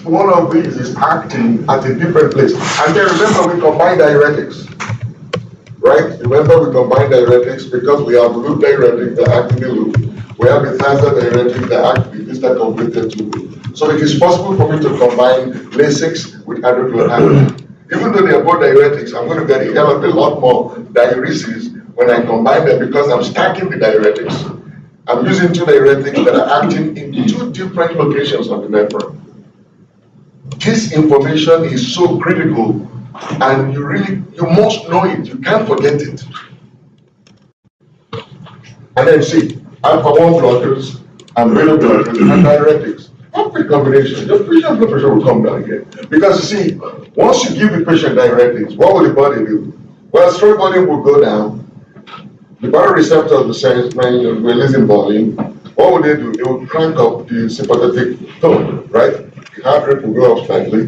one of these is acting at a different place. And then remember, we combine diuretics, right? Remember, we combine diuretics because we have loop diuretics that act in the loop. We have a thiazide diuretic that act in this type of completed tube. So it is possible for me to combine Lasix with hydrochloride. Even though they are both diuretics, I'm going to get a hell of a lot more diuresis when I combine them because I'm stacking the diuretics. I'm using two diuretics that are acting in two different locations of the network. This information is so critical, and you must know it. You can't forget it. And then see, alpha-1 blockers and beta blockers and diuretics. Perfect combination. Your patient blood pressure will come down again. Because you see, once you give the patient diuretics, what will the body do? Well, stroke volume will go down. The baroreceptors will sense when you're releasing volume. What will they do? They will crank up the sympathetic tone, right? The heart rate will go up slightly.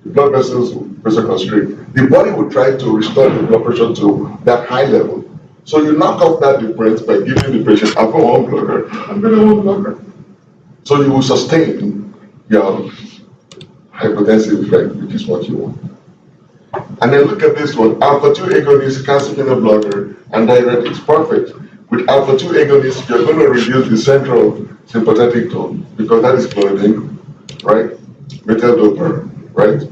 The blood vessels will pressure constrict. The body will try to restore the blood pressure to that high level. So you knock off that difference by giving the patient alpha-1 blocker and beta-1 blocker. So you will sustain your hypotensive effect, which is what you want. And then look at this one, alpha-2 agonist, calcium blocker, and diuretics. Perfect. With alpha-2 agonist, you're going to reduce the central sympathetic tone because that is clotting, right? Methyl dopa, right?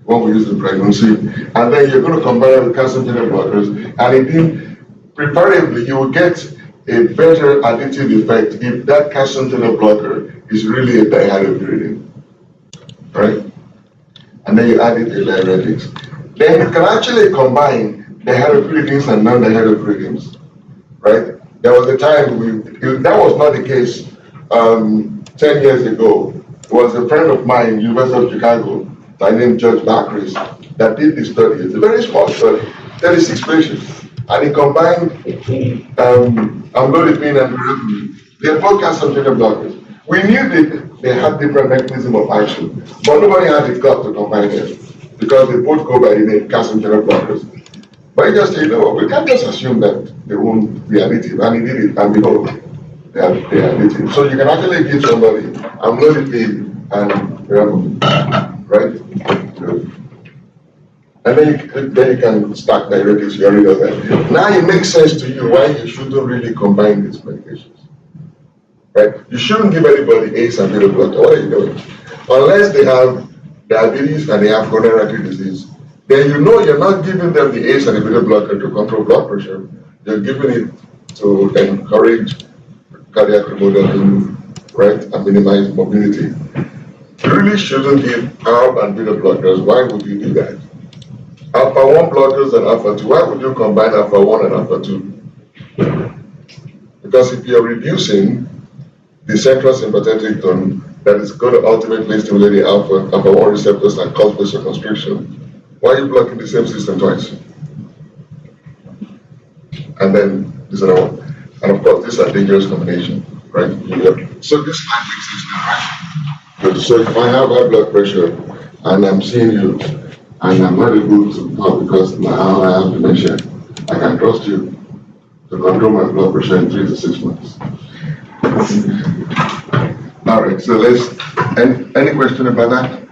What we use in pregnancy. And then you're going to combine it with calcium blockers, and indeed, preferably, you will get a better additive effect if that calcium blocker is really a dihydropyridine, right? And then you add it to diuretics. Then you can actually combine dihydropyridines and non-dihydropyridines, right? There was a time that was not the case 10 years ago. It was a friend of mine, University of Chicago, by name George Bakris, that did this study. It's a very small study, 36 patients. And he combined amlodipine and pyrrolidine. They're both calcium channel blockers. We knew that they had different mechanism of action, but nobody had the gut to combine them because they both go by the name calcium channel blockers. But you just say, no, we can't just assume that they won't be additive. And he did it, and behold, they are additive. So you can actually give somebody amlodipine and pyrrolidine, right? And then you can stack diuretics, you already know that. Now it makes sense to you why you shouldn't really combine these medications. Right? You shouldn't give anybody ACE and beta blocker. What are you doing? Unless they have diabetes and they have coronary artery disease, then you know you're not giving them the ACE and the beta blocker to control blood pressure. You're giving it to encourage cardiac remodeling, right, and minimize mobility. You really shouldn't give ARB and beta blockers. Why would you do that? Alpha-1 blockers and alpha-2. Why would you combine alpha-1 and alpha-2? Because if you're reducing the central sympathetic tone that is going to ultimately stimulate the alpha-1 receptors and cause vasoconstriction, why are you blocking the same system twice? And then this other one. And of course, these are dangerous combinations, right? So this slide makes sense now, right? Good. So if I have high blood pressure and I'm seeing you, and I'm not able to talk because now I have dementia, I can trust you to control my blood pressure in 3 to 6 months. All right, so any question about that?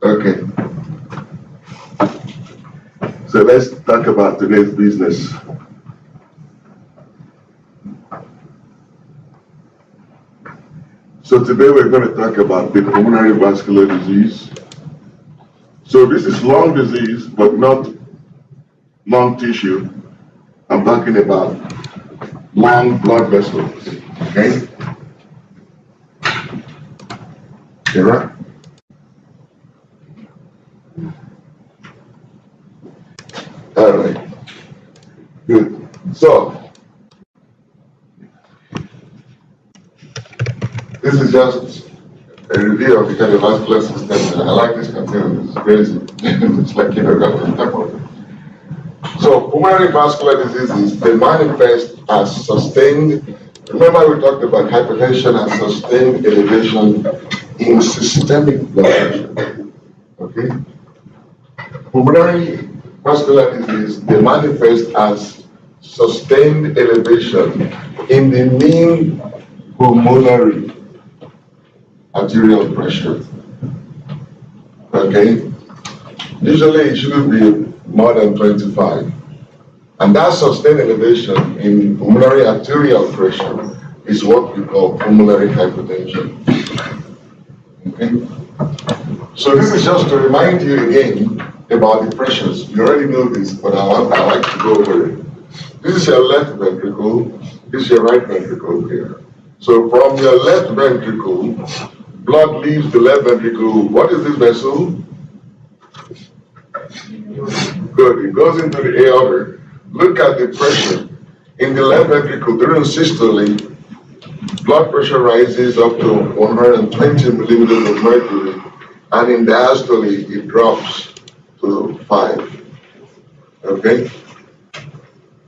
Okay. So let's talk about today's business. So today we're going to talk about the pulmonary vascular disease. So this is lung disease, but not lung tissue. I'm talking about lung blood vessels, okay? You right? All right, good. So, this is just a review of the cardiovascular system. I like this cartoon, it's crazy. It's like kindergarten. So pulmonary vascular diseases, they manifest as sustained, remember we talked about hypertension and sustained elevation in systemic blood pressure, okay? Pulmonary vascular disease, they manifest as sustained elevation in the mean pulmonary arterial pressure. Okay? Usually it shouldn't be more than 25. And that sustained elevation in pulmonary arterial pressure is what we call pulmonary hypertension. Okay? So this is just to remind you again about the pressures. You already know this, but I like to go over it. This is your left ventricle, this is your right ventricle here. So from your left ventricle, blood leaves the left ventricle. What is this vessel? Good, it goes into the aorta. Look at the pressure. In the left ventricle during systole, blood pressure rises up to 120 millimeters of mercury, and in diastole it drops to 5. Okay?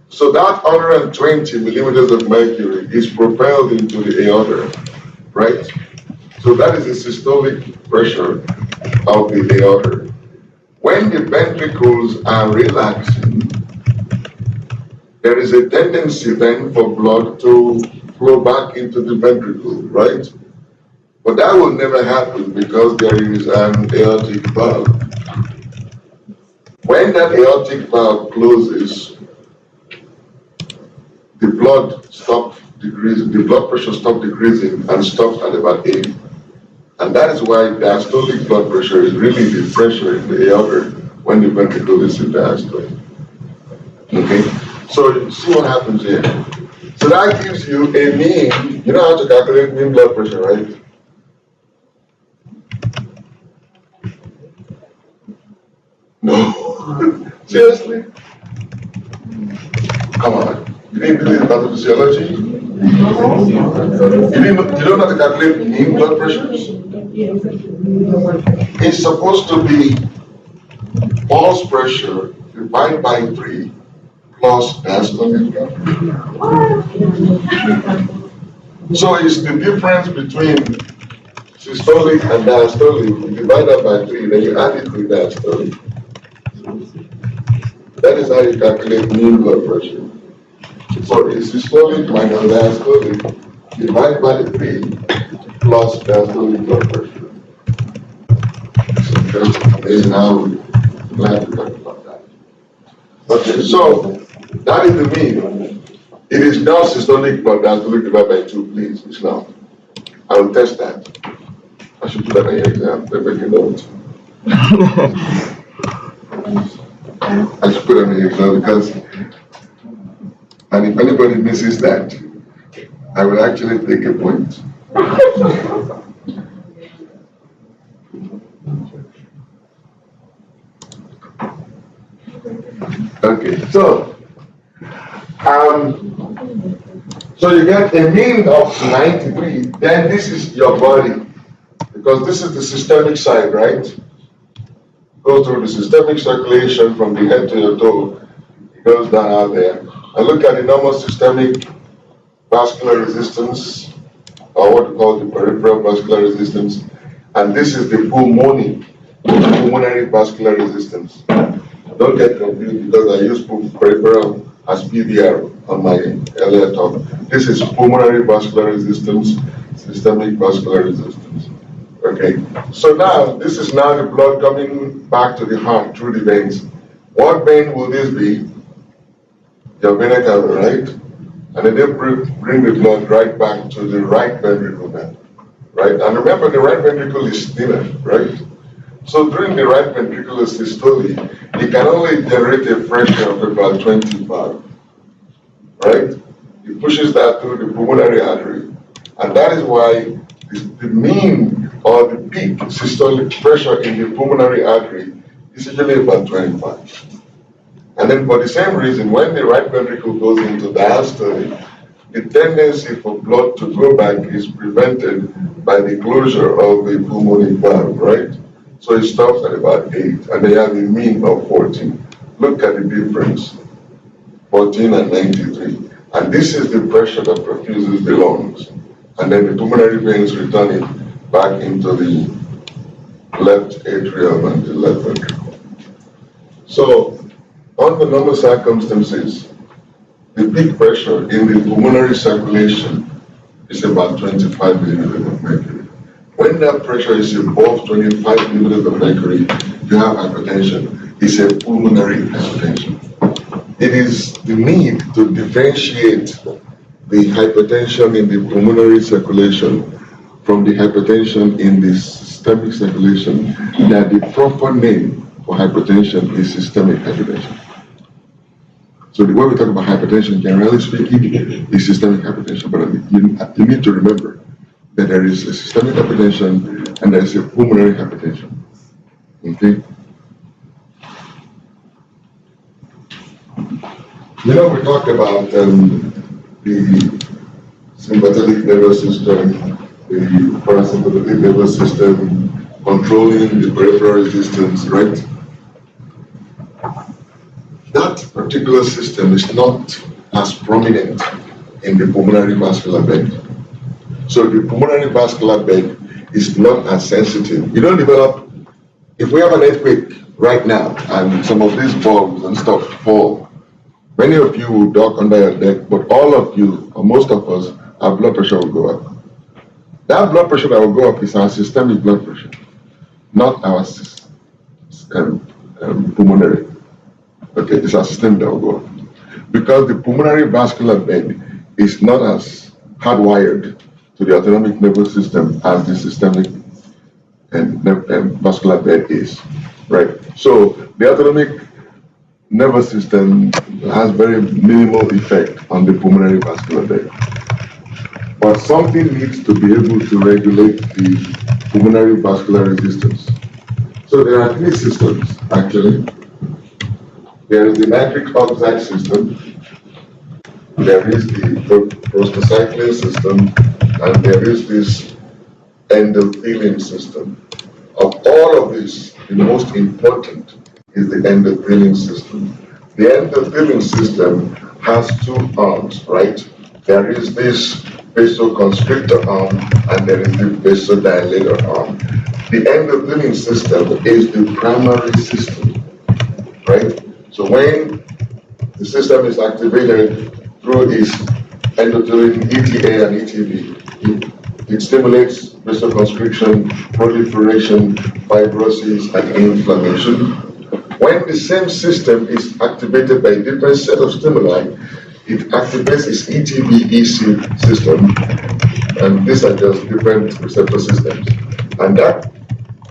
So that 120 millimeters of mercury is propelled into the aorta, right? So that is the systolic pressure of the aorta. When the ventricles are relaxing, there is a tendency then for blood to flow back into the ventricle, right? But that will never happen because there is an aortic valve. When that aortic valve closes, the blood stops decreasing, the blood pressure stops decreasing and stops at about 80. And that is why diastolic blood pressure is really the pressure in the aorta when the ventricle is in diastole. Okay? So you see what happens here. So that gives you a mean, you know how to calculate mean blood pressure, right? No. Seriously? Come on. You didn't do this pathophysiology? You don't know how to calculate mean blood pressures? It's supposed to be pulse pressure divided by 3 plus diastolic. So it's the difference between systolic and diastolic. You divide that by 3, then you add it with diastolic. That is how you calculate mean blood pressure. So it's systolic minus diastolic divided by the 3 plus diastolic blood pressure. So just amazing how we glad to talk about that. Okay, so that is the mean. It is not systolic but diastolic divided by 2, please. It's not. I will test that. I should put that in your exam. Let me make a note. I should put it in your exam because, and if anybody misses that, I will actually take a point. Okay, so you get a mean of 93, then this is your body, because this is the systemic side, right? Goes through the systemic circulation from the head to your toe, it goes down out there. And look at the normal systemic vascular resistance, or what we call the peripheral vascular resistance, and this is the pulmonary vascular resistance. Don't get confused because I use peripheral as PVR on my earlier talk. This is pulmonary vascular resistance, systemic vascular resistance. Okay, so now this is now the blood coming back to the heart through the veins. What vein will this be? Your vena cava, right? And then they bring the blood right back to the right ventricle now, right? And remember, the right ventricle is thinner, right? So during the right ventricular systole, it can only generate a pressure of about 25, right? It pushes that through the pulmonary artery. And that is why the mean or the peak systolic pressure in the pulmonary artery is usually about 25. And then for the same reason, when the right ventricle goes into diastole, the tendency for blood to go back is prevented by the closure of the pulmonary valve, right? So it stops at about 8, and they have a mean of 14. Look at the difference, 14 and 93. And this is the pressure that perfuses the lungs. And then the pulmonary veins return it back into the left atrium and the left ventricle. So, under normal circumstances, the peak pressure in the pulmonary circulation is about 25 millimeters of mercury. When that pressure is above 25 millimeters of mercury, you have hypertension. It's a pulmonary hypertension. It is the need to differentiate the hypertension in the pulmonary circulation from the hypertension in the systemic circulation that the proper name for hypertension is systemic hypertension. So the way we talk about hypertension, generally speaking, is systemic hypertension. But you need to remember that there is a systemic hypertension and there is a pulmonary hypertension. Okay? You know, we talked about the sympathetic nervous system, the parasympathetic nervous system, controlling the peripheral resistance, right? That particular system is not as prominent in the pulmonary vascular bed. So the pulmonary vascular bed is not as sensitive. You don't develop, if we have an earthquake right now and some of these bulbs and stuff fall, many of you will duck under your deck, but all of you, or most of us, our blood pressure will go up. That blood pressure that will go up is our systemic blood pressure, not our pulmonary. Okay, it's our system that will go up. Because the pulmonary vascular bed is not as hardwired to the autonomic nervous system as the systemic and vascular bed is, right? So the autonomic nervous system has very minimal effect on the pulmonary vascular bed. But something needs to be able to regulate the pulmonary vascular resistance. So there are three systems, actually. There is the nitric oxide system, there is the prostacyclin system, and there is this endothelin system. Of all of this, the most important is the endothelin system. The endothelin system has two arms, right? There is this vasoconstrictor arm and there is the vasodilator arm. The endothelin system is the primary system, right? So when the system is activated through this endothelin ETA and ETB, it stimulates vasoconstriction, proliferation, fibrosis, and inflammation. When the same system is activated by a different set of stimuli, it activates its ETB-EC system, and these are just different receptor systems. And that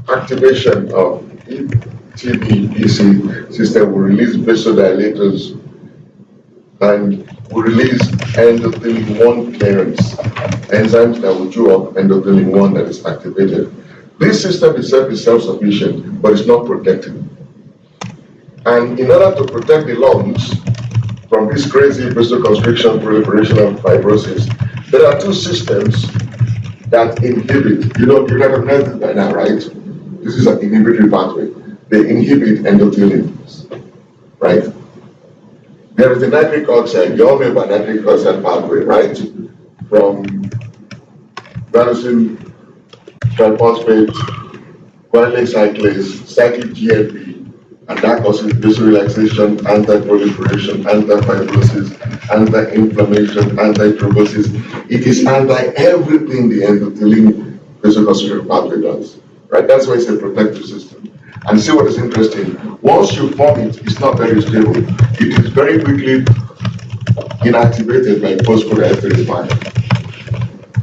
activation of ETB-EC system will release vasodilators and will release endothelin-1 clearance, enzymes that will chew up endothelin-1 that is activated. This system itself is self-sufficient, but it's not protected. And in order to protect the lungs from this crazy vasoconstriction, proliferation, and fibrosis, there are two systems that inhibit, you recognize it by now, right? This is an inhibitory pathway. They inhibit endothelins, right? There is the nitric oxide, you all know about nitric oxide pathway, right? From vancomycin, triphosphate, guanylate cyclase, cyclic GLP, and that causes vasorelaxation, anti-proliferation, anti-fibrosis, anti-inflammation, anti-thrombosis. It is anti-everything the endothelin vasoconstriction pathway does, right? That's why it's a protective system. And see what is interesting. Once you form it, it's not very stable. It is very quickly inactivated by phosphodiesterase 5.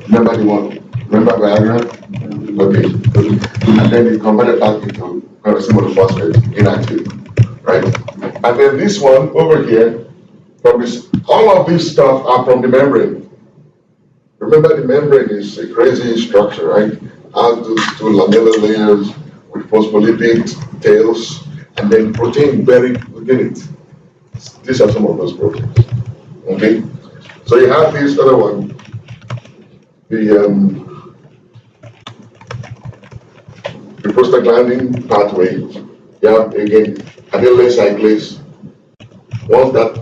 Remember the one? Remember Viagra? Okay. And then it converted back into parasympathetic inactive, right? And then this one over here, from this, all of this stuff are from the membrane. Remember, the membrane is a crazy structure, right? Has those two lamellar layers with phospholipid tails, and then protein buried within it. These are some of those proteins. Okay? So you have this other one, the prostaglandin pathway. You have again adenylate cyclase. Once that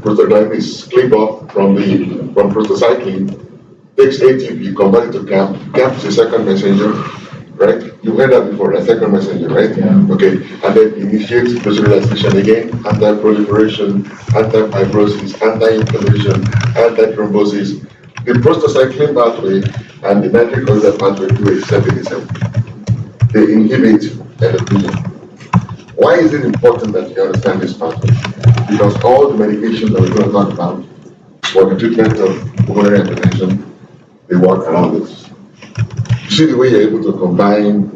prostaglandin is cleaved off from prostacyclin, takes ATP, convert it to GAP. GAP is the second messenger, right? You heard that before, the second messenger, right? Yeah. Okay, and then initiates vasodilation again, anti-proliferation, anti-fibrosis, anti-inflammation, anti-thrombosis. the prostacyclin pathway and the nitric oxide pathway do exactly the same. They inhibit LFP. Why is it important that you understand this pathway? Because all the medications that we're going to talk about for the treatment of pulmonary hypertension, they work around this. You see the way you're able to combine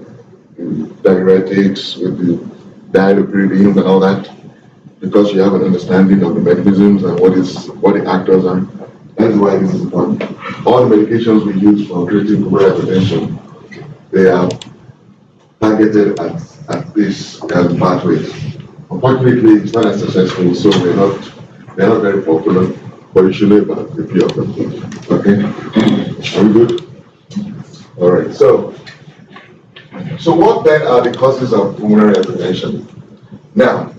diuretics with the dietopyridines and all that, because you have an understanding of the mechanisms and what the actors are. That's why this is important. All the medications we use for treating pulmonary hypertension, they are targeted at this pathway. Unfortunately, it's not as successful, so they're not very popular, but you should know about the few of them. Okay? Are we good? All right. So what then are the causes of pulmonary hypertension? Now,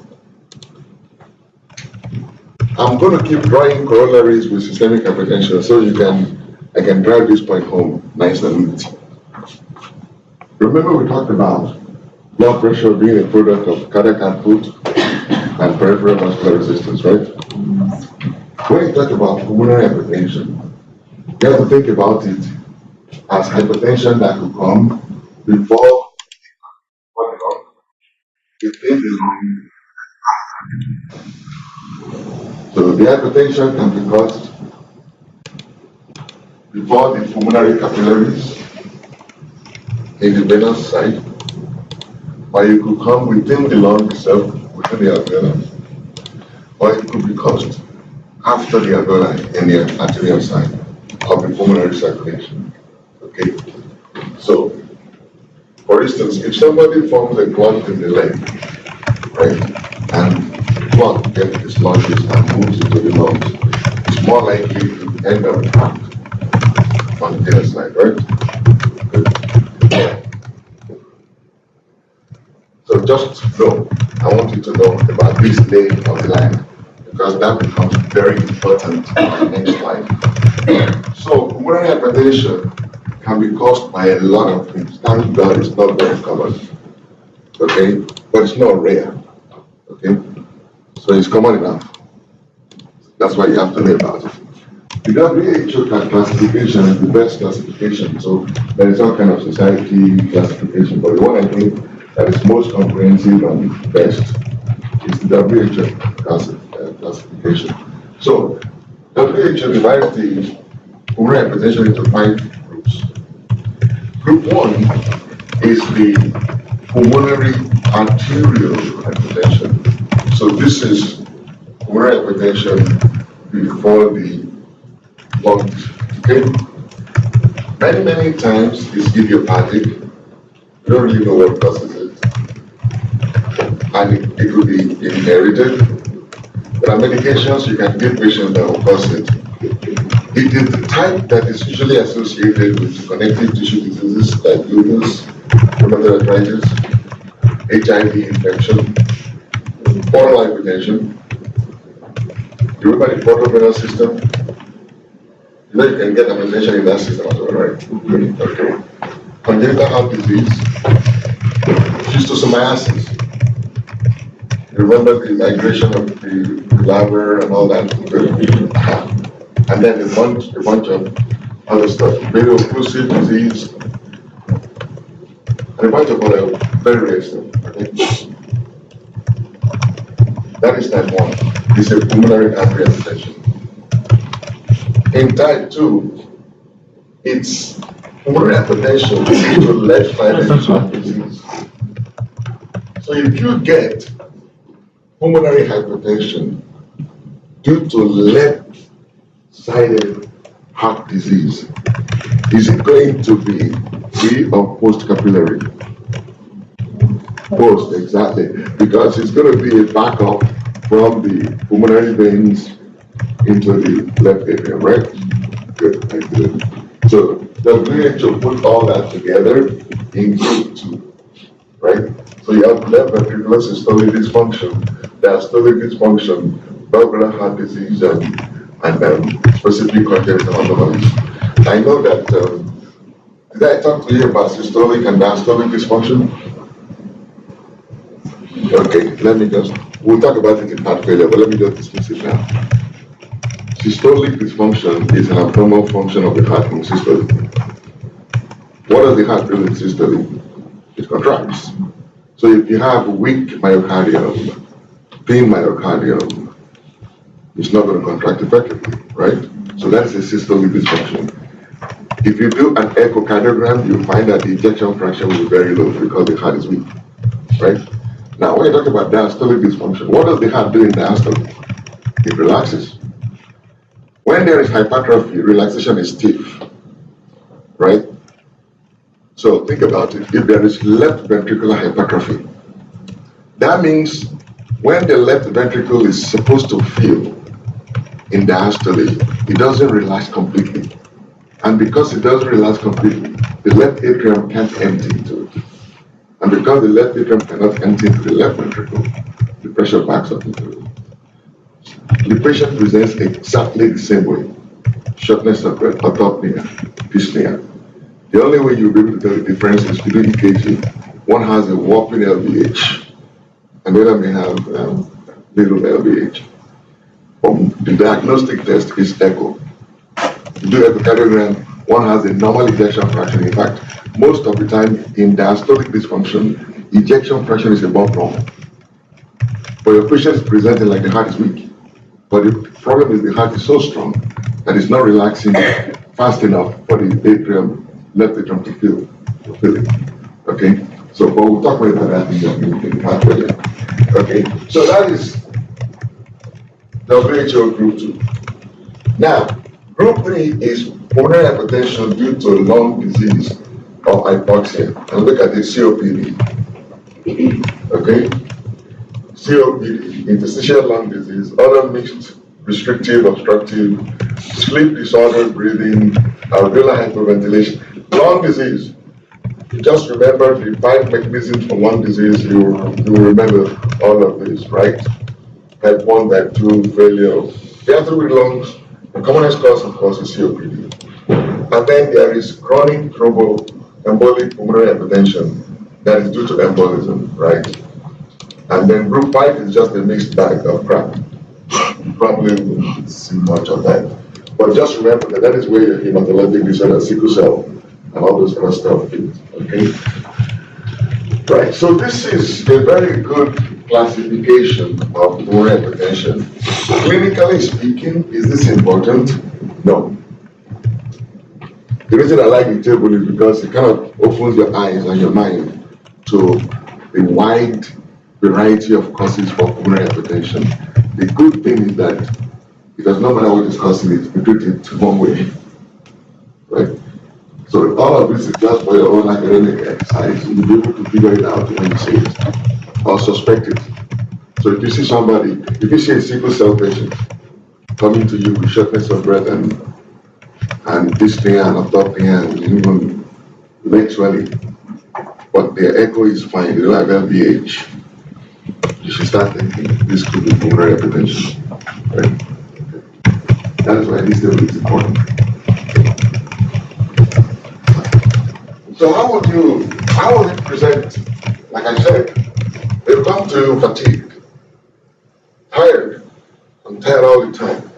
I'm going to keep drawing corollaries with systemic hypertension so I can drive this point home nice and neat. Remember we talked about blood pressure being a product of cardiac output and peripheral vascular resistance, right? When you talk about pulmonary hypertension, you have to think about it as hypertension that will come before within the lung. So the hypertension can be caused before the pulmonary capillaries in the venous side, or it could come within the lung itself, within the alveoli, or it could be caused after the alveoli in the arterial side of the pulmonary circulation. Okay? So, for instance, if somebody forms a clot in the leg, right, and the clot gets dislodged and moves into the lungs, it's more likely to end up trapped on the inner side, right? Good. So just know, I want you to know about this day of the line, because that becomes very important in the next slide. So pulmonary hypertension can be caused by a lot of things. Thank God it's not very common, okay? But it's not rare, okay? So it's common enough. That's why you have to know about it. The WHO classification is the best classification. So there is all kind of society classification, but the one I think that is most comprehensive and best is the WHO classification. So WHO divides the pulmonary hypertension into 5 groups. Group 1 is the pulmonary arterial hypertension. So this is pulmonary hypertension before the lungs. Okay? Many times it's idiopathic. You don't really know what causes it. And it could be inherited. There are medications you can give patients that will cause it. It is the type that is usually associated with connective tissue diseases like lupus, rheumatoid arthritis, HIV infection, portal hypertension. You remember the portal venous system? You know you can get hypertension in that system as well, right? Okay. Congenital heart disease, schistosomiasis. You remember the migration of the liver and all that? And then a bunch of other stuff, vaso-occlusive disease, and a bunch of other very rare stuff. Okay? That is type 1. It's a pulmonary artery hypertension. In type 2, it's pulmonary hypertension due to left-sided heart disease. So if you get pulmonary hypertension due to left-sided heart disease, is it going to be pre or post capillary? Post, exactly, because it's going to be a backup from the pulmonary veins into the left area, right? Good, thank you. So WHO put all that together in group 2, right? So you have left ventricular systolic dysfunction, diastolic dysfunction, valvular heart disease, and specific congenital anomalies. I know that, did I talk to you about systolic and diastolic dysfunction? Okay, we'll talk about it in heart failure, but let me just dismiss it now. Systolic dysfunction is an abnormal function of the heart in systole. What does the heart do in systole? It contracts. So if you have weak myocardium, thin myocardium, it's not going to contract effectively, right? So that's a systolic dysfunction. If you do an echocardiogram, you'll find that the ejection fraction will be very low because the heart is weak, right? Now, when you talk about diastolic dysfunction, what does the heart do in diastole? It relaxes. When there is hypertrophy, relaxation is stiff, right? So think about it. If there is left ventricular hypertrophy, that means when the left ventricle is supposed to fill in diastole, it doesn't relax completely. And because it doesn't relax completely, the left atrium can't empty into it. And because the left atrium cannot empty into the left ventricle, the pressure backs up into it. The patient presents exactly the same way. Shortness of breath, autopnea, dyspnea. The only way you'll be able to tell the difference is to do EKG. One has a whopping LVH, and the other may have little LVH. The diagnostic test is echo. You do echocardiogram, one has a normal ejection fraction. In fact, most of the time in diastolic dysfunction, ejection fraction is above normal. But your patient is presenting like the heart is weak. But the problem is the heart is so strong that it's not relaxing fast enough for the atrium, left atrium to fill it. Okay? So, but we'll talk about that in the heart failure. Okay? So that is WHO group 2. Now, group 3 is pulmonary hypertension due to lung disease or hypoxia. And look at the COPD. Okay? COPD, interstitial lung disease, other mixed restrictive, obstructive, sleep disorder, breathing, alveolar hyperventilation. Lung disease, you just remember the 5 mechanisms for lung disease, you will remember all of this, right? Type 1, type 2, failure. They have to do with lungs. The commonest cause, of course, is COPD. And then there is chronic thromboembolic pulmonary hypertension that is due to embolism, right? And then group 5 is just a mixed bag of crap. You probably won't see much of that. But just remember that that is where your hematologic disorder, sickle cell, and all those other stuff fit, okay? Right, so this is a very good classification of pulmonary hypertension. Clinically speaking, is this important? No. The reason I like the table is because it kind of opens your eyes and your mind to the wide variety of causes for pulmonary hypertension. The good thing is that it does not matter what is causing it, we treat it one way, right? So all of this is just for your own academic exercise. You'll be able to figure it out when you see it or suspect it. So if you see somebody, if you see a sickle cell patient coming to you with shortness of breath and dyspnea and autopnea and even leg swelling, but their echo is fine, they don't have LVH, you should start thinking this could be pulmonary hypertension, right? That is why this table is important. So how would you present? Like I said, they come to you fatigued, tired, and tired all the time.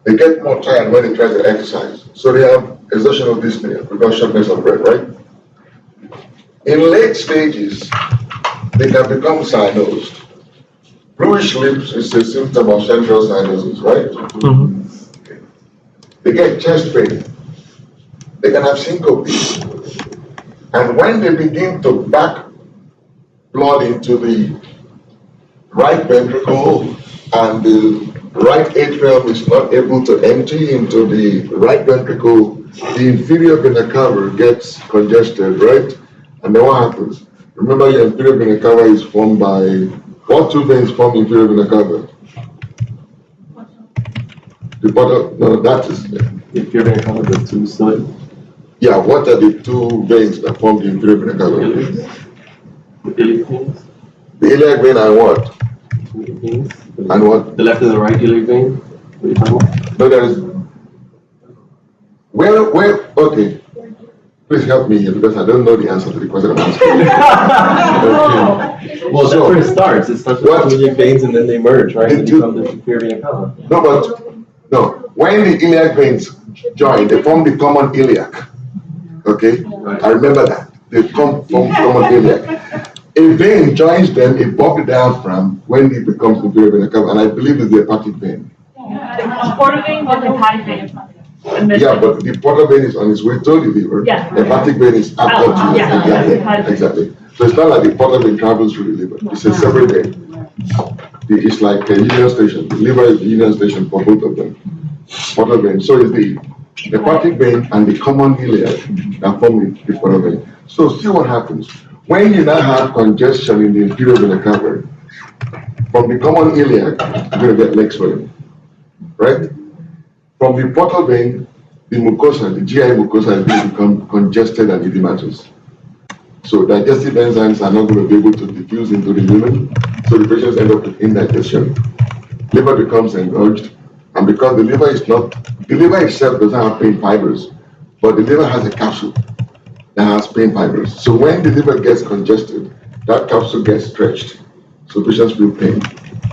They get more tired when they try to exercise. So they have exertional dyspnea because shortness of breath, right? In late stages, they can become cyanosed. Bluish lips is a symptom of central cyanosis, right? Mm-hmm. Okay. They get chest pain. They can have syncope. And when they begin to back blood into the right ventricle and the right atrium is not able to empty into the right ventricle, the inferior vena cava gets congested, right? And then what happens? Remember, your inferior vena cava is formed by, what 2 veins form inferior vena cava? The bottom, no, that is inferior vena cava, the 2 side. Yeah, what are the 2 veins that form the inferior vena cava? The iliac veins. The iliac vein and what? Veins. And what? The left and the right iliac vein. What are you talking about? No, there is. Where, okay. Please help me here because I don't know the answer to the question I'm asking. Okay. Well, that's where it starts. It starts with the iliac veins and then they merge, right? And become the inferior vena cava. No, but, no. When the iliac veins join, they form the common iliac. Okay? I remember that. They form common iliac. A vein joins them above the diaphragm when it becomes inferior vena cava, and I believe it's the hepatic vein. The portal vein or the hepatic vein? Yeah, but the portal vein is on its way to the liver. Yeah. The hepatic vein is after to yeah. exactly. So it's not like the portal vein travels through the liver. It's a separate vein. It's like a union station. The liver is the union station for both of them. Portal vein. So it's the hepatic vein and the common iliac that form the portal vein. So see what happens. When you now have congestion in the inferior vena cava, from the common iliac, you're going to get leg swelling, right? From the portal vein, the mucosa, the GI mucosa is going to become congested and edematous. So digestive enzymes are not going to be able to diffuse into the lumen, so the patients end up with indigestion. Liver becomes engorged, and because the liver itself doesn't have pain fibers, but the liver has a capsule that has pain fibers. So when the liver gets congested, that capsule gets stretched. So patients feel pain.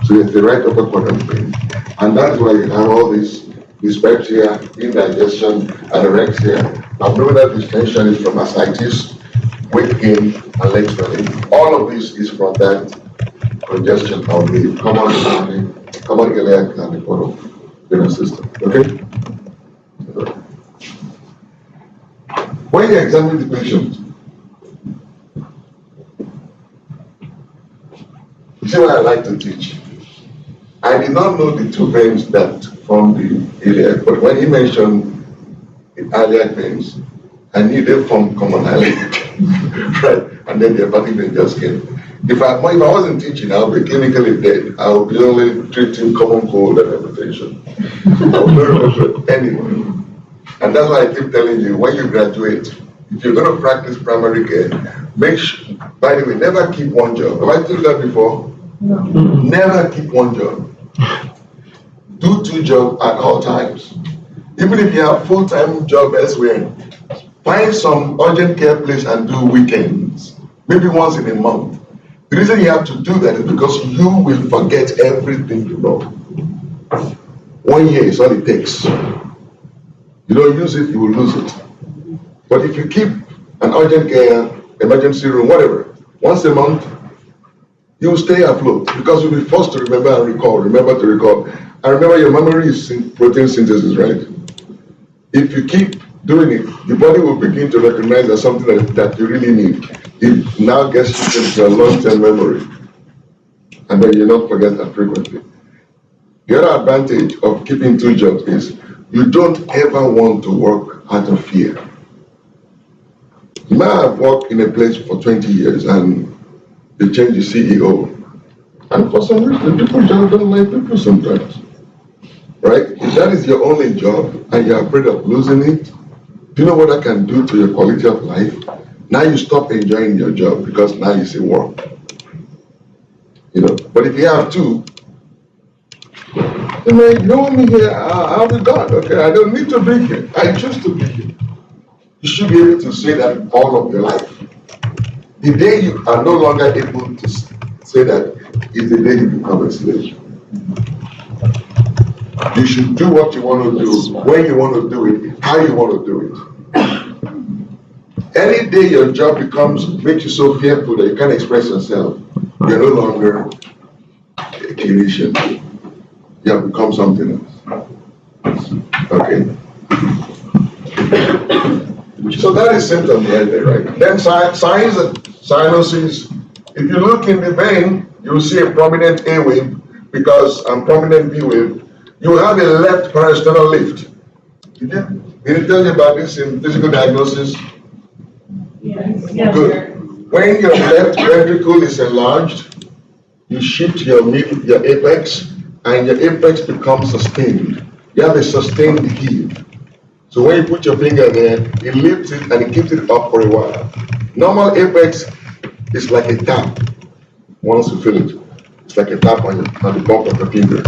So there's the right upper quadrant pain. And that's why you have all this dyspepsia, indigestion, anorexia. Abdominal distension is from ascites, weight gain, and leg swelling. All of this is from that congestion of the common iliac and the portal vein system. Okay? When you examine the patient, you see what I like to teach. I did not know the two veins that form the iliac, but when he mentioned the iliac veins, I knew they form common iliac, right? And then the hepatic vein just came. If I wasn't teaching, I would be clinically dead. I would be only treating common cold and hypertension. I would not remember anyone. And that's why I keep telling you, when you graduate, if you're going to practice primary care, make sure, by the way, never keep one job. Have I told you that before? No. Never keep one job. Do two jobs at all times. Even if you have full-time job elsewhere, find some urgent care place and do weekends, maybe once in a month. The reason you have to do that is because you will forget everything you know. 1 year is all it takes. You don't use it, you will lose it. But if you keep an urgent care, emergency room, whatever, once a month, you will stay afloat because you'll be forced to remember and recall, remember to recall. And remember, your memory is protein synthesis, right? If you keep doing it, the body will begin to recognize as something that you really need. It now gets into your long-term memory, and then you not forget that frequently. The other advantage of keeping two jobs is you don't ever want to work out of fear. You might have worked in a place for 20 years and they change the CEO. And for some reason, people just don't like people sometimes. Right? If that is your only job and you're afraid of losing it, do you know what that can do to your quality of life? Now you stop enjoying your job because now you see work. You know, but if you have two, you don't want me here, I'll be gone. Okay, I don't need to be here. I choose to be here. You should be able to say that all of your life. The day you are no longer able to say that is the day you become a slave. You should do what you want to do, when you want to do it, how you want to do it. Any day your job makes you so fearful that you can't express yourself, you're no longer a clinician. You have become something else. Okay. So that is symptom behavior, right? Then signs and cyanosis. If you look in the vein, you will see a prominent A wave because prominent B wave. You have a left parasternal lift. Did it tell you about this in physical diagnosis? Yes. Good. When your left ventricle is enlarged, you shift your apex, and your apex becomes sustained. You have a sustained heave. So when you put your finger there, it lifts it and it keeps it up for a while. Normal apex is like a tap. Once you feel it, it's like a tap on the bump of your finger.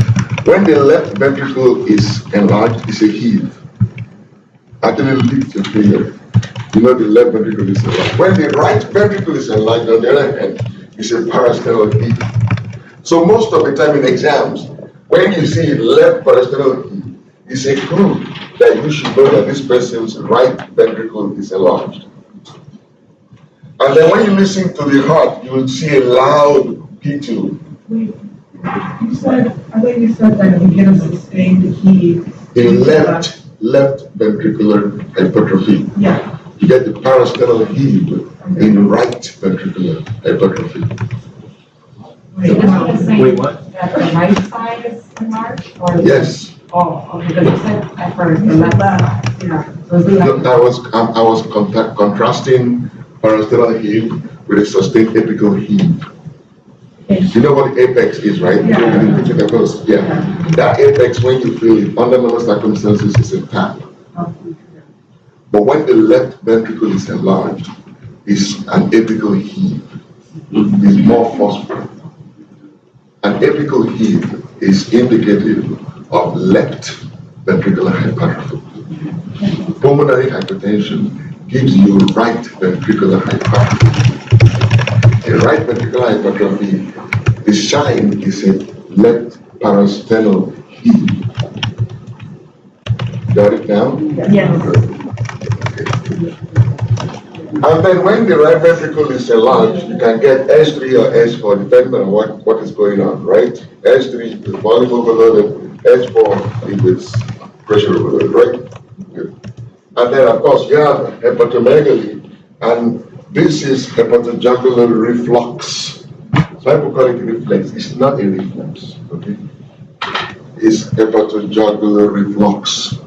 When the left ventricle is enlarged, it's a heave. Actually lift your finger. You know the left ventricle is enlarged. When the right ventricle is enlarged, on the other hand, it's a parasternal heave. So most of the time in exams, when you see left parasternal heave, is a clue that you should know that this person's right ventricle is enlarged. And then when you listen to the heart, you will see a loud P2. You said, I think you said that you get a sustained heave. In left ventricular hypertrophy. Yeah. You get the parasternal heave in right ventricular hypertrophy. So this was saying Wait, what? that the right side is enlarged or? Yes. Oh, okay, because you said at first the left side, yeah. So it's the left. I was contrasting parasternal heave with a sustained apical heave. You know what the apex is, right? Yeah. Yeah. That apex, when you feel it, under normal circumstances, is a tap. But when the left ventricle is enlarged, it's an apical heave. It's more forceful. An apical heave is indicative of left ventricular hypertrophy. Pulmonary hypertension gives you right ventricular hypertrophy. A right ventricular hypertrophy, the sign is a left parasternal heave. Got it now? Yes. And then when the right ventricle is enlarged, you can get S3 or S4 depending on what is going on, right? S3 is volume overloaded, S4 is with pressure overloaded, right? Good. And then of course you have hepatomegaly, and this is hepatojugular reflux. So people call it reflex. It's not a reflex, okay? It's hepatojugular reflux.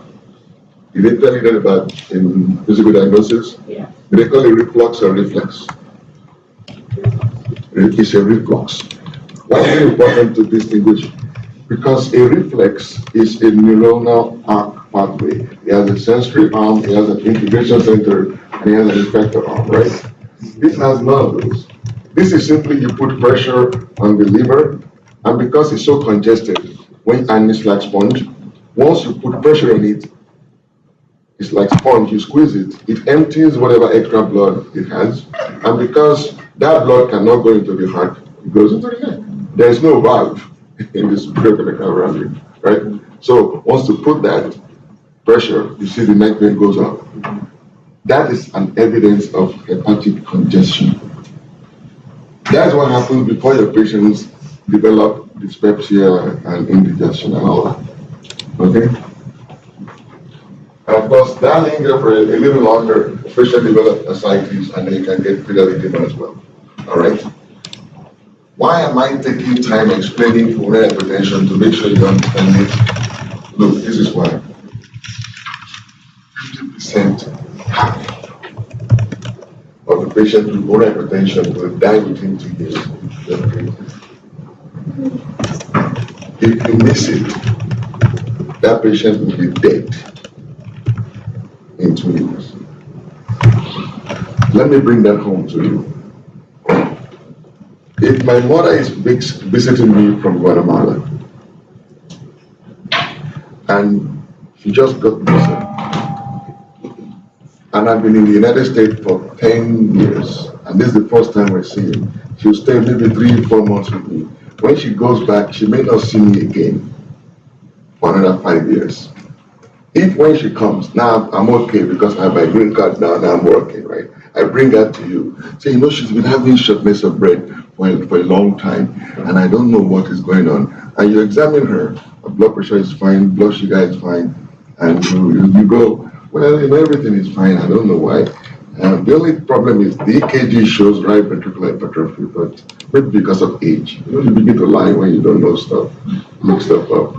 Did they tell you that about in physical diagnosis? Yeah. Do they call it reflux or reflex? It's a reflux. Why is it important to distinguish? Because a reflex is a neuronal arc pathway. It has a sensory arm, it has an integration center, and it has an effector arm, right? This has none of those. This is simply you put pressure on the liver, and because it's so congested, and it's like sponge, once you put pressure on it, it's like sponge, you squeeze it, it empties whatever extra blood it has, and because that blood cannot go into the heart, it goes into the head. There is no valve in this biochemical rounding, right? So once you put that pressure, you see the neck vein goes up. That is an evidence of hepatic congestion. That's what happens before your patients develop dyspepsia and indigestion and all that, okay? And of course, that lingers for a little longer, patient develop ascites, and then you can get biliary edema as well. All right? Why am I taking time explaining pulmonary hypertension to make sure you understand it? Look, this is why. 50%, half of the patients with pulmonary hypertension will die within 2 years. If you miss it, that patient will be dead in 2 years. Let me bring that home to you. If my mother is visiting me from Guatemala, and she just got visa, and I've been in the United States for 10 years, and this is the first time we're seeing, she'll stay maybe 3-4 months with me. When she goes back, she may not see me again for another 5 years. If when she comes, now I'm okay because I have my green card now I'm working, right? I bring that to you. Say, you know, she's been having shortness of breath for a long time, and I don't know what is going on. And you examine her, her blood pressure is fine, blood sugar is fine, and you go, well, you know, everything is fine, I don't know why. The only problem is the EKG shows right ventricular hypertrophy, but maybe because of age. You know, you begin to lie when you don't know stuff, look stuff up.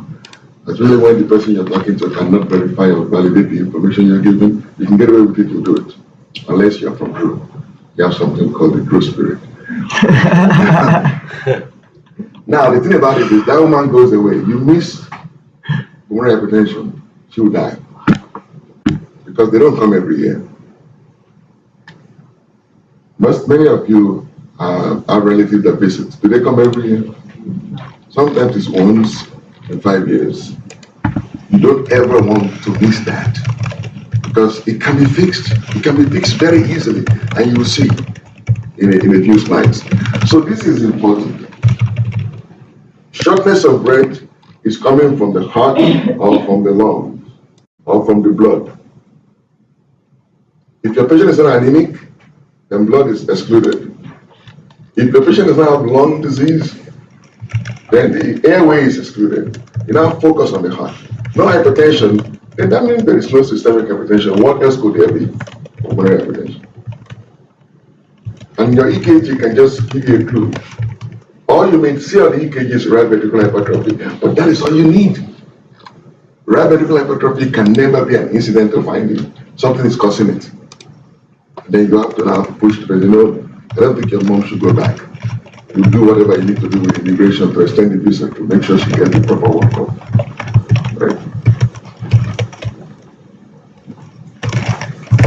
That's really when the person you're talking to cannot verify or validate the information you're giving. You can get away with it to do it, unless you're from Drew. You have something called the Drew spirit. Now, the thing about it is that woman goes away. You miss pulmonary hypertension, she will die. Because they don't come every year. Many of you have relatives that visit. Do they come every year? Sometimes it's once in 5 years. You don't ever want to miss that because it can be fixed. It can be fixed very easily, and you will see in a few slides. So this is important. Shortness of breath is coming from the heart or from the lung. or from the blood. If your patient is not anemic, then blood is excluded. If the patient does not have lung disease, then the airway is excluded. You now focus on the heart. No hypertension, then that means there is no systemic hypertension. What else could there be? Pulmonary hypertension. And your EKG can just give you a clue. All you may see on the EKG is right ventricular hypertrophy, but that is all you need. Right ventricular hypertrophy can never be an incidental finding. Something is causing it. Then you have to now push the person. I don't think your mom should go back. You do whatever you need to do with immigration to extend the visa to make sure she gets the proper workup. Right?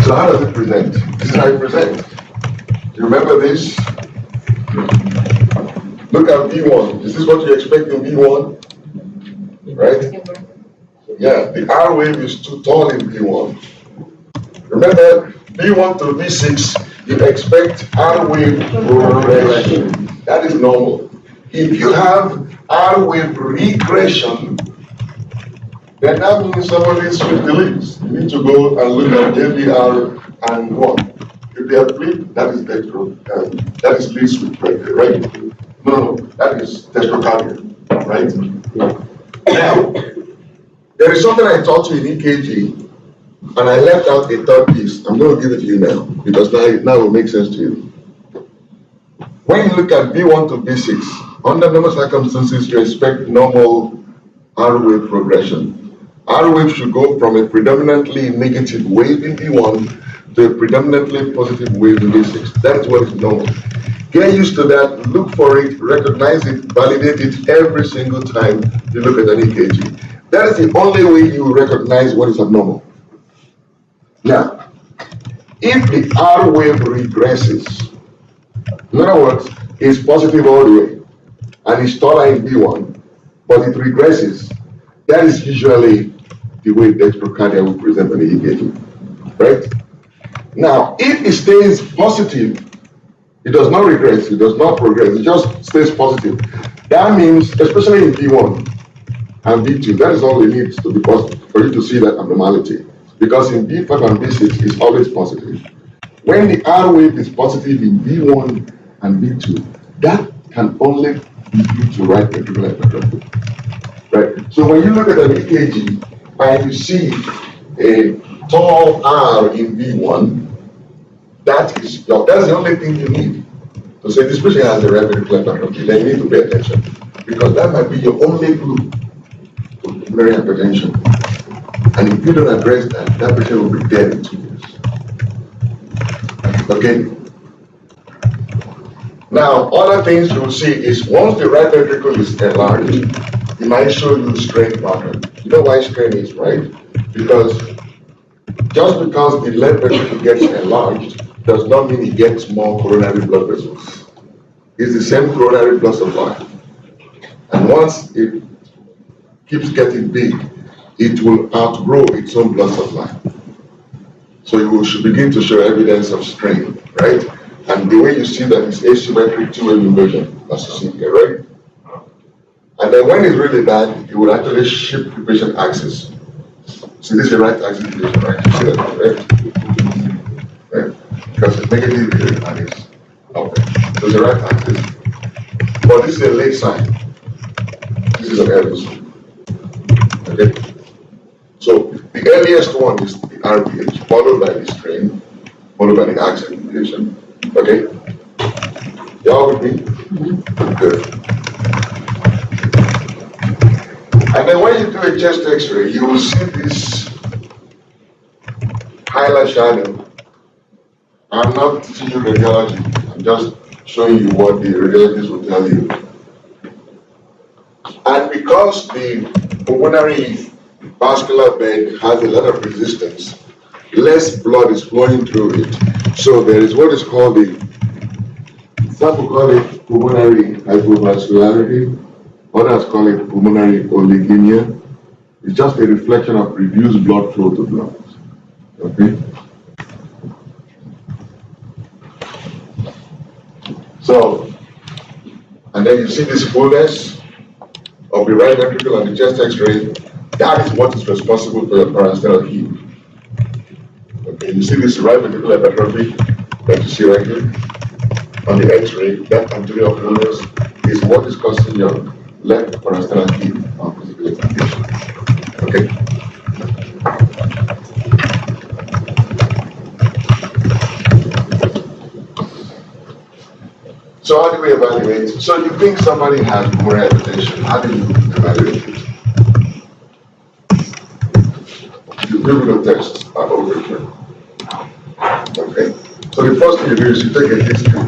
So how does it present? This is how it presents. You remember this? Look at V1. Is this what you expect in V1? Right? Yeah, the R wave is too tall in V1. Remember, V1 to V6, you expect R wave progression. That is normal. If you have R wave regression, then that means somebody switched the leads. You need to go and look at JVR and 1. If they are flipped, that is dextro, that is lead switch right? No, that is dextrocardia, right? Now, there is something I taught you in EKG, and I left out a third piece. I'm going to give it to you now, because now it will make sense to you. When you look at V1 to V6, under normal circumstances, you expect normal R wave progression. R wave should go from a predominantly negative wave in V1 to a predominantly positive wave in V6. That is what is normal. Get used to that, look for it, recognize it, validate it every single time you look at an EKG. That is the only way you recognize what is abnormal. Now, if the R wave regresses, in other words, it's positive all the way, and it's taller in V1, but it regresses, that is usually the way dextrocardia will present on the EKG, right? Now, if it stays positive, it does not regress, it does not progress, it just stays positive. That means, especially in V1 and V2, that is all it needs to be positive for you to see that abnormality. Because in V5 and V6, it's always positive. When the R wave is positive in V1 and V2, that can only be due to right ventricular hypertrophy. Right? So when you look at an EKG and you see a tall R in V1, that's the only thing you need to say this patient has a right ventricular hypertrophy. Then you need to pay attention, because that might be your only clue to pulmonary hypertension. And if you don't address that, that patient will be dead in 2 years. Okay? Now, other things you will see is once the right ventricle is enlarged, it might show you strain pattern. You know why strain is, right? Because just because the left ventricle gets enlarged does not mean it gets more coronary blood vessels. It's the same coronary blood supply. And once it keeps getting big, it will outgrow its own blood supply. So you should begin to show evidence of strain, right? And the way you see that is asymmetric two-wave inversion, as you see here, right? And then when it's really bad, it will actually shift the patient axis. So this is the right axis patient, right? You see that, right? Because it's negative here and it's up there. So it's the right axis. But this is a late sign. This is an early sign. Okay? So the earliest one is the RPH, followed by the strain, followed by the axis inversion. Okay? Y'all with me? Good. And then when you do a chest x-ray, you will see this highlight shadow. I'm not teaching you radiology, I'm just showing you what the radiologists will tell you. And because the pulmonary vascular bed has a lot of resistance, less blood is flowing through it. So there is what is called some people call it pulmonary hypovascularity, others call it pulmonary oligemia. It's just a reflection of reduced blood flow to lungs. Okay? So, and then you see this fullness of the right ventricle on the chest x-ray, That is what is responsible for your parasternal heel. Okay, you see this right ventricular hypertrophy that you see right here on the X-ray. That anterior humerus is what is causing your left parasternal heel on physical examination. Okay. So how do we evaluate? So you think somebody has pulmonary hypertension. How do you evaluate it? The pivotal tests are over here. Okay. So the first thing you do is you take a history,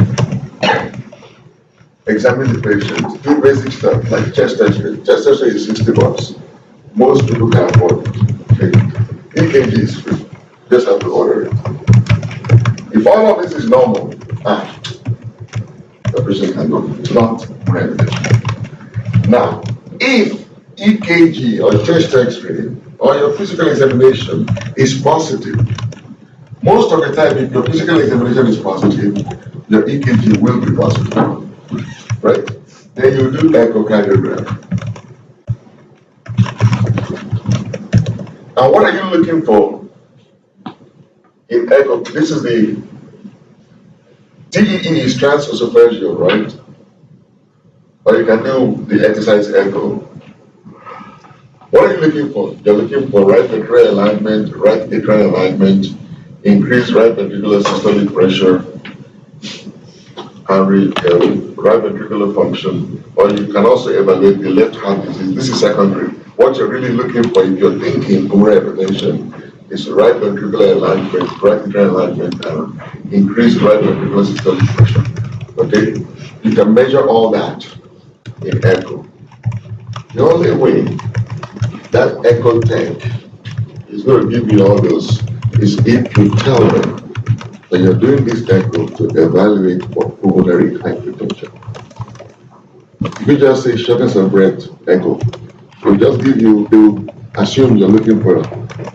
examine the patient, do basic stuff like chest X-ray. Chest X-ray is $60. Most people can afford it. Okay. EKG is free. Just have to order it. If all of this is normal, the patient can go. It's not hypertension. Now, if EKG or chest X-ray or your physical examination is positive, most of the time, if your physical examination is positive, your EKG will be positive, right? Then you do echocardiogram. And what are you looking for in echo? This is the TEE is transesophageal, right? Or you can do the exercise echo. What are you looking for? You're looking for right ventricular alignment, right atrial alignment, increased right ventricular systolic pressure, and right ventricular function. Or you can also evaluate the left heart disease. This is secondary. What you're really looking for if you're thinking pulmonary hypertension is right ventricular alignment, right atrial alignment, and increased right ventricular systolic pressure. Okay? You can measure all that in echo. The only way that echo tank is going to give you all those is if you tell them that you're doing this echo to evaluate for pulmonary hypertension. If you just say shortness of breath echo, they'll just give you, they'll assume you're looking for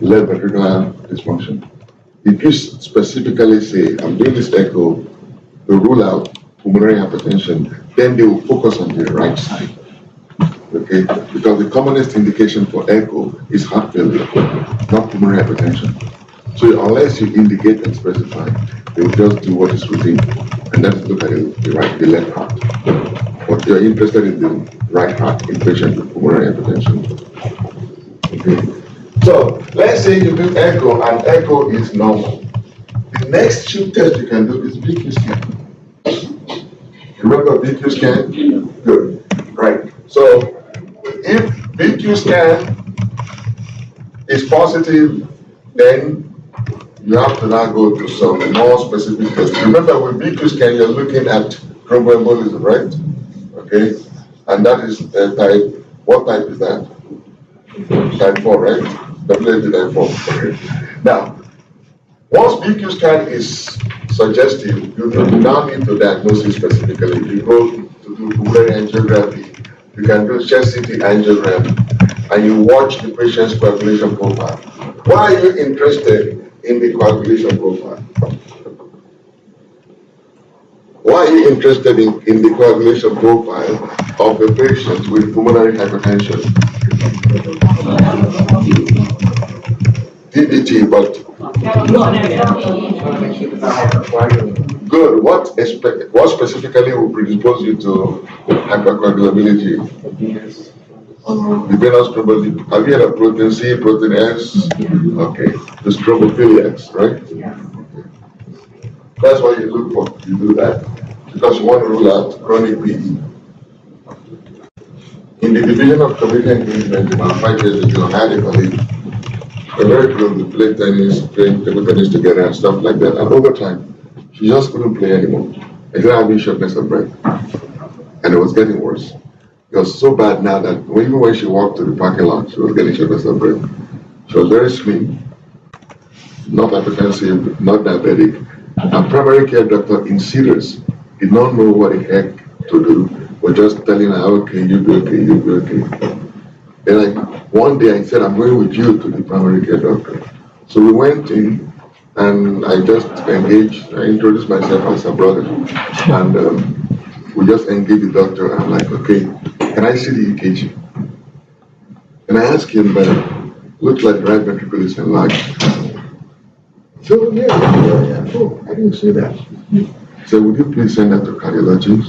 left ventricular dysfunction. If you specifically say, I'm doing this echo to rule out pulmonary hypertension, then they will focus on the right side. Okay, because the commonest indication for echo is heart failure, not pulmonary hypertension. So unless you indicate and specify, they will just do what is routine, and that is look at the left heart. But you're interested in the right heart in patients with pulmonary hypertension. Okay. So let's say you do echo and echo is normal. The next two tests you can do is VQ scan. Remember VQ scan? Good. Right. So if VQ scan is positive, then you have to now go to some more specific tests. Remember, with VQ scan, you're looking at thromboembolism, right? Okay, and that is type. What type is that? Type 4, right? Definitely type 4. Okay. Now, once VQ scan is suggestive, you now need to diagnose it specifically. You go to do pulmonary angiography. You can do chest CT angiogram, and you watch the patient's coagulation profile. Why are you interested in the coagulation profile? Why are you interested in the coagulation profile of the patient with pulmonary hypertension? DVT, but good. What specifically will predispose you to hypercoagulability? The venous thrombosis. Have you had a protein C, protein S? Okay. The strobophiliacs, right? That's why you look for, you do that. Because you want to rule out chronic PE. In the division of community engagement, about 5 years ago, I had a colleague. We're very close, we played tennis, playing table tennis together and stuff like that. And over time, she just couldn't play anymore. I started having shortness of breath. And it was getting worse. It was so bad now that even when she walked to the parking lot, she was getting shortness of breath. She was very slim, not hypertensive, not diabetic. Our primary care doctor in Cedars did not know what the heck to do. We're just telling her, okay, you be okay, you be okay. Then one day I said, I'm going with you to the primary care doctor. So we went in and I just engaged, I introduced myself as a brother. And we just engaged the doctor and I'm like, okay, can I see the EKG? And And I asked him, looks like the right ventricle is enlarged. So, yeah. Oh, I didn't see that. So, would you please send that to cardiology?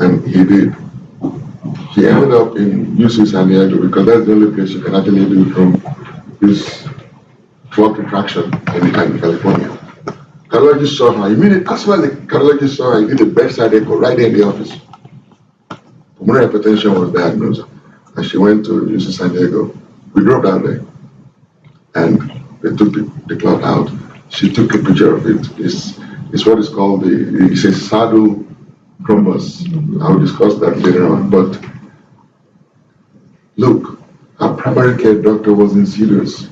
And he did. He ended up in UC San Diego because that's the only place you can actually do it from this clot retraction in California. Cardiologist saw her immediately. As soon as the cardiologist saw her, he did a bedside echo right there in the office. Pulmonary hypertension was diagnosed, and she went to UC San Diego. We drove down there, and they took the clot out. She took a picture of it. It's what is called it's a saddle thrombus. I'll discuss that later on. But look, our primary care doctor wasn't serious.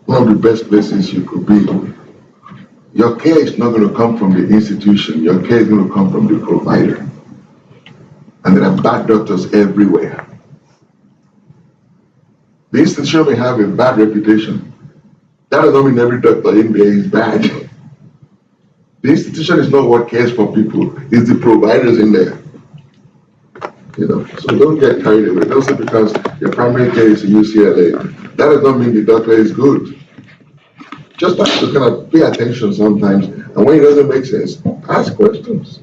One of the best places you could be. Your care is not going to come from the institution. Your care is going to come from the provider. And there are bad doctors everywhere. The institution may have a bad reputation. That does not mean every doctor in there is bad. The institution is not what cares for people. It's the providers in there. So don't get carried away. Don't say because your primary care is in UCLA. That does not mean the doctor is good. Just have to kind of pay attention sometimes. And when it doesn't make sense, ask questions.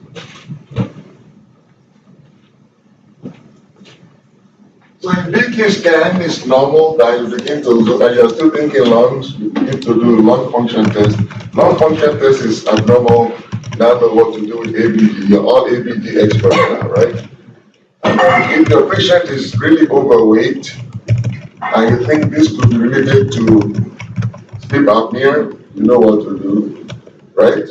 So if BQ scan is normal, then you begin to look, and you're still thinking lungs, you begin to do lung function test. Lung function test is abnormal. Now know what to do with ABG. You're all ABG experts now, right? And if your patient is really overweight, and you think this could be related to sleep apnea, you know what to do, right?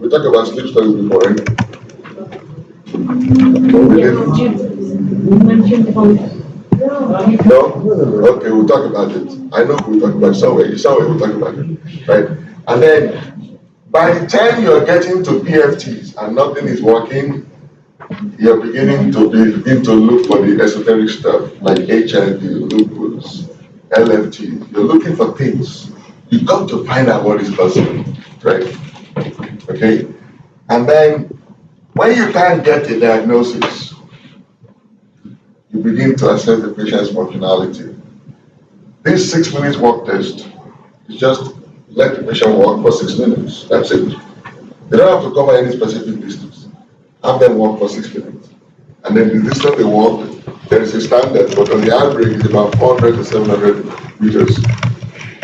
We talked about sleep studies before, right? No? Okay, we'll talk about it. I know we'll talk about it somewhere we'll talk about it, right? And then, by the time you're getting to PFTs and nothing is working, you're beginning to look for the esoteric stuff like HIV, lupus, LFT. You're looking for things. You've got to find out what is causing, right? Okay? And then, when you can't get a diagnosis, you begin to assess the patient's functionality. This 6 minutes walk test is just let the patient walk for 6 minutes. That's it. They don't have to cover any specific distance. Have them walk for 6 minutes. And then the distance they walk, there is a standard, but on the average, it's about 400 to 700 meters,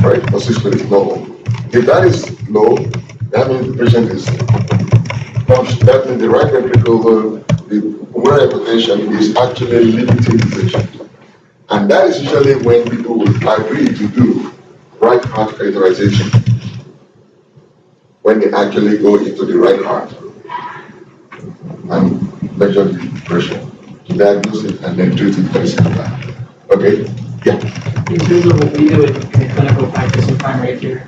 right, for 6 minutes normal. If that is low, that means the patient is that means the right ventricle, the pulmonary hypertension is actually limiting the patient. And that is usually when people will agree to do right heart catheterization, when they actually go into the right heart and measure the pressure, to diagnose it and then treat it very simply. Okay? Yeah. In terms of what we do in clinical practice in primary care,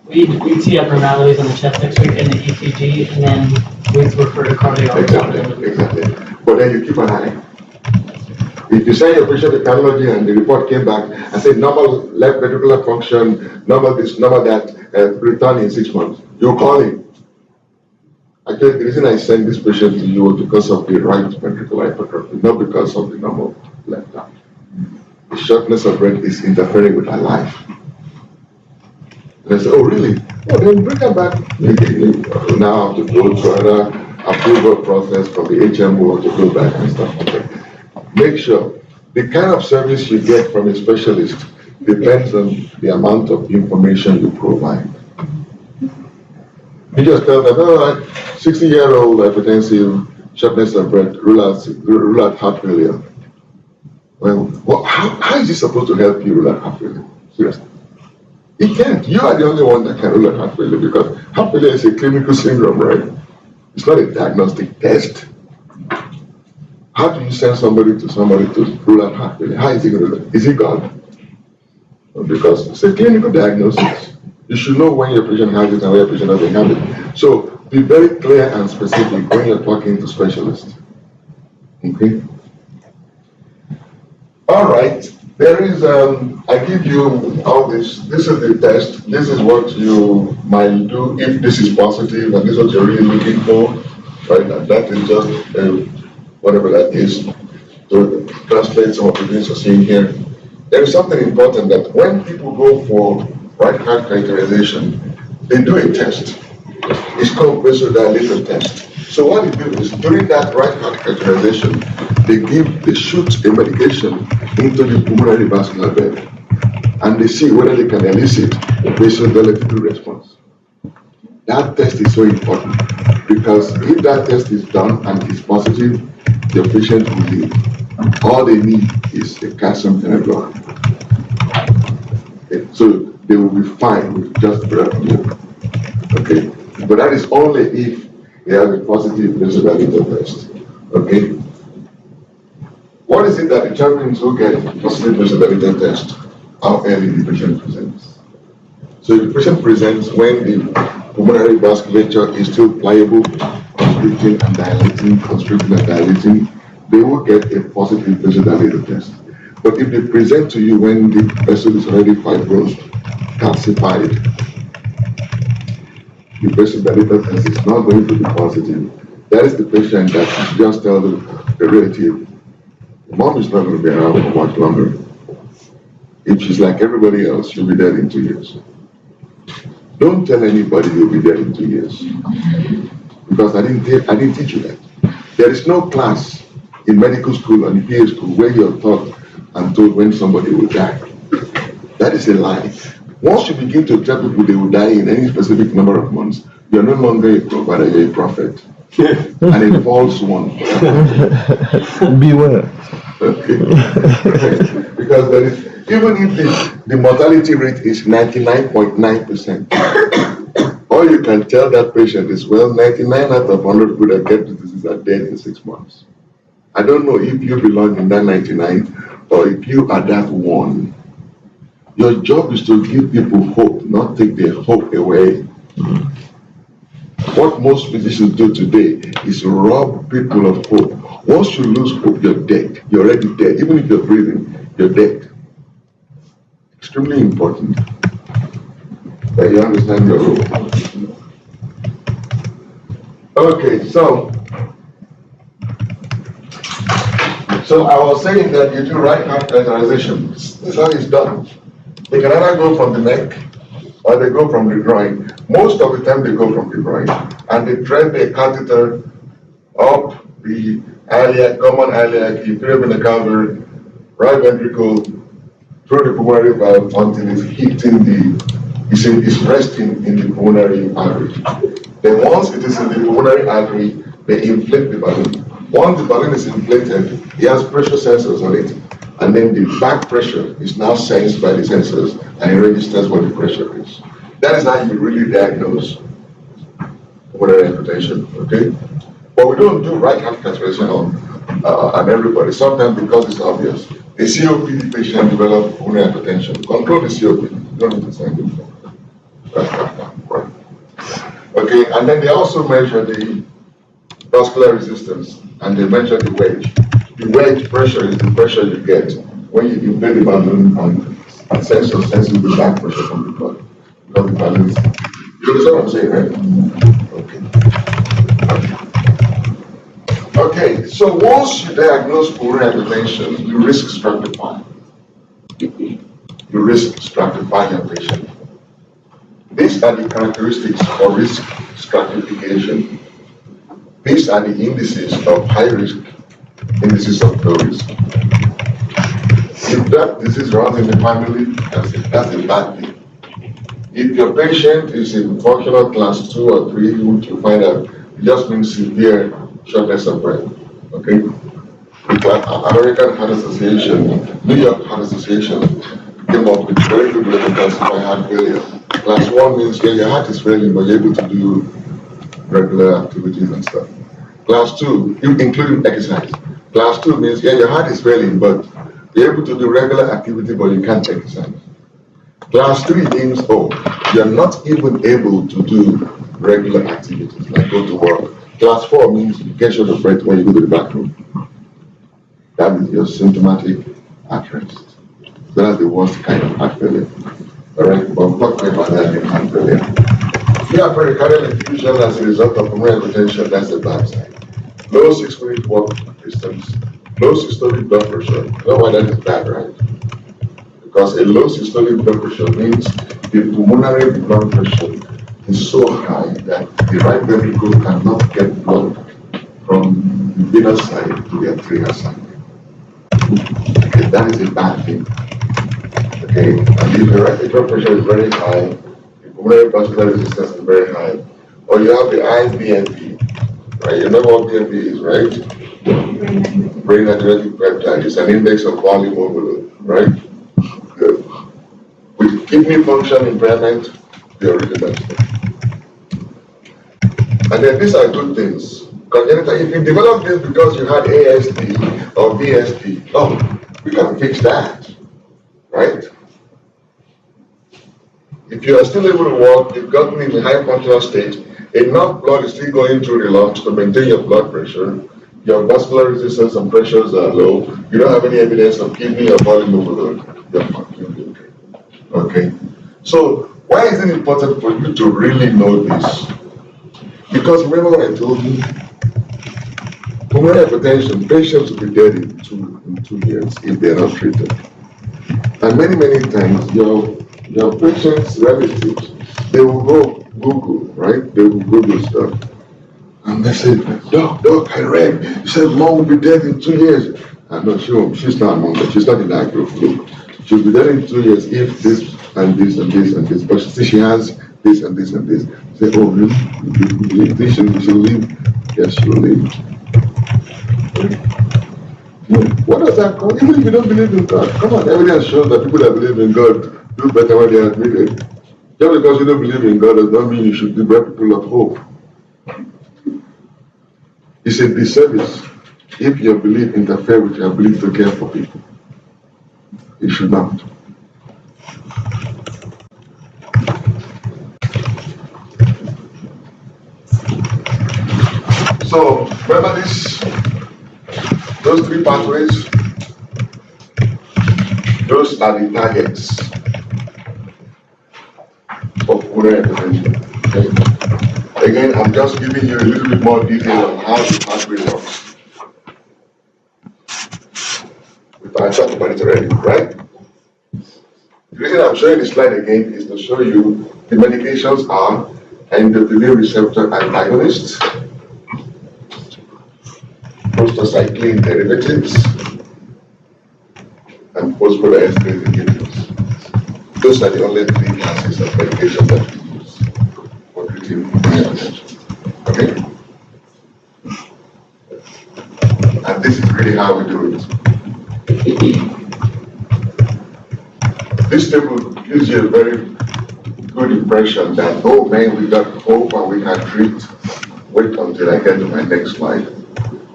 we see abnormalities on the chest X-ray and the ECG, and then we refer to cardiology. Exactly. But then you keep an eye. If you send your patient to cardiology and the report came back and said normal left ventricular function, normal this, normal that, return in 6 months, you call him. Actually, the reason I send this patient to you was because of the right ventricular hypertrophy, not because of the normal left heart. The shortness of breath is interfering with her life. And I said, oh really? Oh, then bring her back. You now have to go through another approval process from the HMO to go back and stuff like that. Make sure the kind of service you get from a specialist depends on the amount of information you provide. You just tell them, all right, 60-year-old hypertensive, shortness of breath, rule out heart failure. Well, how is this supposed to help you rule out heart failure? Seriously. It can't. You are the only one that can rule out heart failure because heart failure is a clinical syndrome, right? It's not a diagnostic test. How do you send somebody to rule out heart failure? How is he going to do that? Is he God? Because it's a clinical diagnosis. You should know when your patient has it and when your patient doesn't have it. So be very clear and specific when you're talking to specialists. Okay? All right. There is, I give you all this. This is the test. This is what you might do if this is positive and this is what you're really looking for. Right? And that is just whatever that is. to translate some of the things you're seeing here. There is something important that when people go for right heart catheterization, they do a test. It's called vasodilator test. So what they do is during that right heart catheterization, they shoot a medication into the pulmonary vascular bed, and they see whether they can elicit a vasodilator response. That test is so important because if that test is done and is positive, the patient will live. All they need is a calcium channel block. Okay, so they will be fine with just milk. Okay, but that is only if they have a positive vasodilator test. Okay. What is it that determines who gets positive vasodilator test? How early the patient presents. So if the patient presents when the pulmonary vasculature is still pliable, constricting and dilating, constricting and dilating, they will get a positive vasodilator test. But if they present to you when the vessel is already fibrosed, calcified, the vasodilator test is not going to be positive. That is the patient that you just tell the relative, mom is not going to be around for much longer. If she's like everybody else, she'll be dead in 2 years. Don't tell anybody you'll be dead in 2 years. Because I didn't teach you that. There is no class in medical school and PA school where you're taught and told when somebody will die. That is a lie. Once you begin to tell people they will die in any specific number of months, you're no longer a provider, you're a prophet. And a false one. Beware. Okay. Because there is, even if the mortality rate is 99.9%, all you can tell that patient is, well, 99 out of 100 people that get the disease are dead in 6 months. I don't know if you belong in that 99 or if you are that one. Your job is to give people hope, not take their hope away. What most physicians do today is rob people of hope. Once you lose hope, you're dead. You're already dead. Even if you're breathing, you're dead. Extremely important that you understand your role. Okay, so I was saying that you do right heart catheterization. This is how it's done. They can either go from the neck or they go from the groin. Most of the time they go from the groin, and they thread the catheter up the iliac, common iliac, inferior vena cava, right ventricle, through the pulmonary valve until it's hitting it's resting in the pulmonary artery. Then once it is in the pulmonary artery, they inflate the balloon. Once the balloon is inflated, it has pressure sensors on it. And then the back pressure is now sensed by the sensors and it registers what the pressure is. That is how you really diagnose pulmonary hypertension, okay? But we don't do right heart catheterization on everybody, sometimes because it's obvious. A COPD patient develops pulmonary hypertension. Control the COPD, you don't need to send it. Right. Okay, and then they also measure the vascular resistance and they measure the wedge. The wedge pressure is the pressure you get when you inflate the balloon and sensor senses the back pressure from the blood. Because the balloon is, you understand what I'm saying, right? Okay, so once you diagnose pulmonary hypertension, you risk stratifying. You risk stratifying your patient. These are the characteristics of risk stratification. These are the indices of high risk, indices of low risk. If that disease runs in the family, that's a bad thing. If your patient is in functional class 2 or 3, which you find out, it just means severe shortness of breath. Okay? The American Heart Association, New York Heart Association came up with very good way to classify heart failure. Class 1 means your heart is failing, but you're able to do regular activities and stuff. Class 2, including exercise. Class 2 means your heart is failing, but you're able to do regular activity, but you can't exercise. Class 3 means, you're not even able to do regular activities, like go to work. Class 4 means you get short of breath when you go to the bathroom. That means you're symptomatic at rest. That's the worst kind of heart failure. Alright, but we'll talk about that in heart failure. If you have pericardial effusion as a result of pulmonary hypertension, that's the bad side. Low 6-minute walk distance low systolic blood pressure. You know why that is bad, right? Because a low systolic blood pressure means the pulmonary blood pressure is so high that the right ventricle cannot get blood from the venous side to the arterial side. Okay, that is a bad thing. Okay, and if the right blood pressure is very high, the pulmonary vascular resistance is very high, or you have the IBNP, right? You know what BNP is, right? Brain natriuretic peptide is an index of volume overload, right? Good. With kidney function impairment, you're really messed up. And then these are good things. Because if you develop this because you had ASD or VSD, oh, we can fix that, right? If you are still able to walk, you've gotten in a high functional state, enough blood is still going through the lungs to maintain your blood pressure, your vascular resistance and pressures are low, you don't have any evidence of kidney or volume overload, you're fucking okay. Okay? So, why is it important for you to really know this? Because remember what I told you? Pulmonary hypertension, patients will be dead in two years if they're not treated. And many times, your patients' relatives, they will go Google, right? They will Google stuff. And they say, Doc, I read, you said mom will be dead in 2 years. I'm not sure, she's not among them, she's not in the active flu. She'll be dead in 2 years if this and this and this and this, but she has this and this and this. Say, oh, really? You believe this? She'll live? Yes, she'll live. What does that call? Even if you don't believe in God, come on, evidence shows that people that believe in God do better when they are admitted. Just because you don't believe in God does not mean you should deprive people of hope. It's a disservice if your belief interferes with your belief to care for people. It should not. So, remember those three pathways? Those are the targets of pulmonary hypertension. Okay? Again, I'm just giving you a little bit more detail on how the pathway works. I talked about it already, right? The reason I'm showing this slide again is to show you the medications are endothelin receptor antagonists, prostacyclin derivatives, and phosphodiesterase inhibitors. Those are the only three classes of medication that we use for treating hypertension. Okay? And this is really how we do it. This table gives you a very good impression that, oh man, we got hope and we can treat. Wait until I get to my next slide.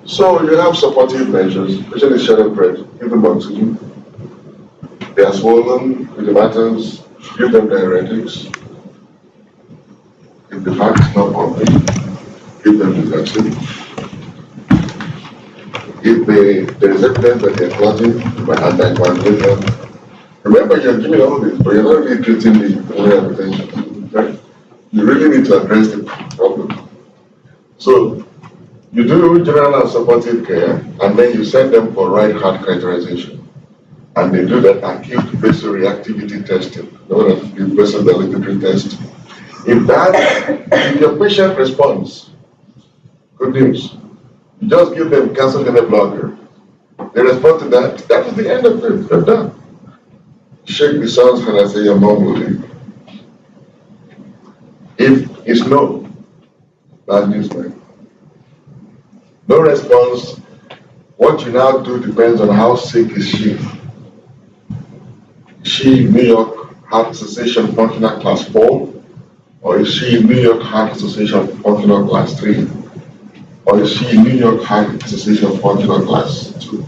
So you have supportive measures, especially shadow bread, give them oxygen. They are swollen with hematomas, give them diuretics. If the heart is not pumping, give them digoxin. If there is evidence that they are clotting, by anticoagulate them. Remember, you're giving all this, but you're not really treating the pulmonary hypertension, right? You really need to address the problem. So, you do general and supportive care, and then you send them for right heart characterization. And they do that acute vasoreactivity testing, known as the vasodilatory test. If your patient responds, good news. You just give them calcium channel blocker. They respond to that. That is the end of it. They're done. Shake the son's hand and say your mom will leave. If it's no, bad news, man. No response. What you now do depends on how sick is she. Is she New York Heart Association Functional Class 4? Or is she New York Heart Association Functional Class 3? Or is she New York Heart Association Functional Class 2?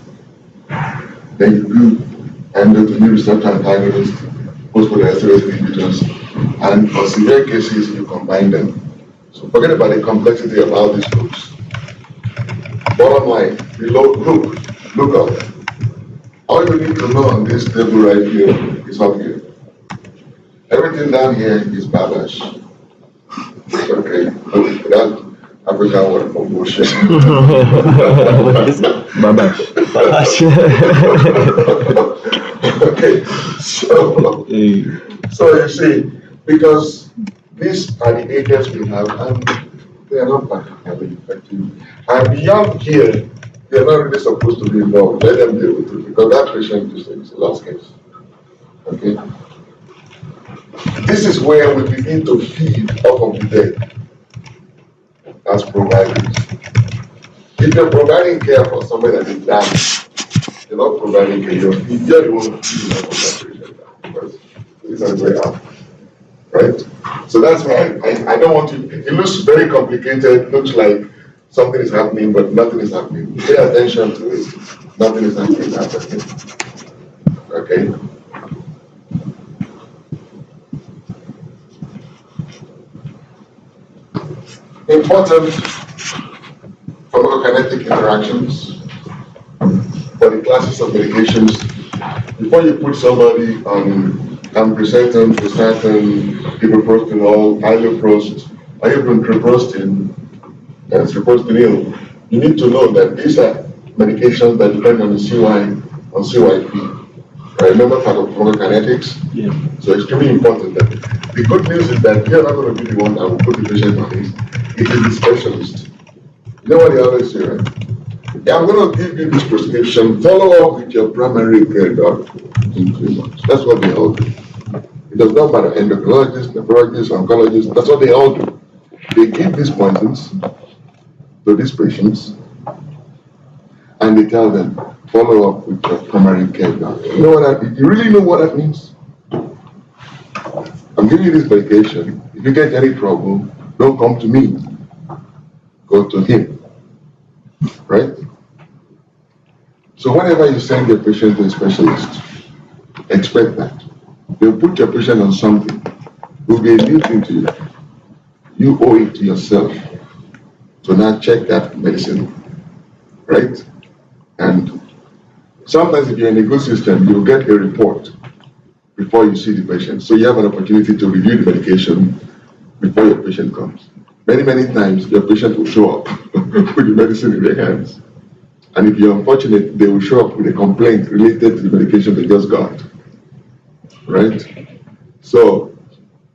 Then you do endothelin receptor antagonist, phosphodiesterase inhibitors, and for severe cases, you combine them. So forget about the complexity of how this looks. Bottom line, look up. All you need to know on this table right here is up here. Everything down here is babash. Okay, African word for bullshit. What is it? Babash. Okay, so you see, because these are the agents we have, and they are not practically effective. And beyond here, they are not really supposed to be involved. Let them deal with it, because that patient is a lost case. Okay? This is where we begin to feed off of the dead as providers. If you're providing care for somebody that is dying, you're not providing care, you're the one feeding off of that patient, because it's not way out. Right? So that's why I don't want to, it looks very complicated, looks like something is happening, but nothing is happening. Pay attention to it, nothing is happening. Okay? Important pharmacokinetic interactions for the classes of medications. Before you put somebody on ambrisentan, presentan, ibuprofen, iloprost, or even treprostin, and treprostinil, you need to know that these are medications that depend on the CYP. Right? Remember part of pharmacokinetics? Yeah. So extremely important that the good news is that you're not going to be the one that will put the patient on this. It is the specialist. You know what they always say, right? Yeah, I'm going to give you this prescription, follow up with your primary care doctor in 3 months. That's what they all do. It does not matter, endocrinologists, nephrologists, oncologists, that's what they all do. They give these poisons to these patients, and they tell them, follow up with your primary care doctor. You know what that means? You really know what that means? I'm giving you this medication. If you get any trouble, don't come to me. Go to him. Right? So whenever you send your patient to a specialist, expect that. They'll put your patient on something. It will be a new thing to you. You owe it to yourself to now check that medicine. Right? And sometimes if you're in a good system, you'll get a report before you see the patient. So you have an opportunity to review the medication before your patient comes. Many, many times your patient will show up with the medicine in their hands. And if you're unfortunate, they will show up with a complaint related to the medication they just got. Right? So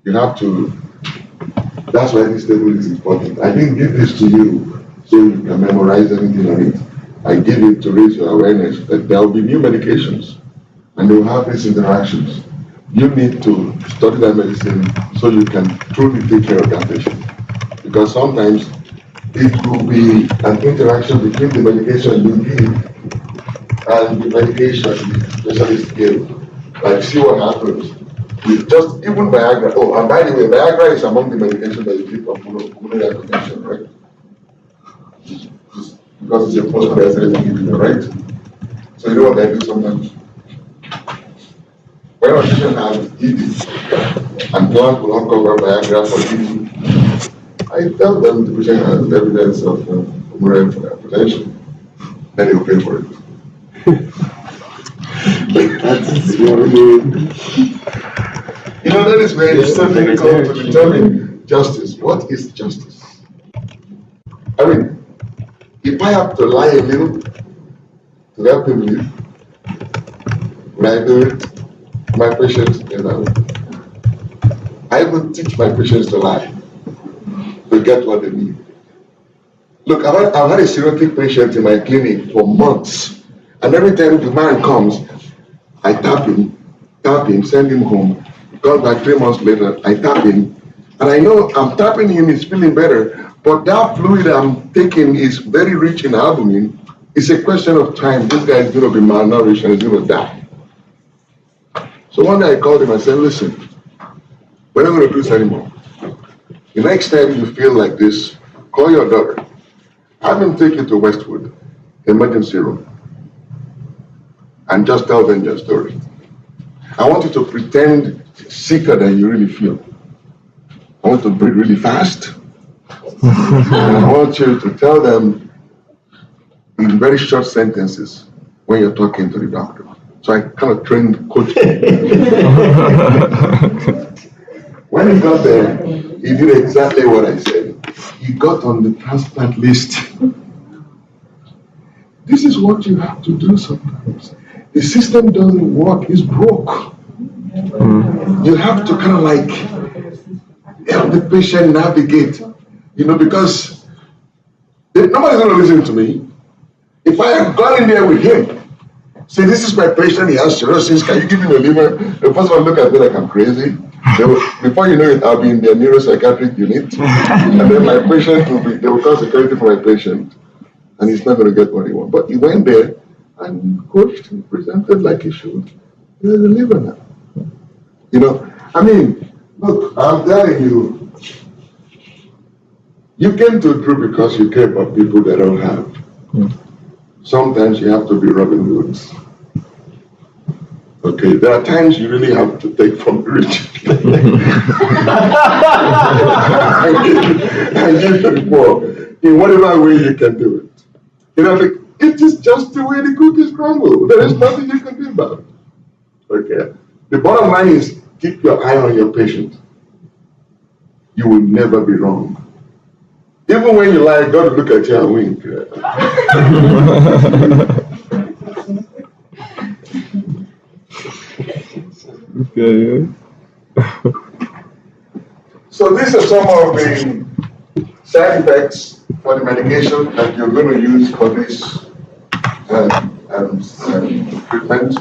you have to, that's why this table is important. I didn't give this to you so you can memorize anything on it. I give it to raise your awareness that there will be new medications and they will have these interactions. You need to study that medicine so you can truly take care of that patient. Because sometimes it will be an interaction between the medication you give and the medication the specialist gave. Like, see what happens. With just even Viagra. Oh, and by the way, Viagra is among the medications that you give for pulmonary hypertension, right? Because it's a post-diabetic inhibitor, right? So you know what I do sometimes? When a patient has ED and plant will not cover Viagra for ED, I tell them the patient has evidence of pulmonary hypertension, then they will pay for it. That's really. You know, that is where it's so difficult to determine justice. What is justice? I mean, if I have to lie a little to help him live, when I do it, my patients, I will teach my patients to lie to get what they need. Look, I've had a cirrhotic patient in my clinic for months, and every time the man comes, I tap him, send him home. Comes back 3 months later, I tap him, and I know I'm tapping him, he's feeling better, but that fluid I'm taking is very rich in albumin. It's a question of time. This guy is going to be malnourished and he's going to die. So one day I called him and said, listen, we're not going to do this anymore. The next time you feel like this, call your daughter. Have him take you to Westwood, emergency room, and just tell them your story. I want you to pretend sicker than you really feel. I want to breathe really fast. And I want you to tell them in very short sentences when you're talking to the doctor. So I kind of trained coach. When he got there, he did exactly what I said. he got on the transplant list. This is what you have to do sometimes. The system doesn't work, it's broke. You have to kind of like help the patient navigate, because nobody's going to listen to me. If I had gone in there with him, say, this is my patient, he has cirrhosis, can you give him a liver? The first one look at me like I'm crazy. Before you know it, I'll be in their neuropsychiatric unit. And then my patient they will call security for my patient. And he's not going to get what he wants. But he went there and coached and presented like he should. He's a liver now. Look, I'm telling you, you came to Drew because you care about people that don't have. Sometimes you have to be Robin Hoods. Okay, there are times you really have to take from the rich and give to the poor in whatever way you can do it. It is just the way the cookies crumble. There is nothing you can do about it. Okay, the bottom line is keep your eye on your patient. You will never be wrong. Even when you lie, God will look at you and wink. Okay. So these are some of the side effects for the medication that you're going to use for this treatment.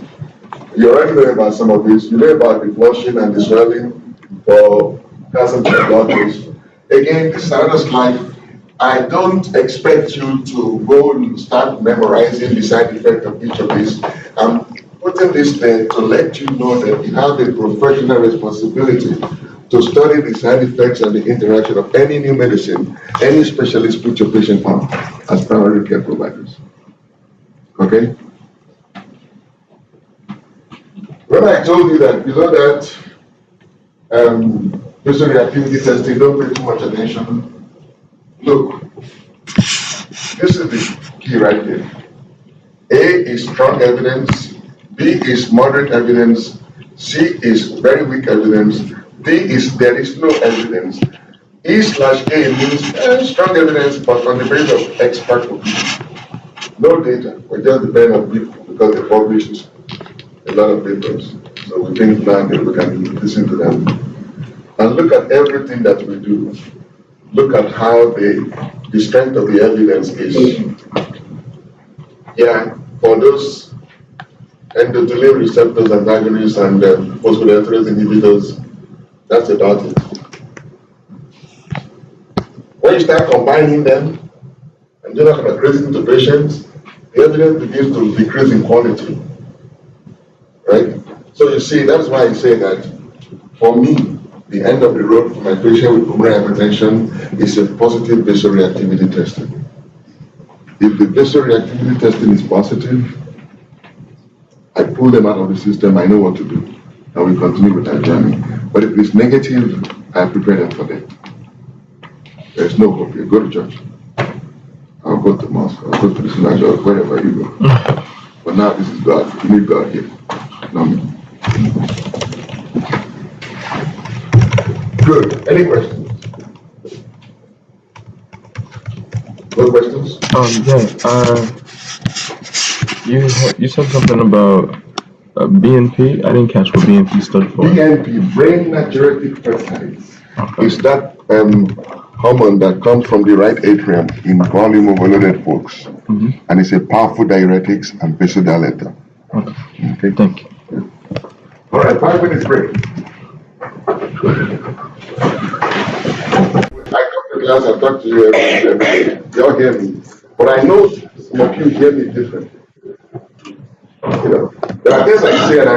You already know about some of this. You know about the flushing and the swelling for calcium channels. Again, this is another slide. I don't expect you to go and start memorizing the side effect of each of these. I'm putting this there to let you know that you have a professional responsibility to study the side effects and the interaction of any new medicine, any specialist put your patient on as primary care providers. Okay? When I told you that below that, patient reactivity testing, don't pay too much attention. Look, this is the key right here. A is strong evidence, B is moderate evidence, C is very weak evidence, D is there is no evidence. E/A means strong evidence, but on the basis of expert opinion. No data, we just depend on people because they publish a lot of papers. So we think that we can listen to them. And look at everything that we do. Look at how the strength of the evidence is. Yeah, for those endothelin receptors antagonists and phosphodiesterase inhibitors, that's about it. When you start combining them, and you're not going to increase into patients, the evidence begins to decrease in quality. Right? So you see, that's why I say that for me, the end of the road for my patient with pulmonary hypertension is a positive vasoreactivity testing. If the vasoreactivity testing is positive, I pull them out of the system, I know what to do, and we continue with our journey. But if it's negative, I prepare them for that. There's no hope here. Go to church. I'll go to mosque, I'll go to the synagogue, wherever you go. But now this is God. You need God here. Not me. Good. Any questions? No questions? You said something about BNP. I didn't catch what BNP stood for. BNP, brain natriuretic peptides, Okay. is that hormone that comes from the right atrium in volume overloaded folks, and it's a powerful diuretics and vasodilator. Okay. Thank you. All right, 5 minutes break. I come to class, I talk to you every day. Y'all hear me, but I know some of you hear me differently. There are things I say and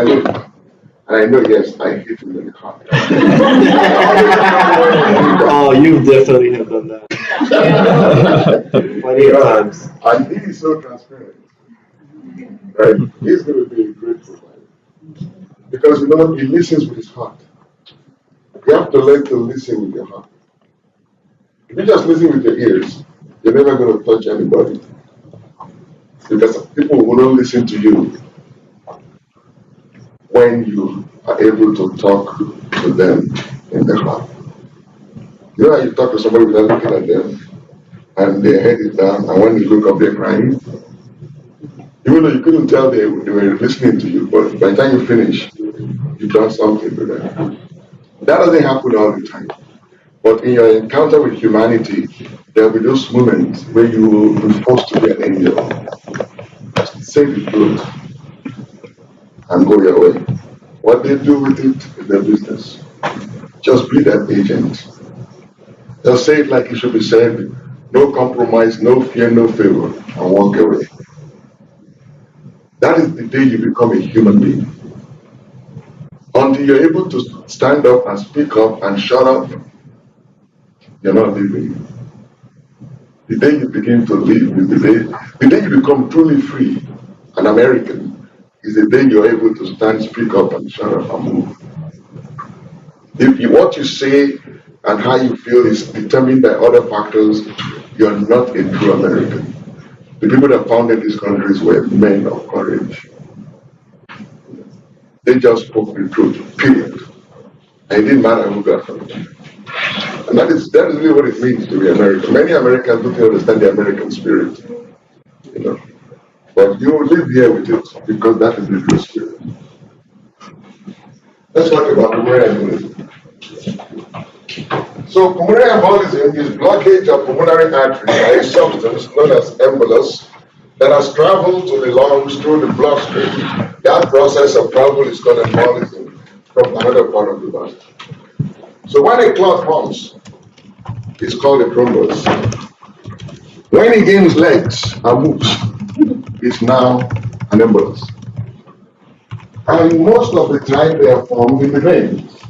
I know, yes, I hate you in the heart. Oh, you definitely have done that. Plenty of times. And he is so transparent. Right? He's going to be a great provider. Because he listens with his heart. You have to learn to listen with your heart. If you just listen with your ears, you're never going to touch anybody. Because people will not listen to you when you are able to talk to them in their heart. You know how you talk to somebody without looking at them, and their head is down, and when you look up, they're crying. Even though you couldn't tell they were listening to you, but by the time you finish, you've done something to them. That doesn't happen all the time. But in your encounter with humanity, there will be those moments where you will be forced to be an angel. Say the truth and go your way. What they do with it is their business. Just be that agent. Just say it like it should be said. No compromise, no fear, no favor, and walk away. That is the day you become a human being. Until you're able to stand up and speak up and shut up, you're not living. The day you begin to live is the day you become truly free, an American, is the day you're able to stand, speak up, and shut up and move. What you say and how you feel is determined by other factors, you're not a true American. The people that founded these countries were men of courage. They just spoke the truth, period. And it didn't matter who got from it. And that is really what it means to be American. Many Americans don't understand the American spirit. You know. But you live here with it because that is the true spirit. Let's talk about pulmonary embolism. So pulmonary embolism is blockage of pulmonary artery by a substance known as embolus that has traveled to the lungs through the bloodstream. That process of travel is called embolism from another part of the body. So when a clot forms, it's called a thrombus. When it gains legs and moves, it's now an embolus. And most of the time they are formed in the veins.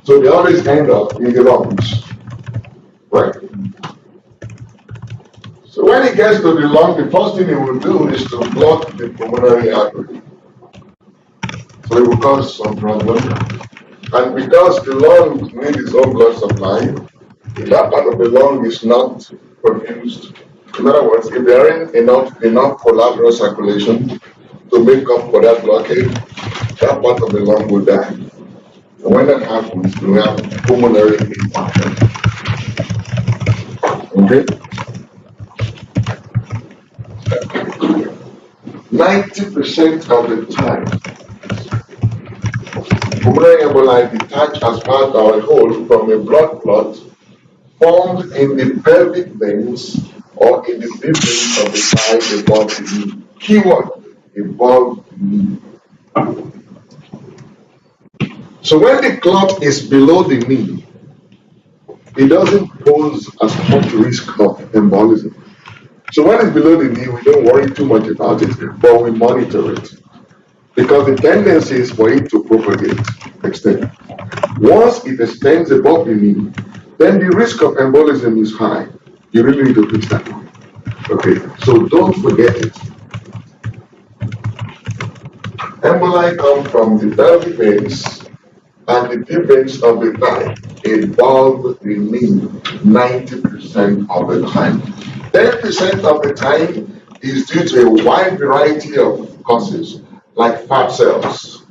So they always end up in the lungs. Right? So when it gets to the lung, the first thing it will do is to block the pulmonary artery. So it will cause some problem. And because the lungs need its own blood supply, that part of the lung is not produced. In other words, if there ain't enough collateral circulation to make up for that blockade, that part of the lung will die. And when that happens, you have pulmonary infarction. Okay? 90% of the time, pulmonary emboli detach as part or a whole from a blood clot formed in the pelvic veins or in the deep veins of the thigh above the knee. Keyword, above the knee. So when the clot is below the knee, it doesn't pose as much risk of embolism. So when it's below the knee, we don't worry too much about it, but we monitor it. Because the tendency is for it to propagate, extend. Once it extends above the knee, then the risk of embolism is high. You really need to fix that one. Okay, so don't forget it. Emboli come from the pelvic veins and the deep veins of the thigh above the knee 90% of the time. 10% of the time is due to a wide variety of causes, like fat cells.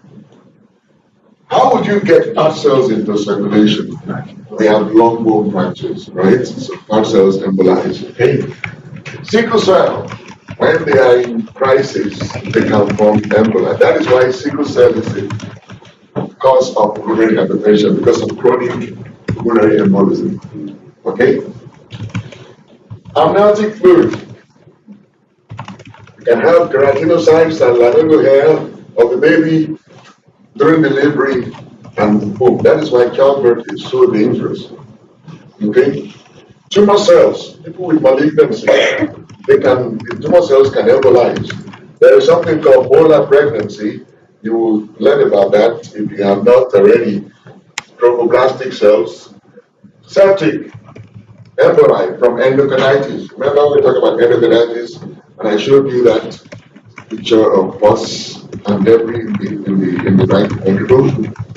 How would you get fat cells into circulation? They have long bone fractures, right? So fat cells embolize. Okay. Sickle cell, when they are in crisis, they can form emboli. That is why sickle cell is a cause of pulmonary hypertension, because of chronic pulmonary embolism. Okay? Amniotic fluid. You can have keratinocytes and lanugo hair of the baby during delivery, and boom. That is why childbirth is so dangerous. Okay? Tumor cells, people with malignancy, the tumor cells can embolize. There is something called molar pregnancy. You will learn about that if you have not already. Trophoblastic cells, septic, emboli from endocarditis. Remember we talked about endocarditis, and I showed you that picture of pus and debris in the right ventricle.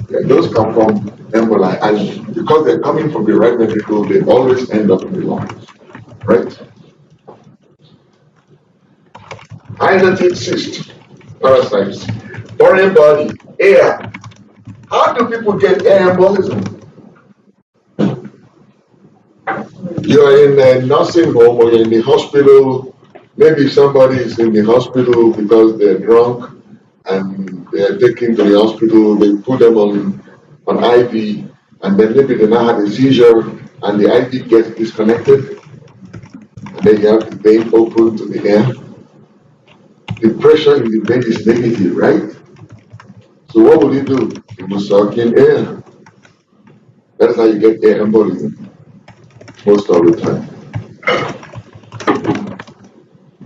Yeah, those come from emboli, and because they're coming from the right ventricle, they always end up in the lungs, right? Hydatid cyst, parasites, foreign body, air. How do people get air embolism? you're in a nursing home or you're in the hospital, maybe somebody is in the hospital because they're drunk and they're taken to the hospital, they put them on IV, and then maybe they now have a seizure and the IV gets disconnected, and then you have the vein open to the air. The pressure in the vein is negative, right? So what will you do? You will suck in air. That's how you get air embolism most of the time.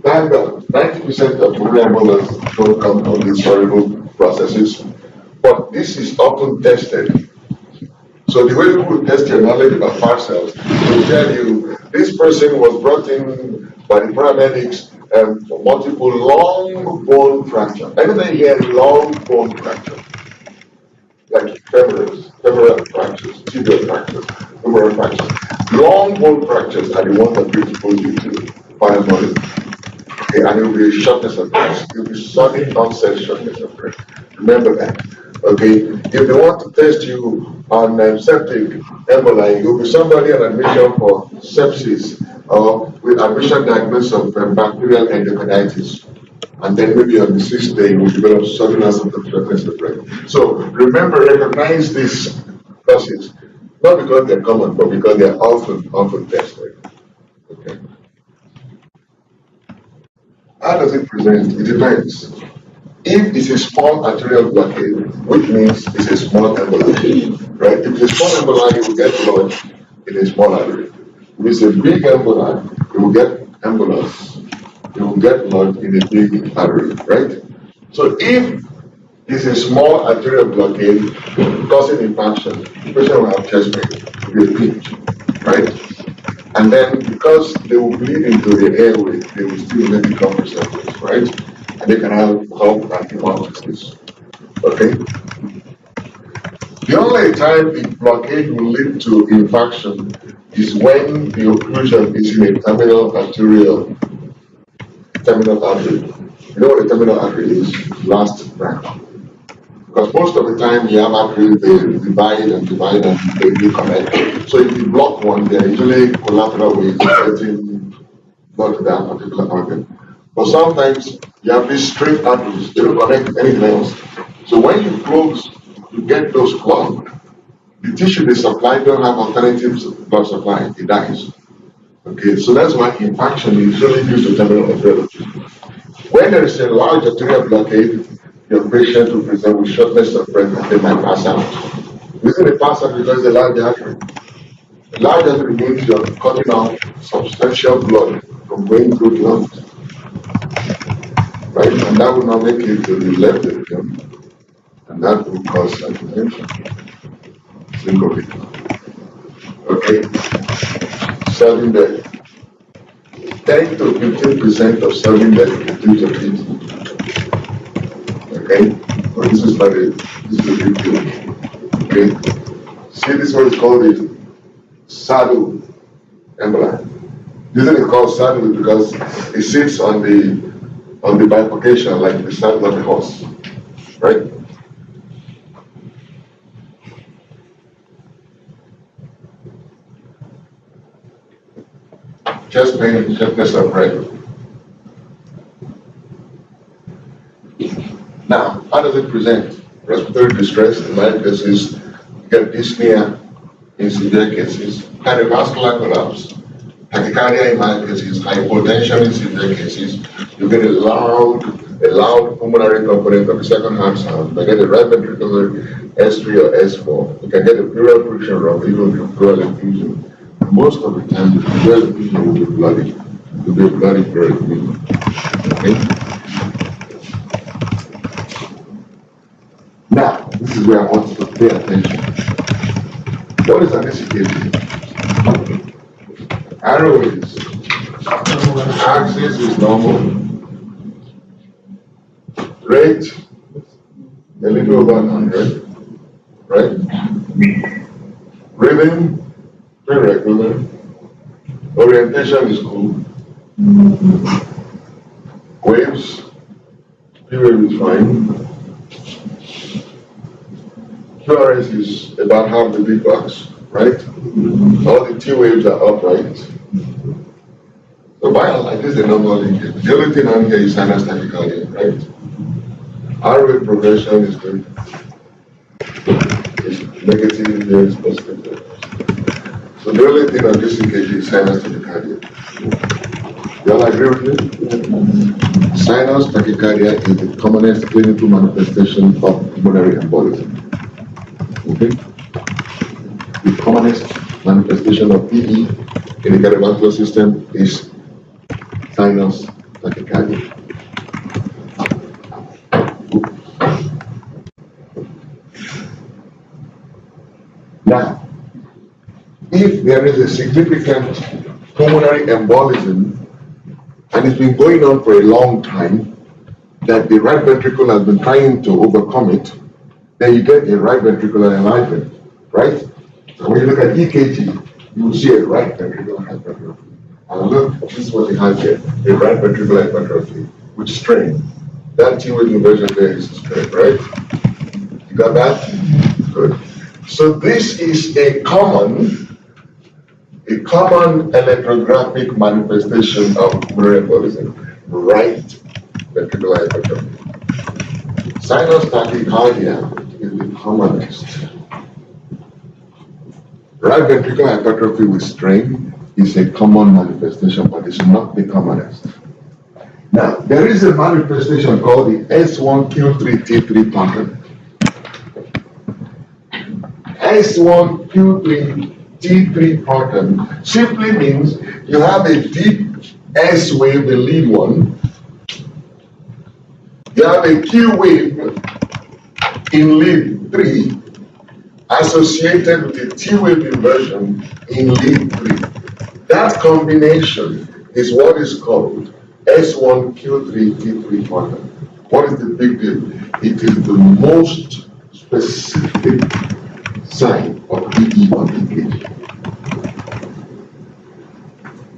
90% of pulmonary embolisms don't come from these horrible processes, but this is often tested. So the way people test your knowledge about fat cells, they will tell you this person was brought in by the paramedics for multiple long bone fracture. Anytime you hear long bone fracture, like femoral fractures, tibial fractures, femoral fractures, long bone fractures are the ones that we expose you to paramedics. Okay, and it will be shortness of breath. It will be sudden onset shortness of breath. Remember that. Okay, if they want to test you on septic emboli, it will be somebody on admission for sepsis or with admission diagnosis of bacterial endocarditis. And then maybe on the 6th day, we develop sudden onset of shortness of breath. So remember, recognize these causes, not because they're common, but because they're often tested. Okay. How does it present? It depends. If it's a small arterial blockade, which means it's a small emboli, right? If it's a small emboli, you will get blood in a small artery. If it's a big emboli, you will get embolus. You will get blood in a big artery, right? So if it's a small arterial blockade causing infarction, the patient will have chest pain, it will be a pinch, right? And then because they will bleed into the airway, they will still maybe become receptors, right? And they can have hope and hemoptysis. Okay? The only time the blockade will lead to infarction is when the occlusion is in a terminal artery. You know what a terminal artery is? Last branch. Because most of the time you have arteries, they divide and they reconnect. So if you block one, there are usually collateral ways of getting blood to that particular organ. But sometimes you have these straight arteries, they don't connect to anything else. So when you close, you get those clogged. The tissue they supply don't have alternative blood supply, it dies. Okay, so that's why infarction is usually due to terminal arterial. When there is a large arterial blockade, your patient will present with shortness of breath and they might pass out. Reason they pass out because the large artery. The large artery means you're cutting off substantial blood from going through the lungs. Right? And that will not make it to the left atrium. And that will cause hypertension. Syncope. Okay? Sudden death. 10 to 15% of sudden death due to treatment. Okay? Well, this is a big deal. Okay? See, this one is called the saddle emboli. This is called saddle because it sits on the bifurcation like the saddle of a horse. Right? Chest pain, shortness of breath. Now, how does it present? Respiratory distress, in many cases, you get dyspnea in severe cases, cardiovascular collapse, tachycardia in many cases, hypotension in severe cases. You get a loud pulmonary component of the second heart sound. You get a right ventricular S3 or S4. You can get a pleural friction rupture, even pleural effusion. Most of the time, the pleural effusion will be bloody. It will be a bloody pleural effusion. Okay? Now, this is where I want you to pay attention. What is an ECKG? Arrow is, axis is normal. Rate, a little over 100, right? Rhythm, very regular. Orientation is cool. Waves, P-wave is fine. QRS is about half the big box, right? All the T waves are upright. So by and large, this is the normal linkage. The only thing on here is sinus tachycardia, right? Heart rate progression is good. It's negative, here is positive. So the only thing on this EKG is sinus tachycardia. You all agree with me? Sinus tachycardia is the commonest clinical manifestation of pulmonary embolism. Okay? The commonest manifestation of PE in the cardiovascular system is sinus tachycardia. Now, if there is a significant pulmonary embolism and it's been going on for a long time, that the right ventricle has been trying to overcome it, then you get a right ventricular enlargement, right? So when you look at EKG, you will see a right ventricular hypertrophy. And look, this is what it has here, a right ventricular hypertrophy with strain. That T-wave inversion there is strain, right? You got that? Good. So this is a common electrographic manifestation of pulmonary embolism, right ventricular hypertrophy. Sinus tachycardia is the commonest. Right ventricular hypertrophy with strain is a common manifestation, but it's not the commonest. Now, there is a manifestation called the S1Q3T3 pattern. S1Q3T3 pattern simply means you have a deep S wave, the lead one. You have a Q wave in lead 3 associated with a T wave inversion in lead 3. That combination is what is called S1Q3T3 pattern. What is the big deal? It is the most specific sign of PE on EKG.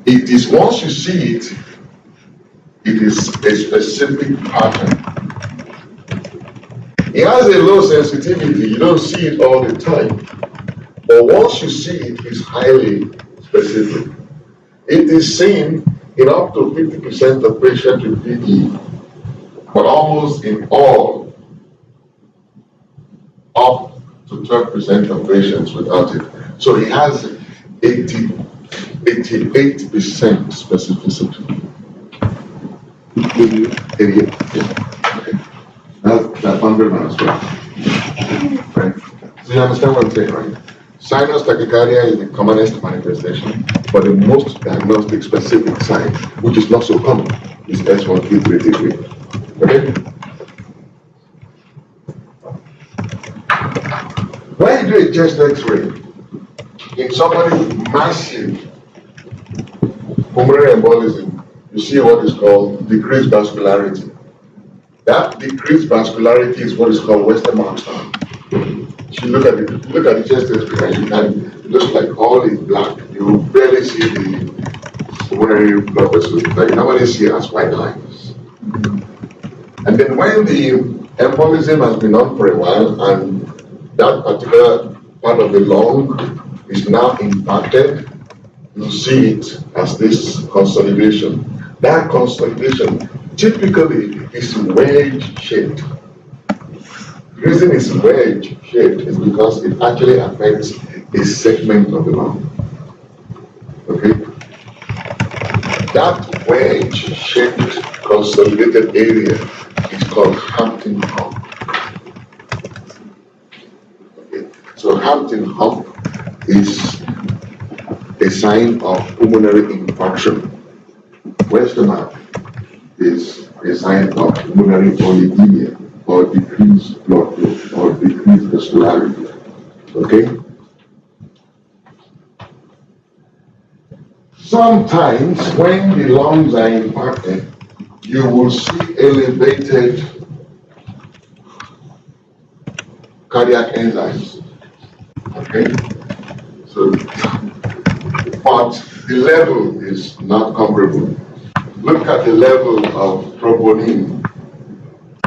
It is, once you see it, it is a specific pattern. It has a low sensitivity, you don't see it all the time. But once you see it, it's highly specific. It is seen in up to 50% of patients with PE, but almost in all, up to 12% of patients without it. So it has 88% specificity. 88. Okay. That's 100 minus 12. Right? So you understand what I'm saying, right? Sinus tachycardia is the commonest manifestation, but the most diagnostic specific sign, which is not so common, is S1Q3T3. Okay? When you do a chest X-ray in somebody with massive pulmonary embolism, you see what is called decreased vascularity. That decreased vascularity is what is called Western Markstown. If you look at the chest X-ray, it looks like all is black. You barely see the pulmonary blood vessels that you normally see as white lines. And then when the embolism has been on for a while and that particular part of the lung is now impacted, you see it as this consolidation. That consolidation typically is wedge-shaped. The reason it's wedge-shaped is because it actually affects a segment of the lung. Okay? That wedge-shaped consolidated area is called Hampton Hump. Okay? So Hampton Hump is a sign of pulmonary infarction. Western is a sign of pulmonary polyemia, or decreased blood flow, or decreased vascularity. Okay? Sometimes when the lungs are impacted, you will see elevated cardiac enzymes. Okay? So, but the level is not comparable. Look at the level of troponin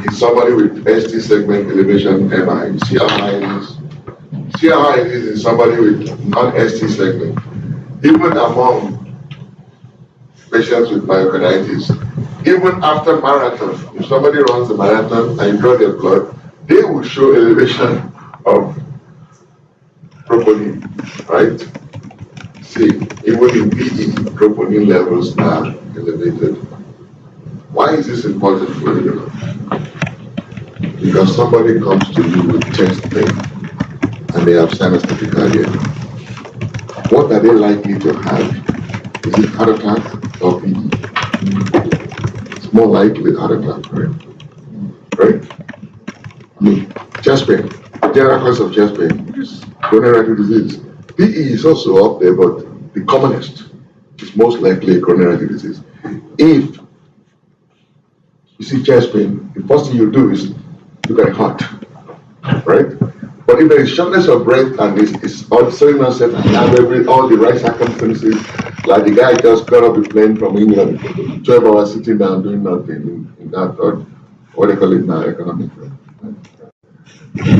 in somebody with ST segment elevation MI. See how high it is? See how high it is in somebody with non-ST segment. Even among patients with myocarditis, even after marathon, if somebody runs a marathon and you draw their blood, they will show elevation of troponin, right? See, even in PE, troponin levels are elevated. Why is this important for you? Because somebody comes to you with chest pain and they have sinus tachycardia. What are they likely to have? Is it heart attack or PE? It's more likely heart attack, right? Right? I mean, chest pain, general cause of chest pain is coronary artery disease. PE is also up there, but the commonest is most likely coronary artery disease. If you see chest pain, the first thing you do is look at heart, right? But if there is shortness of breath and it's all sudden onset and you have all the right circumstances, like the guy just got off the plane from England, 12 hours sitting down doing nothing in that, or what they call it now, economic,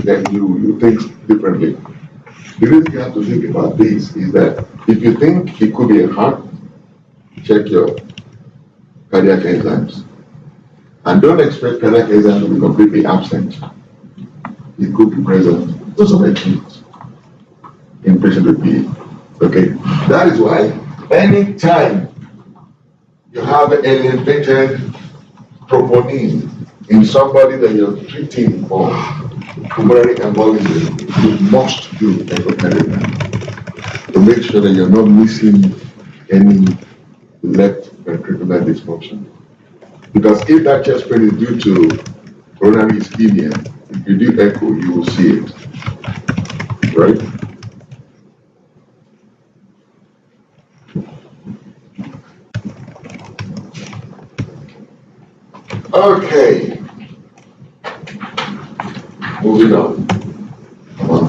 then you think differently. The reason you have to think about this is that if you think it could be a heart, check your cardiac enzymes. And don't expect cardiac enzymes to be completely absent. It could be present. Those are acute in patient with PE. Okay, that is why anytime you have elevated troponin in somebody that you're treating for pulmonary embolism, you must do echocardiogram to make sure that you're not missing any left ventricular dysfunction. Because if that chest pain is due to coronary ischemia, if you do echo, you will see it, right? Okay. Moving on. Come on.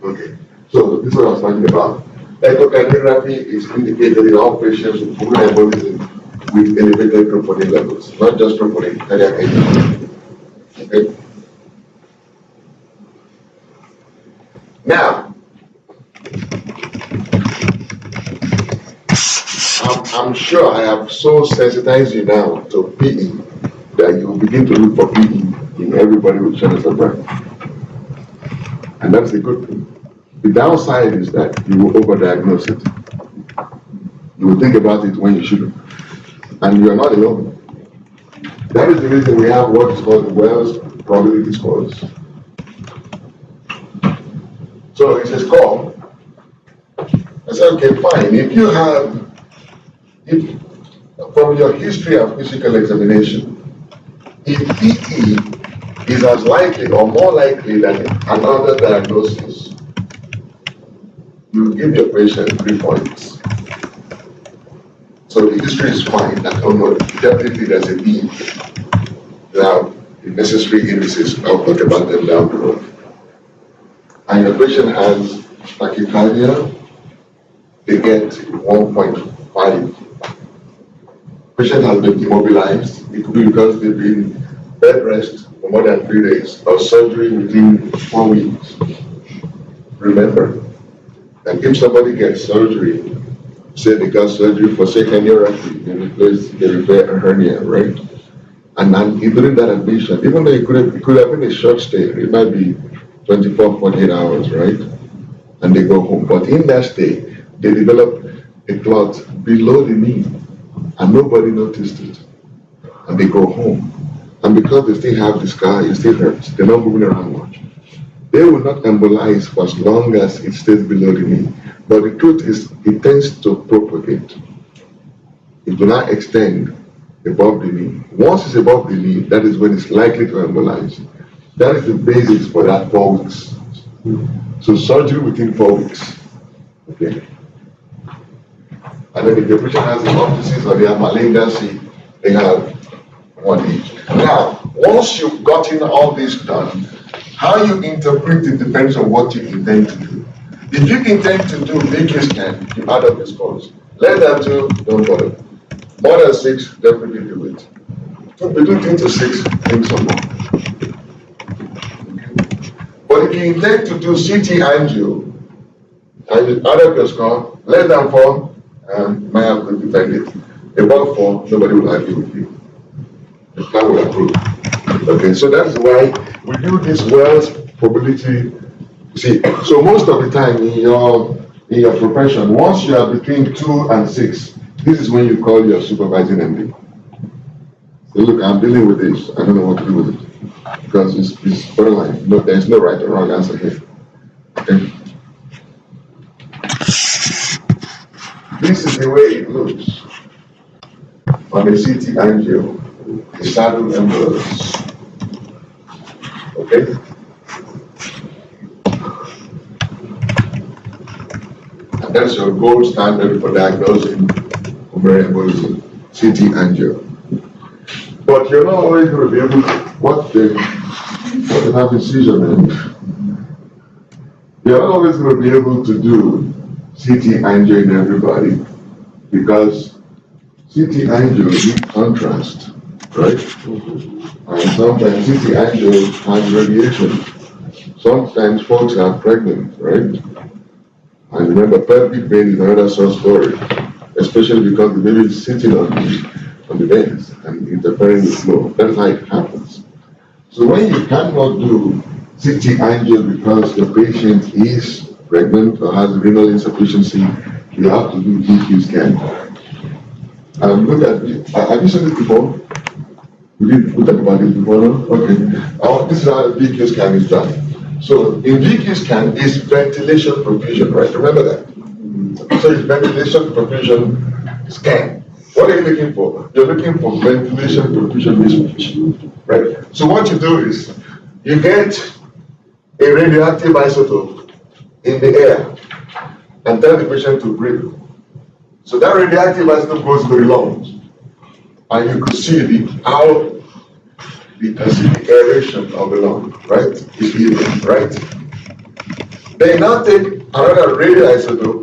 Okay. So this is what I was talking about. Echocardiography is indicated in all patients with pulmonary embolism with elevated troponin levels, not just troponin, cardiac enzyme. Okay. Now, I'm sure I have so sensitized you now to PE that you will begin to look for PE in everybody with shortness of breath. And that's a good thing. The downside is that you will overdiagnose it. You will think about it when you shouldn't. And you are not alone. That is the reason we have what is called the Wells probability scores. So it's a score. I said, okay, fine. If from your history of physical examination, if PE is as likely or more likely than another diagnosis, you give your patient 3 points. So the history is fine. Oh no, definitely there's a need. Now, the necessary indices, I'll talk about them down the road. And your patient has tachycardia, they get 1.5. Patient has been immobilized. It could be because they've been bed rest for more than 3 days or surgery within 4 weeks. Remember, and if somebody gets surgery, say they got surgery for second herniorrhaphy, they repair a hernia, right? And during that admission, even though it could have been a short stay, it might be 24, 48 hours, right? And they go home. But in that stay, they develop a clot below the knee, and nobody noticed it. And they go home. And because they still have the scar, it still hurts. They're not moving around much. They will not embolize for as long as it stays below the knee. But the truth is, it tends to propagate. It will not extend above the knee. Once it's above the knee, that is when it's likely to embolize. That is the basis for that 4 weeks. So surgery within 4 weeks. Okay. And then if the patient has ecoptosis or they have malignancy, they have 1 each. Now, once you've gotten all this done, how you interpret it depends on what you intend to do. If you intend to do VQ scan, you add up the scores. Less than 2, don't bother. More than 6, definitely do it. Between 3 to 6, think some more. Okay. But if you intend to do CT angio, and you add up your score, less than 4, might have to defend it. Above 4, nobody will argue with you. The plan will approve. Okay, so that's why we do this Wells probability. See, so most of the time in your profession, once you are between 2 and 6, this is when you call your supervising MD. So look, I'm dealing with this. I don't know what to do with it because it's borderline. No, there's no right or wrong answer here. Okay. This is the way it looks on a CT angio, the saddle envelopes. Okay. And that's your gold standard for diagnosing pulmonary embolism, CT angio. But you're not always going to be able to, what the heart incision means. You're not always going to be able to do CT angio in everybody because CT angio needs contrast, right? And sometimes CT angio has radiation. Sometimes folks are pregnant, right? And remember, pelvic vein is another source story, especially because the baby is sitting on the veins and interfering with flow. That's how it happens. So when you cannot do CT angio because the patient is pregnant or has renal insufficiency, you have to do DQ scan. Look at it. Have you seen this before? We talked about this before, no? Okay. This is how a DQ scan is done. So in DQ scan is ventilation perfusion, right? Remember that? So it's ventilation perfusion scan. What are you looking for? You're looking for ventilation perfusion mismatch, right? So what you do is you get a radioactive isotope in the air and tell the patient to breathe. So that radioactive isotope goes to the lungs, and you could see how the acidic aeration of the lung, right, is healing, right? Then now take another radioisotope,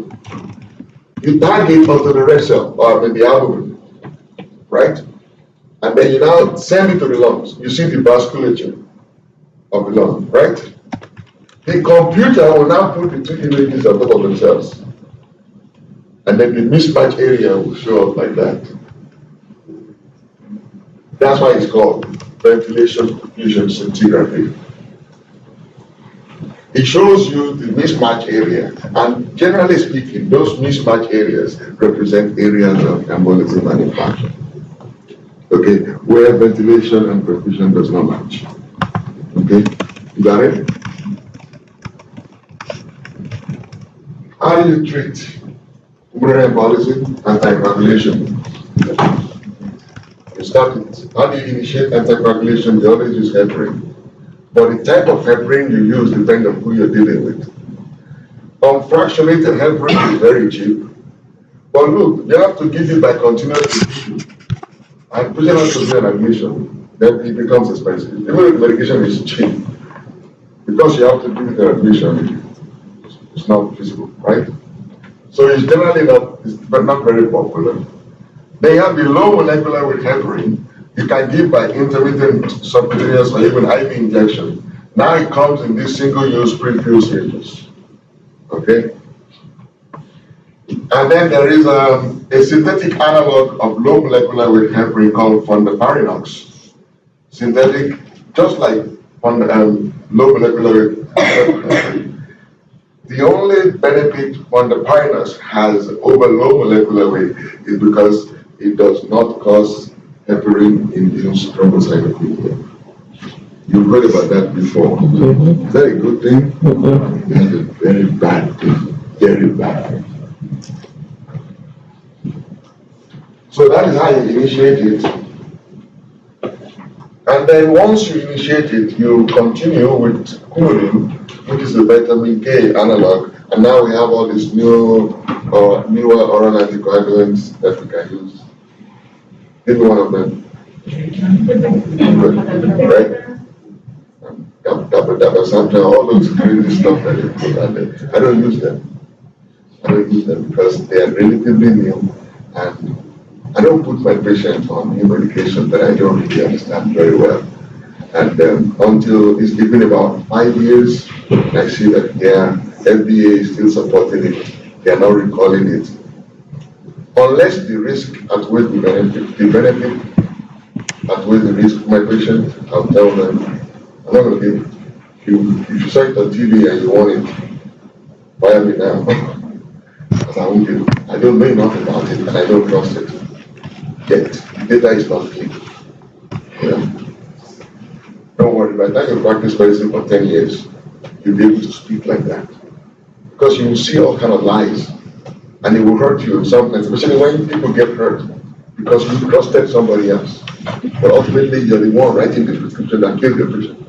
you tag it onto the red cell, or in the albumin, right? And then you now send it to the lungs. You see the vasculature of the lung, right? The computer will now put the two images on top of themselves. And then the mismatch area will show up like that. That's why it's called ventilation perfusion scintigraphy. It shows you the mismatch area, and generally speaking, those mismatch areas represent areas of embolism and infarction. Okay, where ventilation and perfusion does not match. Okay, you got it? How do you treat pulmonary embolism? Anticoagulation. You start it. How do you initiate anticoagulation? You always use heparin. But the type of heparin you use depends on who you're dealing with. Unfractionated heparin is very cheap. But look, you have to give it by continuous infusion. And pushing out to be an admission, then it becomes expensive. Even if medication is cheap, because you have to do the admission, it's not feasible, right? So it's generally not very popular. They have the low molecular weight heparin. You can give by intermittent subcutaneous or even IV injection. Now it comes in these single-use pre-filled syringes. Okay? And then there is a synthetic analog of low molecular weight heparin called fondaparinux. Synthetic, just like low molecular weight heparin. The only benefit fondaparinux has over low molecular weight is because it does not cause heparin-induced thrombocytopenia. You've heard about that before. Is that a good thing? That's a very bad thing. Very bad thing. So that is how you initiate it. And then once you initiate it, you continue with Pulm, which is a vitamin K analog. And now we have all these newer oral anticoagulants that we can use. Give me one of them. Right? All those crazy stuff that you put out there. I don't use them. I don't use them because they are relatively new, and I don't put my patient on new medication that I don't really understand very well. And until it's been about 5 years, I see that, yeah, FDA is still supporting it. They are not recalling it. Unless the risk outweighs the benefit outweighs the risk for my patient, I'll tell them, I'm not going to give it. If you saw it on TV and you want it, fire me now. Because I won't give it. I don't know enough about it and I don't trust it. Yet, the data is not clear. Yeah. Don't worry, by the time you practice medicine for 10 years, you'll be able to speak like that. Because you will see all kind of lies. And it will hurt you sometimes, especially when people get hurt. Because you trusted somebody else. But ultimately, you're the one writing the prescription that kills the patient.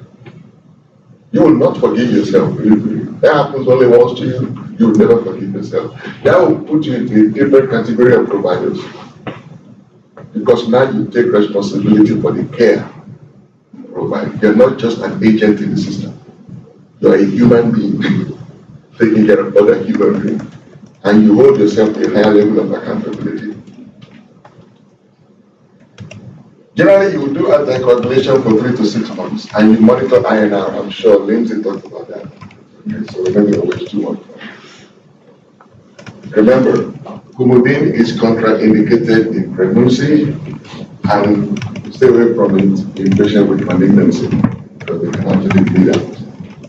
You will not forgive yourself. That happens only once to you. You will never forgive yourself. That will put you into a different category of providers. Because now you take responsibility for the care provided. You're not just an agent in the system. You're a human being taking care of other human beings. And you hold yourself to a higher level of accountability. Generally, you will do anticoagulation for 3 to 6 months, and you monitor INR. I'm sure Lindsay talked about that. Okay, so remember always too much. Remember, Coumadin is contraindicated in pregnancy, and stay away from it in patients with malignancy, because they can actually bleed out.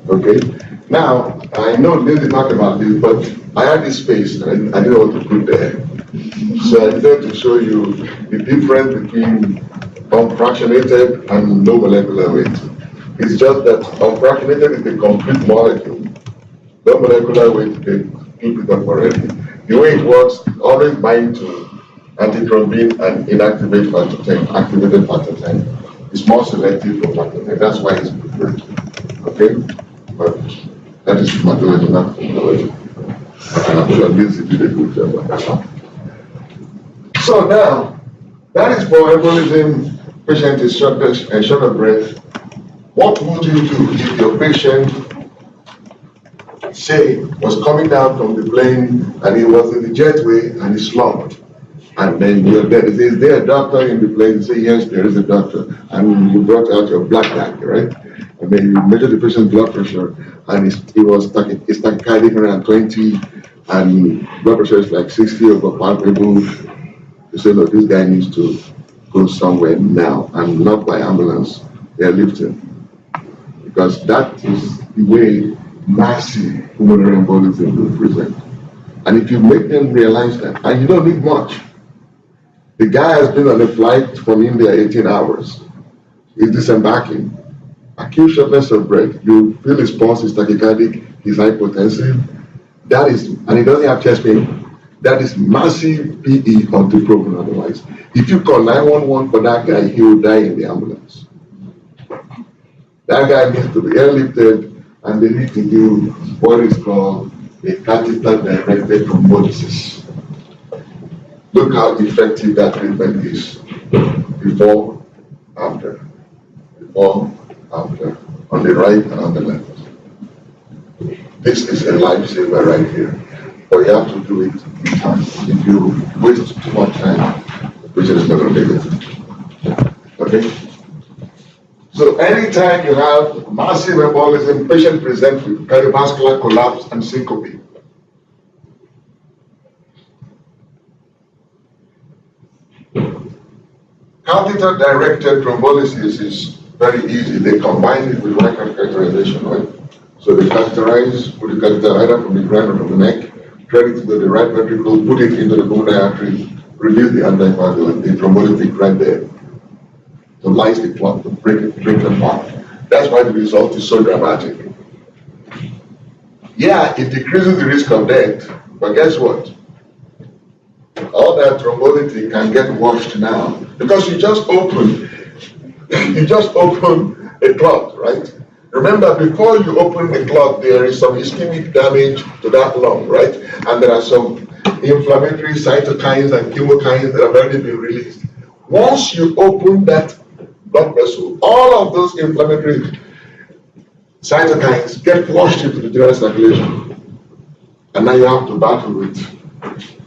Okay? Now, I know Lindsay talked about this, but I had this space, and I didn't want to put there. So I decided to show you the difference between unfractionated and low molecular weight. It's just that unfractionated is the complete molecule. Low molecular weight, they keep it up already. The way it works, always bind to antithrombin and inactivate factor 10, activated factor 10. It's more selective for factor 10. That's why it's preferred. Okay? But that is hematology, not immunology. And I'm sure Lindsay did a good job on that. So now, that is for embolism. Patient is short of breath. What would you do if your patient, say, was coming down from the plane and he was in the jetway and he slumped? And then you're there. Is there a doctor in the plane? You say, yes, there is a doctor. And you brought out your black bag, right? And then you measure the patient's blood pressure, and it was tachycardic around 20, and blood pressure is like 60 over palpable. You say, no, this guy needs to go somewhere now, and not by ambulance, airlifting. Because that is the way massive pulmonary embolism will present. And if you make them realize that, and you don't need much. The guy has been on a flight from India 18 hours. He's disembarking. Acute shortness of breath. You feel his pulse is tachycardic, he's hypotensive. That is, and he doesn't have chest pain. That is massive PE until proven otherwise. If you call 911 for that guy, he will die in the ambulance. That guy needs to be airlifted, and they need to do what is called a catheter-directed thrombolysis. Look how effective that treatment is. Before, after. Before, after. On the right and on the left. This is a lifesaver right here. But you have to do it in time. If you waste too much time, the patient is not going to make it. Okay? So anytime you have massive embolism, patient presents with cardiovascular collapse and syncope. Catheter-directed thrombolysis is very easy. They combine it with right catheterization, right? So they catheterize, put the catheter either from the ground or from the neck, thread it to the right ventricle, put it into the pulmonary artery, release the anticoagulant, the thrombolytic right there. To lyse the clot, to break it apart. That's why the result is so dramatic. Yeah, it decreases the risk of death, but guess what? All that thrombolytic can get washed now because you just open a clot, right? Remember, before you open the clot, there is some ischemic damage to that lung, right? And there are some inflammatory cytokines and chemokines that have already been released. Once you open that blood vessel, all of those inflammatory cytokines get flushed into the general circulation. And now you have to battle with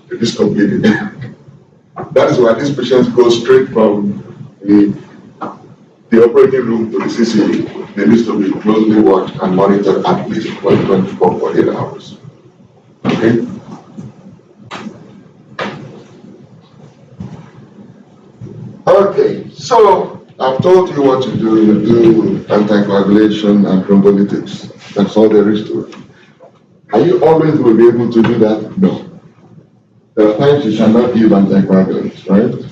the discompleted. That is why these patients go straight from the the operating room to the CCU, they need to be closely watched and monitored at least 24 hours. Okay? Okay, so I've told you what to do. You do anticoagulation and thrombolytics. That's all there is to it. Are you always will be able to do that? No. There are times you cannot give anticoagulants, right?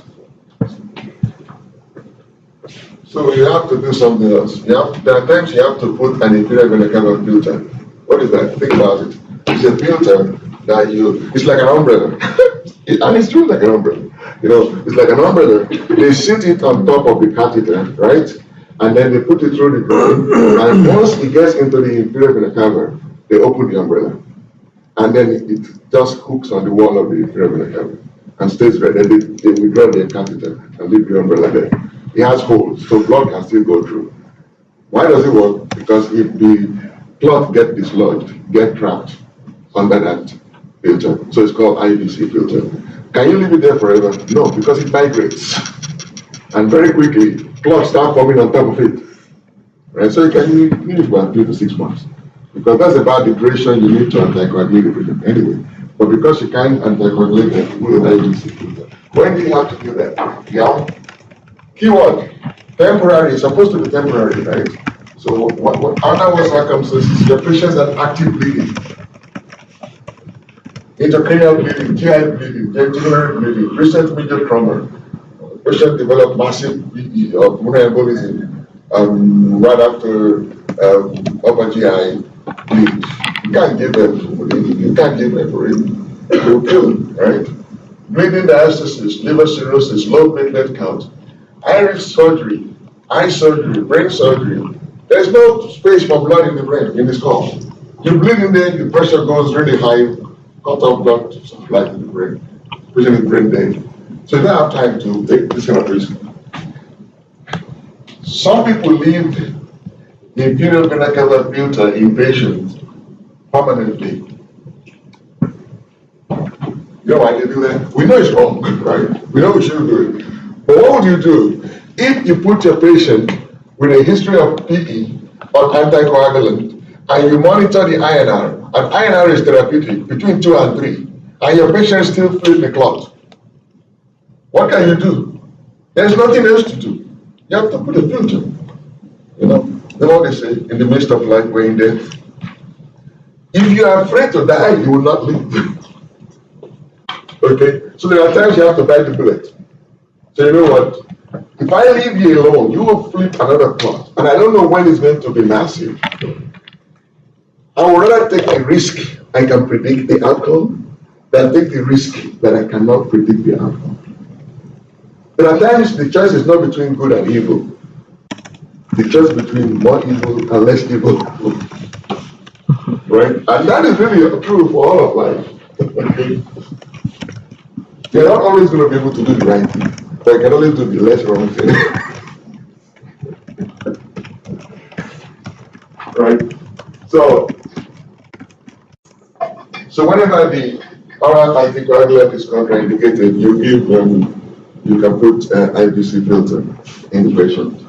So you have to do something else. There are times you have to put an inferior vena cava filter. What is that? Think about it. It's a filter that it's like an umbrella. And it's true like an umbrella. You know, it's like an umbrella. They sit it on top of the catheter, right? And then they put it through the brain. And once it gets into the inferior vena cava, they open the umbrella. And then it just hooks on the wall of the inferior vena cava and stays there. Then they withdraw the catheter and leave the umbrella there. It has holes, so blood can still go through. Why does it work? Because if the clot get dislodged, get trapped under that filter, so it's called IVC filter. Can you leave it there forever? No, because it migrates. And very quickly, clots start forming on top of it. Right? So you can use it for about 3 to 6 months. Because that's about the duration you need to anticoagulate it anyway. But because you can't anticoagulate it with IVC filter. When do you have to do that? Yeah? Keyword, temporary, it's supposed to be temporary, right? So under what circumstances, your patients have active bleeding, intracranial bleeding, GI bleeding, ventricular bleeding, recent major trauma, patient developed massive PE or pulmonary embolism right after upper GI bleeds. You can't give them bleeding, you can't give them bleeding, it will kill them, right? Bleeding diastasis, liver cirrhosis, low platelet count, iris surgery, eye surgery, brain surgery. There's no space for blood in the brain, in the skull. You bleed in there, the pressure goes really high, cut off blood supply to the brain, pushing the brain dead. So you don't have time to take this kind of risk. Some people leave the inferior vena cava filter in patients permanently. You know why they do that? We know it's wrong, right? We know we shouldn't do it. But what would you do if you put your patient with a history of PE or anticoagulant and you monitor the INR, and INR is therapeutic between 2 and 3, and your patient still feels the clot? What can you do? There's nothing else to do. You have to put a filter. You know what they say, in the midst of life, we're in death. If you are afraid to die, you will not live. Okay? So there are times you have to bite the bullet. So you know what? If I leave you alone, you will flip another clot. And I don't know when it's going to be massive. I would rather take a risk I can predict the outcome than take the risk that I cannot predict the outcome. There are times the choice is not between good and evil. The choice between more evil and less evil. Right? And that is really true for all of life. You're not always going to be able to do the right thing. But I can only do the less wrong thing. Right? So whenever the oral anticoagulant is contraindicated, you can put IVC filter in the patient.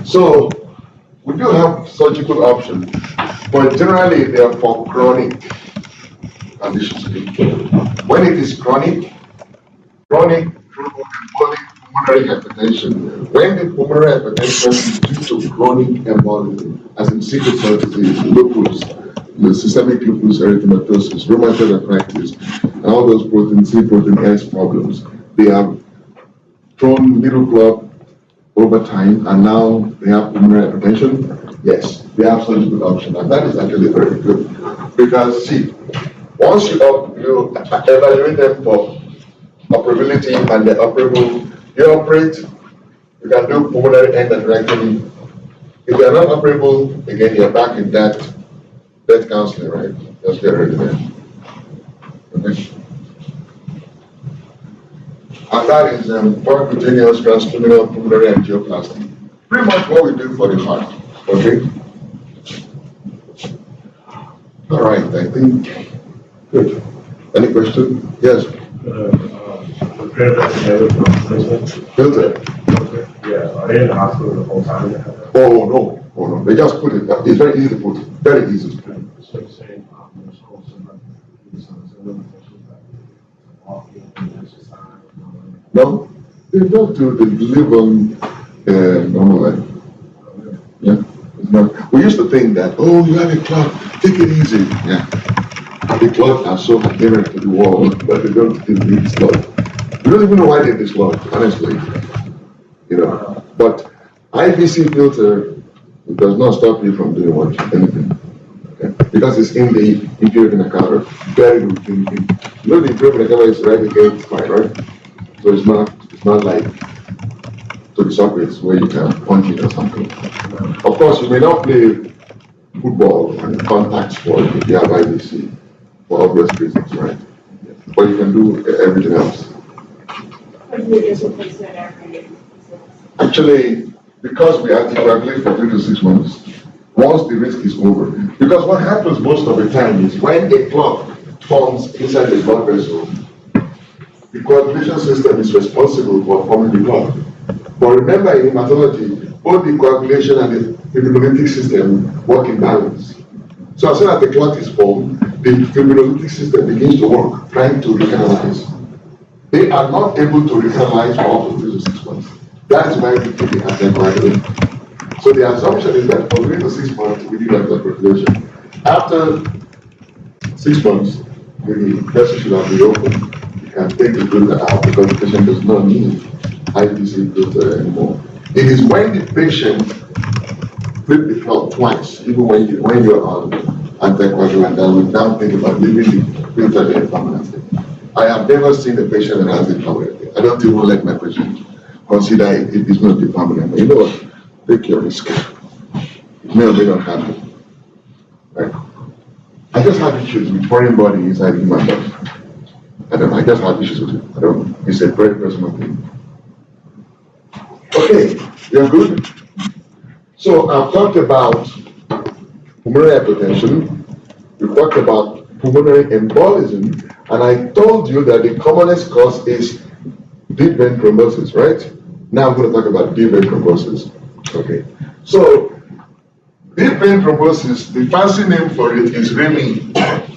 So we do have surgical options, but generally they are for chronic conditions. When it is chronic thromboembolic pulmonary hypertension, when the pulmonary hypertension is due to chronic embolism, as in sickle cell disease, lupus, systemic lupus erythematosus, rheumatoid arthritis, and all those protein C, protein S problems, they have thrown little clot over time, and now they have pulmonary hypertension. Yes, they have surgical option, and that is actually very good. Because see, once you evaluate them for operability and they're operable, you operate, you can do pulmonary endarterectomy. If they're not operable, again, you're back in that counseling, right? Just get rid of them. Okay. And that is percutaneous transluminal pulmonary angioplasty. Pretty much what we do for the heart. Okay? All right, I think. Good. Any question? Yes. Compare that together from placement. Filter. Yeah, are they in the hospital the whole time? Oh no, they just put it, it's very easy to put, very easy to put. So you're saying, there's also like, walking and exercise. No, they don't do, they live on, normal life. Yeah, it's not, we used to think that, oh, you have a clock, take it easy, yeah. The clock are so adherent to the wall that they don't need this clock. We don't even know why they dislodge, honestly. You know, but IBC filter does not stop you from doing what anything. Okay? Because it's in the inferior vena cava, buried within the, you know, the inferior vena cava is right against spine, right? So it's not like to the surface where you can punch it or something. Of course, you may not play football and contact sport if you have IBC for obvious reasons, right? But you can do everything else. Actually, because we anticoagulate for 3 to 6 months, once the risk is over, because what happens most of the time is when a clot forms inside the blood vessel, the coagulation system is responsible for forming the clot. But remember, in hematology, both the coagulation and the fibrinolytic system work in balance. So as soon as the clot is formed, the fibrinolytic system begins to work, trying to recanalize. They are not able to recanalize for up to 3 to 6 months. That is why we keep the anticoagulant. So the assumption is that for 3 to 6 months, we do anticoagulation. After 6 months, the vessel should have reopened. You can take the filter out because the patient does not need IPC filter anymore. It is when the patient flip the clot twice, even when you're on anticoagulant, that we now think about leaving the filter there permanently. I have never seen a patient that has it permanently. I don't even let my patient consider it if it's not the permanent. You know what? Take your risk. It may or may not happen. Right? I just have issues with foreign body inside the human body. I don't know. I just have issues with it. I don't know. It's a very personal thing. Okay, you're good? So I've talked about pulmonary hypertension. We've talked about pulmonary embolism. And I told you that the commonest cause is deep vein thrombosis, right? Now I'm going to talk about deep vein thrombosis. Okay. So, deep vein thrombosis, the fancy name for it is really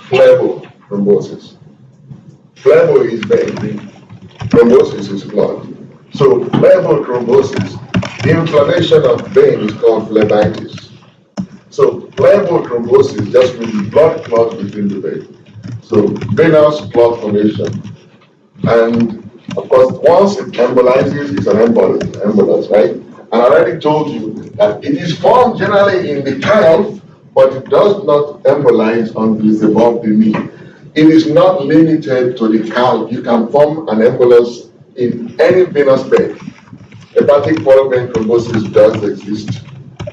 phlebo thrombosis. Phlebo is vein, thrombosis is blood. So, phlebo thrombosis, the inflammation of vein is called phlebitis. So, phlebo thrombosis just means blood clot within the vein. So, venous clot formation. And of course, once it embolizes, it's an embolus, right? And I already told you that it is formed generally in the calf, but it does not embolize until it's above the knee. It is not limited to the calf. You can form an embolus in any venous bed. Hepatic portal vein thrombosis does exist.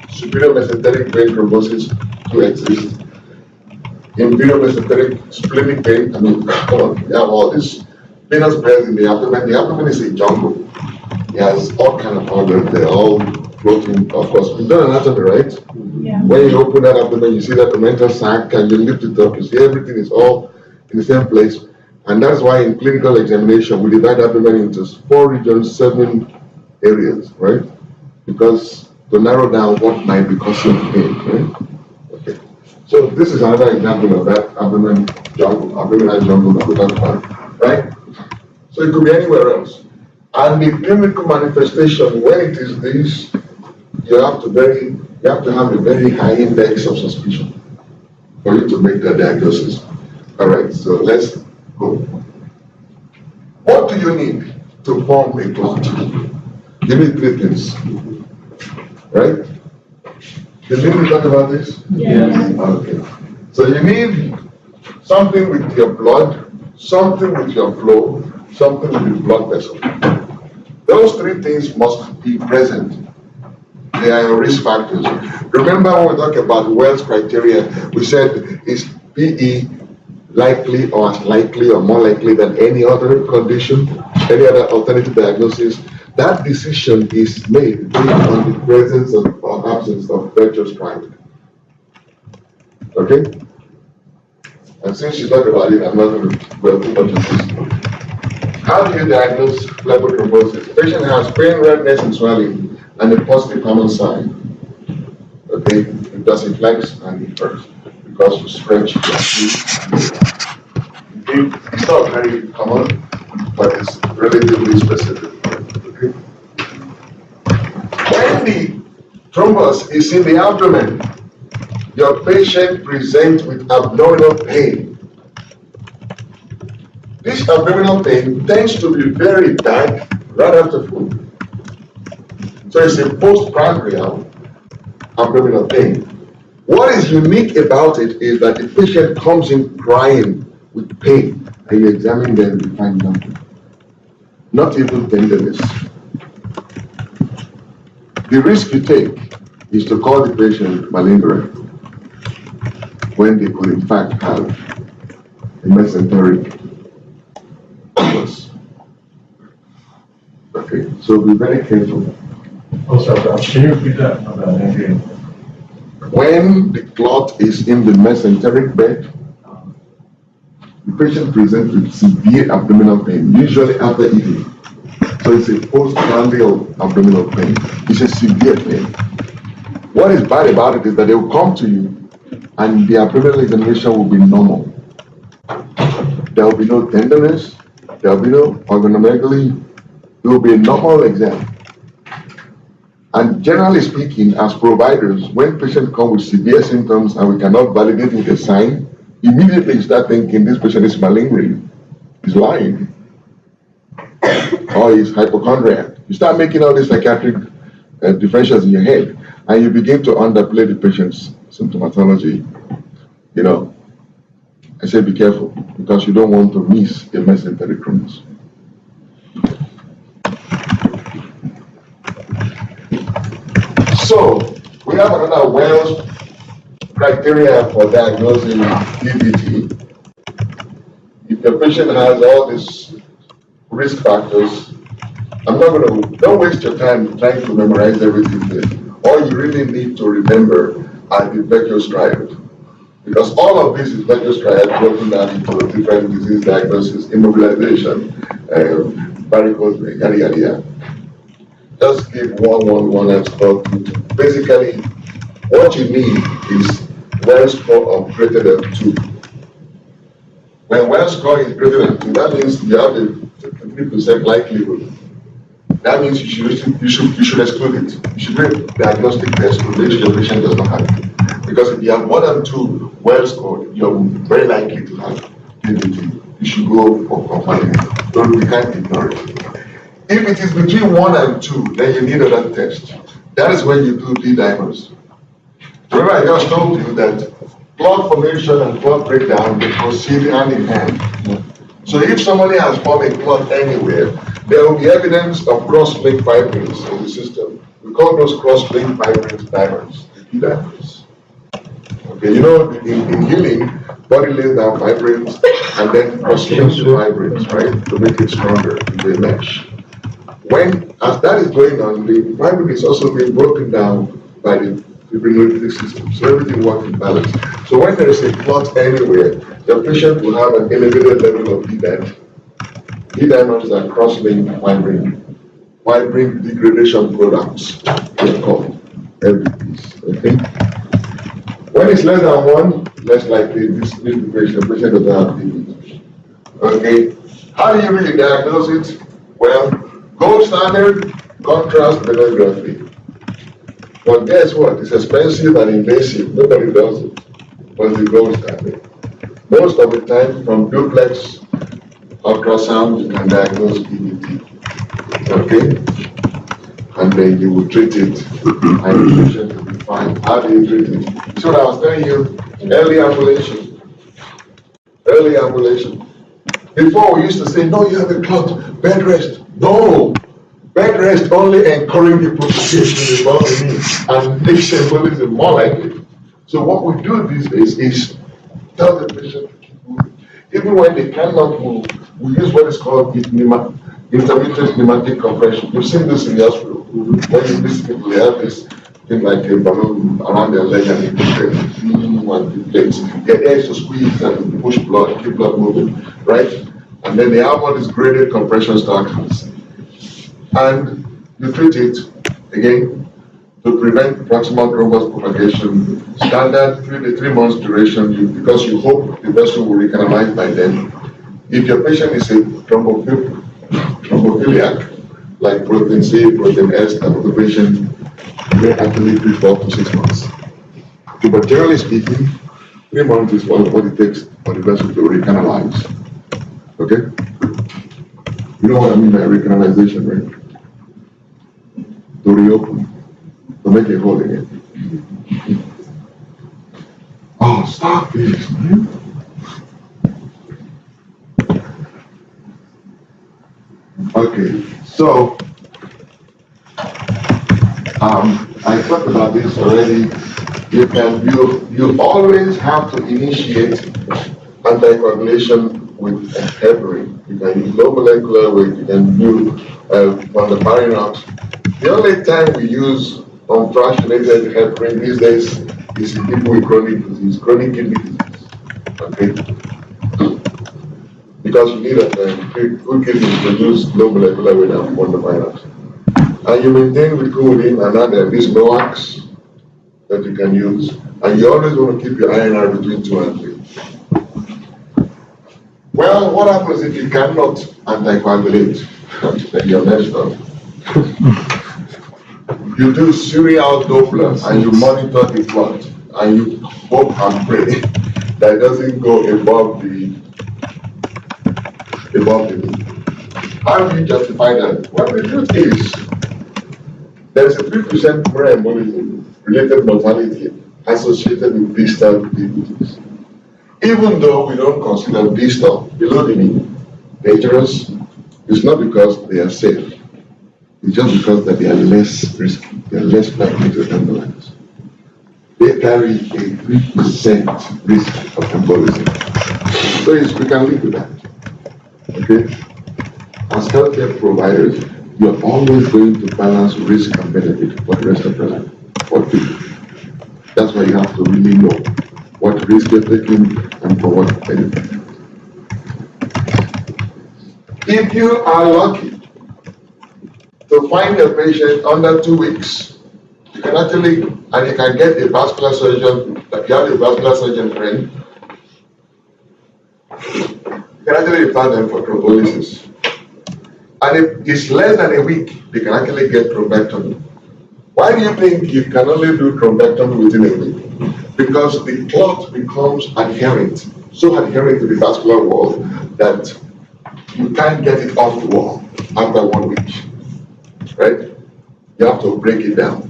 Superior mesenteric vein thrombosis do exist. Inferior mesenteric splenic vein, I mean, come on, we have all this. Venous beds in the abdomen. The abdomen is a jungle. It has all kind of organs. They're all floating. Of course, we've done anatomy, right? Yeah. When you open that abdomen, you see that mental sac, and you lift it up. You see everything is all in the same place. And that's why in clinical examination, we divide abdomen into 4 regions, 7 areas, right? Because to narrow down what might be causing pain, right? Okay. So this is another example of that abdomen jungle, abdominal jungle that we talked about, right? So it could be anywhere else. And the clinical manifestation, when it is this, you have to have a very high index of suspicion for you to make that diagnosis. All right, so let's go. What do you need to form a clot? Give me 3 things. Right? Did we talk about this? Yes. Okay. So you need something with your blood, something with your flow, something with the blood vessel. Those 3 things must be present. They are risk factors. Remember when we talked about Wells criteria, we said is PE likely or as likely or more likely than any other condition, any other alternative diagnosis. That decision is made based on the presence or absence of vector strike. Okay? And since you talked about it, I'm not going to go too much into this. How do you diagnose phlebotomatosis? Patient has pain, redness, and swelling, and a positive Hammond sign. Okay, it doesn't flex and it hurts because you stretch your feet. It's not very common, but it's relatively specific. Okay. When the thrombus is in the abdomen, your patient presents with abdominal pain. This abdominal pain tends to be very bad right after food. So it's a postprandial abdominal pain. What is unique about it is that the patient comes in crying with pain, and you examine them and you find nothing. Not even tenderness. The risk you take is to call the patient malingering when they could in fact have a mesenteric thrombus. Okay, so be very careful. Oh, sorry, can you repeat that? When the clot is in the mesenteric bed, the patient presents with severe abdominal pain, usually after eating. So it's a postprandial abdominal pain. It's a severe pain. What is bad about it is that they will come to you and the abdominal examination will be normal. There will be no tenderness, there will be no organomegaly, it will be a normal exam. And generally speaking, as providers, when patients come with severe symptoms and we cannot validate with a sign, immediately you start thinking this patient is malingering, he's lying, or he's hypochondriac. You start making all these psychiatric differentials in your head, and you begin to underplay the patient's symptomatology. You know, I say be careful, because you don't want to miss a mesenteric thrombus. So, we have another Wells criteria for diagnosing PVD. If the patient has all these risk factors, don't waste your time trying to memorize everything there. All you really need to remember are the vectors triad. Because all of this is vectors triad broken down into different disease diagnosis, immobilization, varicose vein, yada yada yada. Just give 111 and score 2. Basically, what you need is Wells score of greater than 2. When Wells score is greater than 2, that means you have a 53% likelihood. That means you should exclude it. You should do a diagnostic test to make sure your patient does not have it. Because if you have more than 2 Wells scored, you're very likely to have PVD. You should go for confinement. You can't ignore it. If it is between 1 and 2, then you need another test. That is when you do D-dimers. Remember, I just told you that clot formation and clot breakdown, they proceed hand in hand. So if somebody has formed a clot anywhere, there will be evidence of cross-linked fibrils in the system. We call those cross-linked fibrils dimers, D-dimers. Okay, you know, in healing, body lays down fibrils and then cross-links the fibrils, right, to make it stronger in the mesh. As that is going on, the fibril is also being broken down by the fibrinolytic system, so everything works in balance. So when there is a clot anywhere, the patient will have an elevated level of D-dimer. D-dimers are cross-linked fibrin degradation products, they're called LDPs. Okay? When it's less than 1, less likely this patient doesn't have PVD. Okay? How do you really diagnose it? Well, gold standard, contrast venography. But guess what? It's expensive and invasive. Nobody does it. But it's the gold standard. Most of the time, from duplex ultrasound, you can diagnose PVD. Okay? And then you will treat it, and the patient will be fine. How do you treat it? So what I was telling you, early ambulation. Early ambulation. Before we used to say, no, you have a clot, bed rest. No! Bed rest only encourages the propagation of the body and makes embolism more likely. So what we do these days is tell the patient to keep moving. Even when they cannot move, we use what is called intermittent pneumatic compression. You've seen this in the hospital. When you visit people, they have this thing like a balloon around their leg and they push it and the plates. The idea is to squeeze and push blood, keep blood moving, right? And then they have all these graded compression stockings. And you treat it, again, to prevent proximal thrombus propagation. Standard 3 to 3 months duration, because you hope the vessel will recanalize by then. If your patient is a thrombophiliac, like protein C, protein S type of a patient, you may actually treat for up to 6 months. Okay, but generally speaking, 3 months is what it takes for the vessel to recanalize. Okay? You know what I mean by recanalization, right? To reopen, to make a hole again. Oh, stop this, man. Okay, so I talked about this already. You always have to initiate anticoagulation with heparin. You can use low molecular weight, you can do on the Barinox. The only time we use unfractionated heparin these days is in people with chronic disease, chronic kidney disease. Okay? Because you need a good kidney to use low molecular weight on the Barinox. And you maintain with coolin and add these NOACs that you can use. And you always want to keep your INR between 2 and 3. Well, what happens if you cannot anticoagulate? You're messed up. You do serial Doppler and you monitor the clot and you hope and pray that it doesn't go above the knee. How do you justify that? Well, the truth is, there's a 3% embolism related mortality associated with distal difficulties. Even though we don't consider distal below the knee dangerous, it's not because they are safe. It's just because that they are less risky, they are less likely to embolize. They carry a 3% risk of embolism. So yes, we can live with that. Okay? As healthcare providers, you're always going to balance risk and benefit for the rest of your life. For people. That's why you have to really know what risk you're taking and for what benefit. If you are lucky to find a patient under 2 weeks, you can actually, and you can get a vascular surgeon, if you have a vascular surgeon friend, you can actually refer them for thrombolysis. And if it's less than a week, they can actually get thrombectomy. Why do you think you can only do thrombectomy within a week? Because the clot becomes adherent, so adherent to the vascular wall that you can't get it off the wall after 1 week, right? You have to break it down,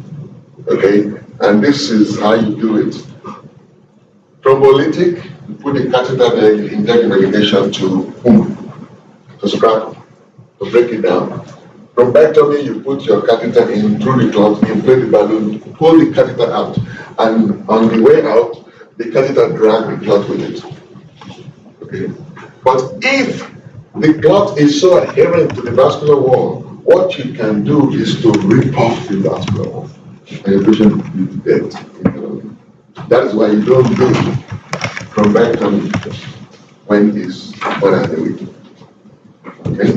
okay? And this is how you do it. Thrombolytic, you put the catheter there, you inject the medication to scrap, to break it down. Thrombectomy, you put your catheter in through the clot, inflate the balloon, pull the catheter out, and on the way out, the catheter drags the clot with it. Okay. But if the clot is so adherent to the vascular wall, what you can do is to rip off the vascular wall, and your patient will be dead. That is why you don't do thrombectomy when it's more than a week. Okay.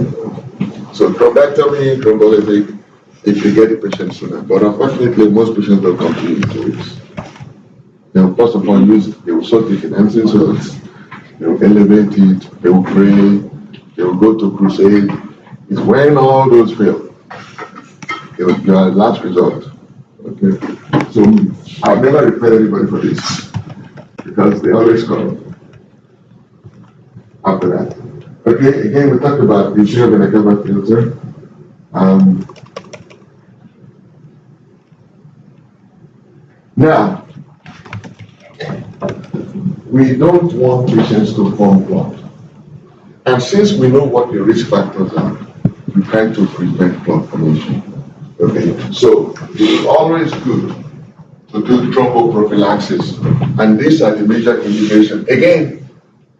So thrombectomy, thrombolytic, if you get the patient sooner. But unfortunately, most patients don't come to you in 2 weeks. They will first of all they will sort it in empty salts, they will elevate it, they will pray, they will go to crusade. It's when all those fail, they will be our last resort. Okay. So I've never referred anybody for this because they always come after that. Okay, again, we talked about the cerebrovenous filter. Now, we don't want patients to form clot. And since we know what the risk factors are, we try to prevent clot formation. Okay, so it is always good to do thromboprophylaxis. And these are the major indications. Again,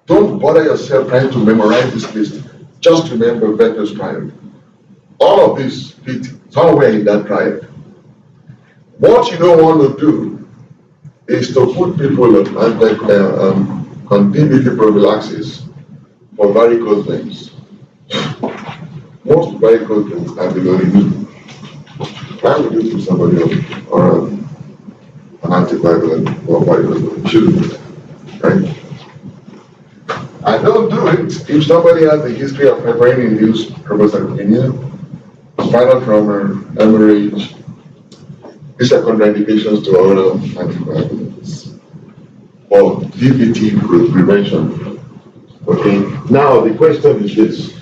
don't bother yourself trying to memorize this list. Just remember Vetter's triad. All of this fit somewhere in that triad. What you don't want to do is to put people on PVD prophylaxis for varicose veins. Most biocontents are below the knee. Why would you give somebody or an anticoagulant or biocontant? Shouldn't, right? I don't do it if somebody has a history of heparin-induced thrombocytopenia, spinal trauma, hemorrhage. These are contraindications to oral anticoagulants or DVT prevention. Okay. Now the question is this.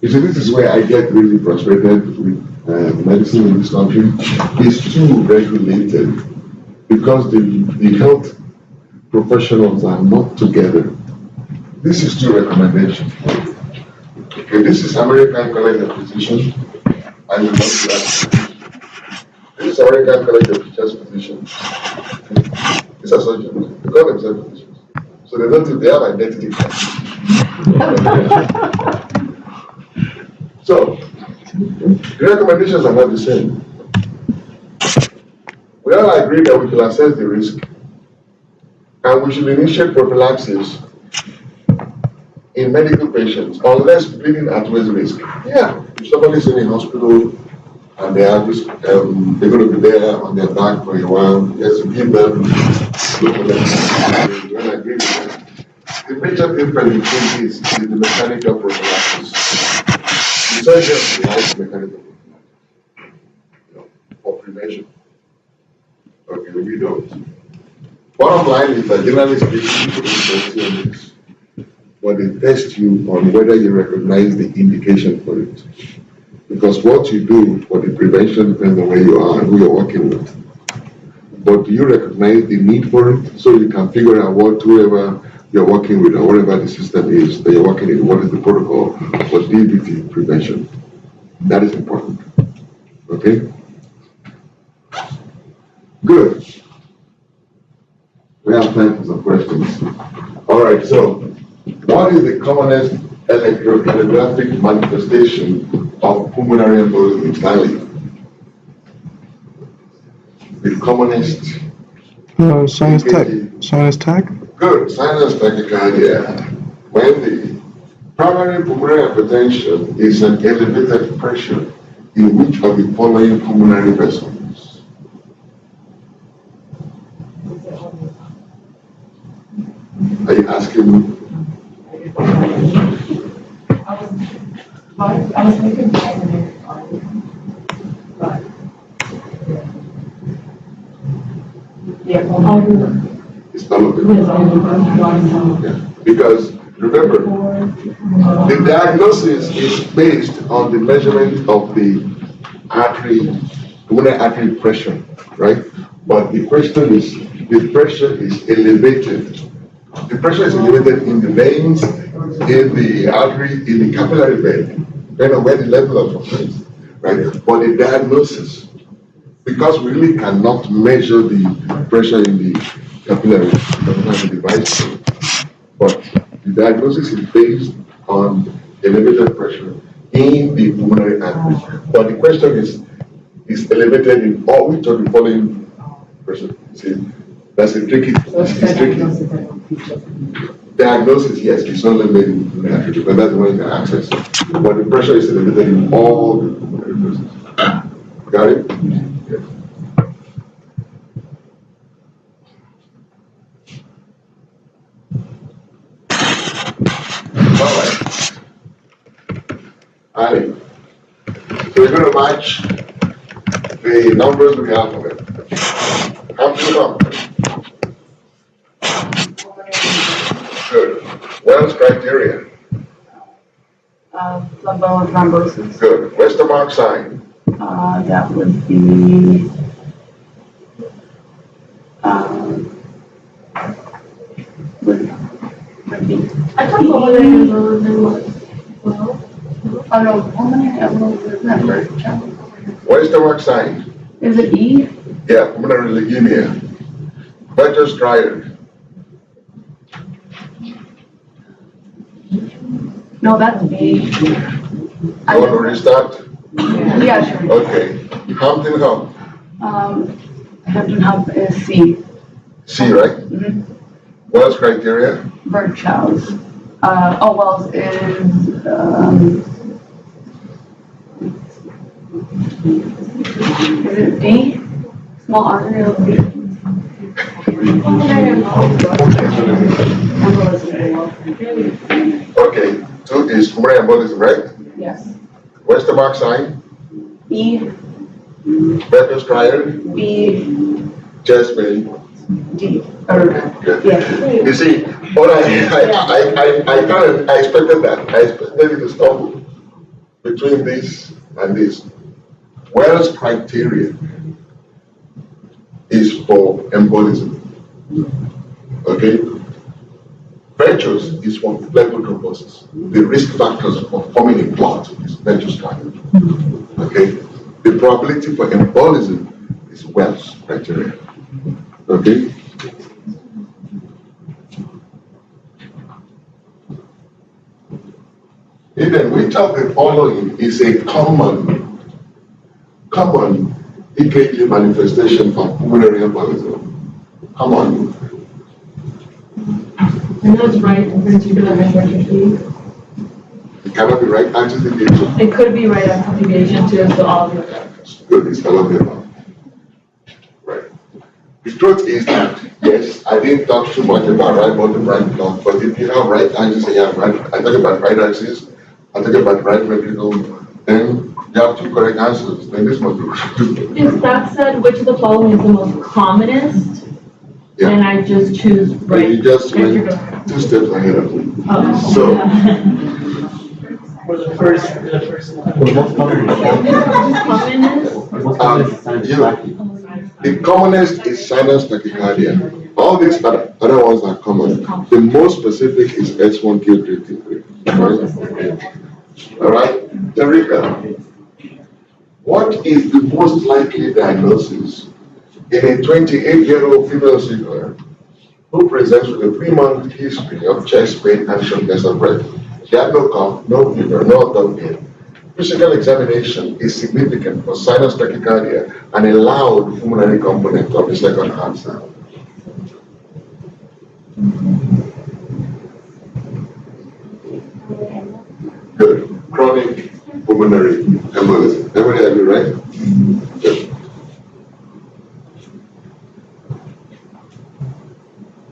You see, this is where I get really frustrated with medicine in this country. It's too regulated because the health professionals are not together. This is two recommendations. Okay, this is American College of Physicians. I will not do that. This is American College of Physicians. These are surgeons. They call themselves physicians. So they don't do, they have identity cards. So, the recommendations are not the same. We all agree that we should assess the risk and we should initiate prophylaxis in medical patients unless bleeding outweighs risk. Yeah, if somebody's in a hospital and they have risk, they're going to be there on their back for a while, yes, you give them, look for them. You don't agree with that. The major difference between these is the mechanical prophylaxis. The surgeon behind mechanical prophylaxis, for prevention. Okay, we don't. Bottom line is that generally speaking, people don't this, but they test you on whether you recognize the indication for it. Because what you do for the prevention depends on where you are and who you're working with. But do you recognize the need for it so you can figure out what whoever you're working with or whatever the system is that you're working in, what is the protocol for DVT prevention? That is important. Okay? Good. We have time for some questions. All right, so what is the commonest electrocardiographic manifestation of pulmonary embolism entirely? The commonest. Sinus tach. Good, sinus tachycardia. When the primary pulmonary hypertension is an elevated pressure in which of the following pulmonary vessels? Are you asking me? I was thinking pulmonary artery, but It's all of it. Yeah. Because remember, the diagnosis is based on the measurement of the pulmonary artery pressure, right? But the question is, the pressure is elevated. The pressure is elevated in the veins, in the artery, in the capillary bed, depending on where the level of pressure is, right? But the diagnosis, because we really cannot measure the pressure in the capillary device, but the diagnosis is based on elevated pressure in the pulmonary artery. But the question is elevated in all which of the following pressure? See, that's a tricky. It's tricky. Diagnosis, yes, it's only made in the artery because that's the one you can access. But the pressure is elevated in all the pulmonary vessels. Got it? Yes. All right. Alright. So we're going to match the numbers with the alphabet. How many numbers? Good. Wells criteria. Lumbar thrombosis. Good. Westermark sign. That would be, I thought pulmonary embolism was, oh no, pulmonary embolism is not very challenging. Westermark sign. Is it E? Yeah, pulmonary leukemia. Better striated. No, that's B. You want to restart? Yeah, sure. Okay. Hampton Hump. Hampton Hump is C. C, right? Mm-hmm. Wells criteria. Birchhouse. Wells is, Is it D? Small arterial bleed. Pulmonary embolism. Okay, two is pulmonary embolism, right? Yes. What's the mark sign? B, Breathless triad, B, chest pain. D. Or, Good. yeah. You see, what I expected that. I expected you to stumble between this and this. Well's criteria is for embolism. Okay? Virtuous is for phlebotomatosis. The risk factors for forming a clot is virtuous triad. Okay? The probability for embolism is Well's criteria. Okay? Even which of the following is a common EKG manifestation for pulmonary embolism? Come on. And that's right ventricular hypertrophy. It cannot be right anticipation. It could be right anticipation too, so all of it. Good, it's all of the above. Right. The truth is that, yes, I didn't talk too much about right bottom, right block, but if you have right axis and you have right, I talk about right axis, I talk about right ventricle, then you have two correct answers, then this must be. If that said, which of the following is the most commonest, Yeah. and I just choose But right. you just went ventricle. 2 steps ahead of me. Oh. So, For the first one. The most common. the commonest is sinus tachycardia. All these other ones are common. The most specific is S1Q33. All right, Terrika, what is the most likely diagnosis in a 28-year-old female seeker who presents with a 3-month history of chest pain and shortness of breath? She had no cough, no fever, no abdominal pain. Physical examination is significant for sinus tachycardia and a loud pulmonary component of the second heart sound. Good. Chronic pulmonary embolism. Everybody agree, right? Good.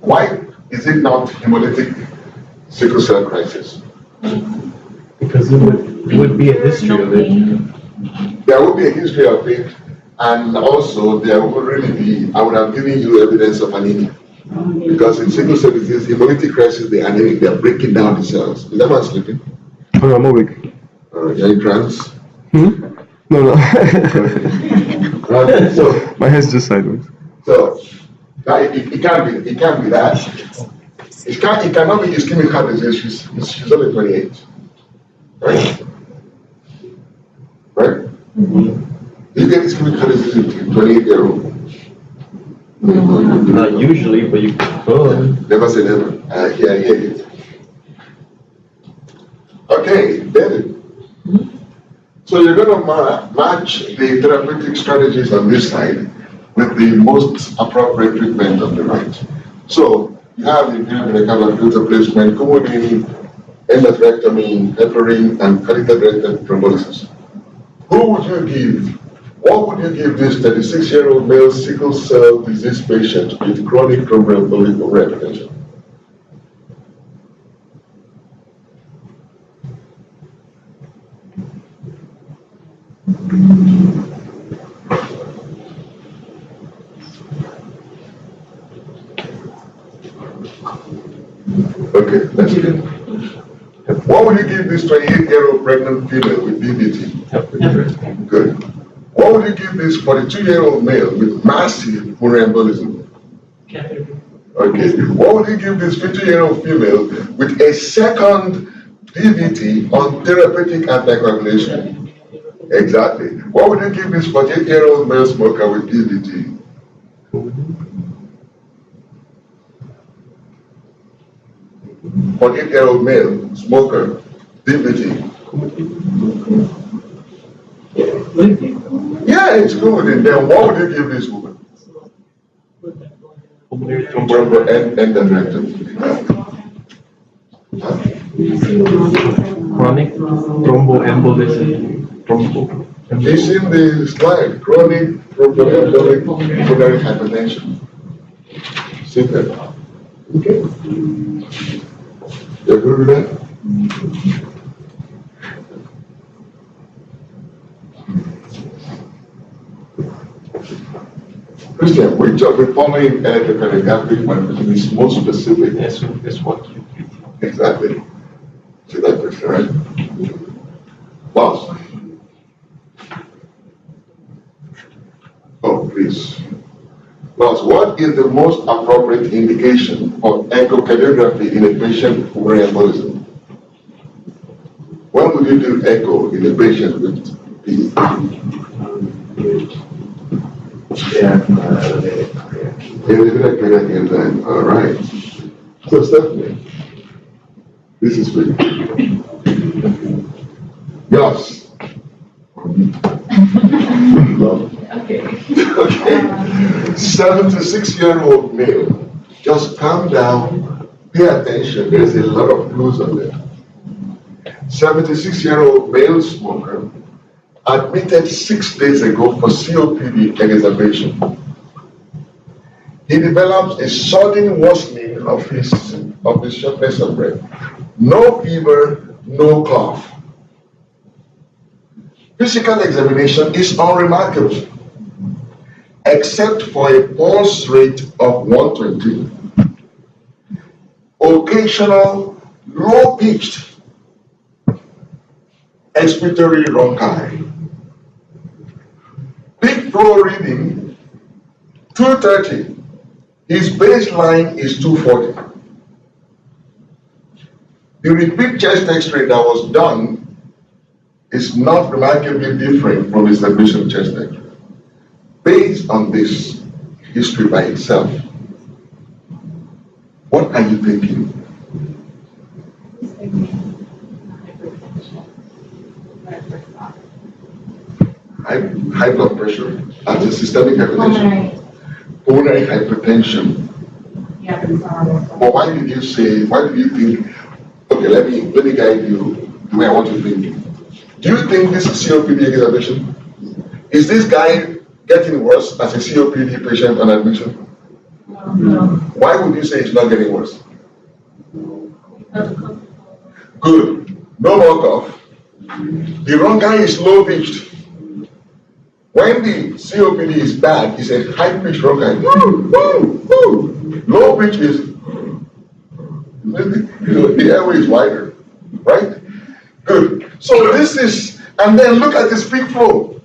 Why is it not hemolytic sickle cell crisis? Because it would be a history of it. There would be a history of it, and also there would really be, I would have given you evidence of anemia. Because in sickle cell disease, hemolytic crisis, they are anemic, they are breaking down the cells. Is that man sleeping? Oh, I'm awake. Are you in trance? No, no. Right, so, My head's just sideways. so, it can't be that. It cannot be ischemic heart disease, she's only 28. Right? Right? You get ischemic heart disease in 28-year-old. Not usually, but you could. Never say never. I hear you. Okay, David. So you're going to match the therapeutic strategies on this side with the most appropriate treatment on the right. So you have the intravenous filter placement, commodine, endothectomy, heparin, and catheter-directed thrombolysis. What would you give this 36-year-old male sickle cell disease patient with chronic thromboembolic hypertension? Okay, that's good. What would you give this 28-year-old pregnant female with DVT? Good. What would you give this 42-year-old male with massive pulmonary embolism? Okay. What would you give this 50-year-old female with a second DVT on therapeutic anticoagulation? Exactly. What would you give this 48-year-old male smoker with DVT? 48-year-old male smoker, DVT. Yeah, it's good. And then what would you give this woman? Endothectomy. Chronic thromboembolism. It's in the slide, chronic pulmonary hypertension. See that? Okay. You agree with that? Christian, which of the following electrocardiographic manifestation is most specific? That's what you. Exactly. See that question, right? Boss. Oh, please. Boss, what is the most appropriate indication of echocardiography in a patient with pulmonary embolism? When would you do echo in a patient with PE? Elevated cardiac enzyme. All right. So Stephanie, this is for you. Yes. Okay. Okay. 76-year-old male. Just calm down. Pay attention. There's a lot of clues on there. 76-year-old male smoker admitted 6 days ago for COPD exacerbation. He develops a sudden worsening of his shortness of breath. No fever, no cough. Physical examination is unremarkable, except for a pulse rate of 120, occasional low-pitched expiratory bronchi. Peak flow reading 230. His baseline is 240. The repeat chest X-ray that was done is not remarkably different from his admission chest X-ray. Based on this history by itself, what are you thinking? High blood pressure and the systemic hypertension. Pulmonary hypertension. Yeah, but it's not. But why did you think, okay, let me guide you the way I want to think. Do you think this is COPD exacerbation? Is this guy getting worse as a COPD patient on admission? No. Why would you say it's not getting worse? Good. No more cough. The wrong guy is low pitched. When the COPD is bad, it's a high pitched wrong guy. Low pitch is, the airway is wider, right? Good. So this is, and then look at his peak flow.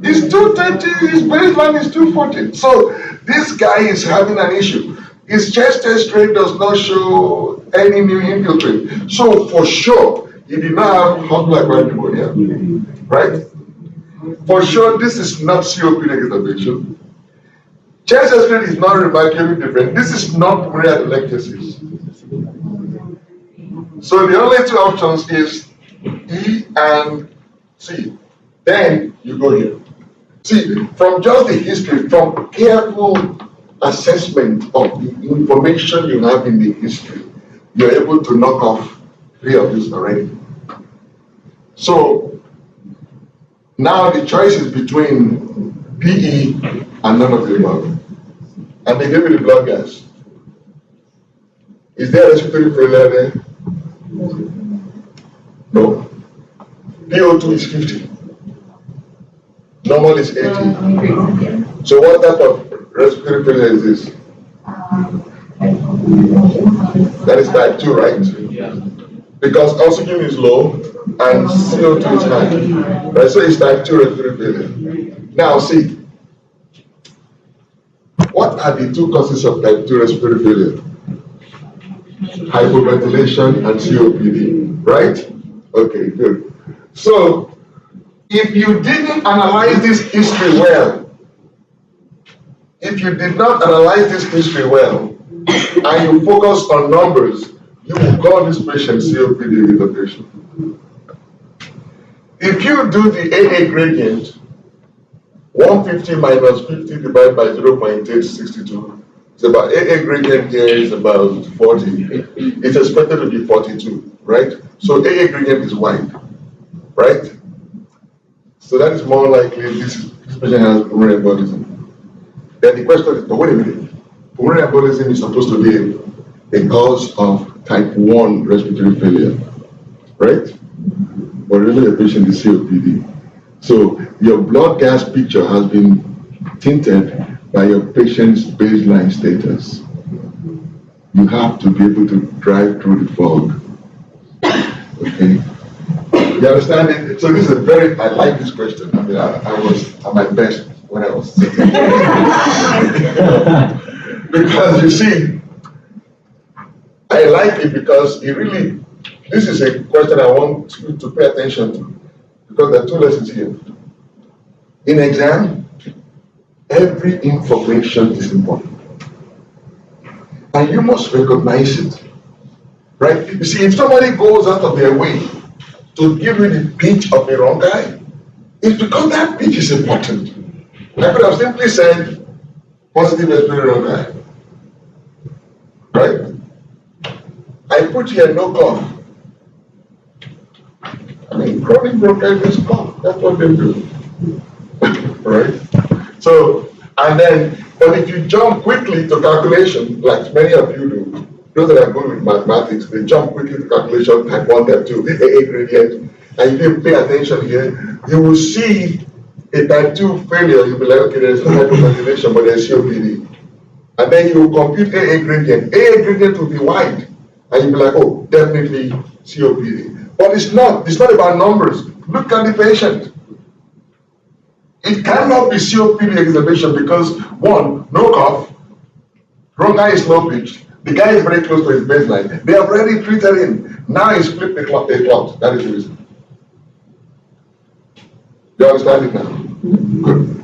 It's 230, his baseline is 240. So this guy is having an issue. His chest X-ray does not show any new infiltrate. So for sure, he did not have hot like pneumonia, right? For sure, this is not COPD exacerbation. Chest X-ray is not remarkably different. This is not pulmonary atelectasis. So the only two options is E and C. Then you go here. See, from just the history, from careful assessment of the information you have in the history, you're able to knock off 3 of these already. So now the choice is between PE and none of the above. And they give you the blood gas. Is there a respiratory failure there? No. PO2 is 50. Normal is 80. So what type of respiratory failure is this? That is type 2, right? Yeah. Because oxygen is low and CO2 is high. Right? So it's type 2 respiratory failure. Now see, what are the 2 causes of type 2 respiratory failure? Hypoventilation and COPD, right? Okay, good. So if you didn't analyze this history well, if you did not analyze this history well, and you focus on numbers, you will call this patient COPD exacerbation. If you do the AA gradient, 150 minus 50 divided by 0.862, it's about AA gradient here is about 40. It's expected to be 42, right? So AA gradient is wide, right? So that is more likely this patient has pulmonary embolism. Then the question is, but wait a minute, pulmonary embolism is supposed to be a cause of type 1 respiratory failure, right? But really the patient is COPD. So your blood gas picture has been tinted by your patient's baseline status. You have to be able to drive through the fog. Okay? You understand it? So this is I like this question. I mean, I was at my best when I was sitting. Because you see, I like it because this is a question I want you to pay attention to. Because there are two lessons here. In exam, every information is important. And you must recognize it. Right? You see, if somebody goes out of their way to give you the pitch of the wrong guy, it's because that pitch is important. I could have simply said, positive respiratory wrong guy. Right? I put here no cough. I mean, chronic bronchitis cough. That's what they do. Right? So, and then, but if you jump quickly to calculation, like many of you do, those that are good with mathematics, they jump quickly to calculation, type 1, type 2, the AA gradient, and if you pay attention here, you will see a type 2 failure. You'll be like, okay, there's no hyperventilation, but there's COPD. And then you will compute AA gradient. AA gradient will be wide, and you'll be like, oh, definitely COPD. But it's not about numbers. Look at the patient. It cannot be COPD exacerbation because, one, no cough, wrong guy is low pitched, the guy is very close to his baseline. They have already treated him. Now he's flipped a clot. That is the reason. You understand it now? Good.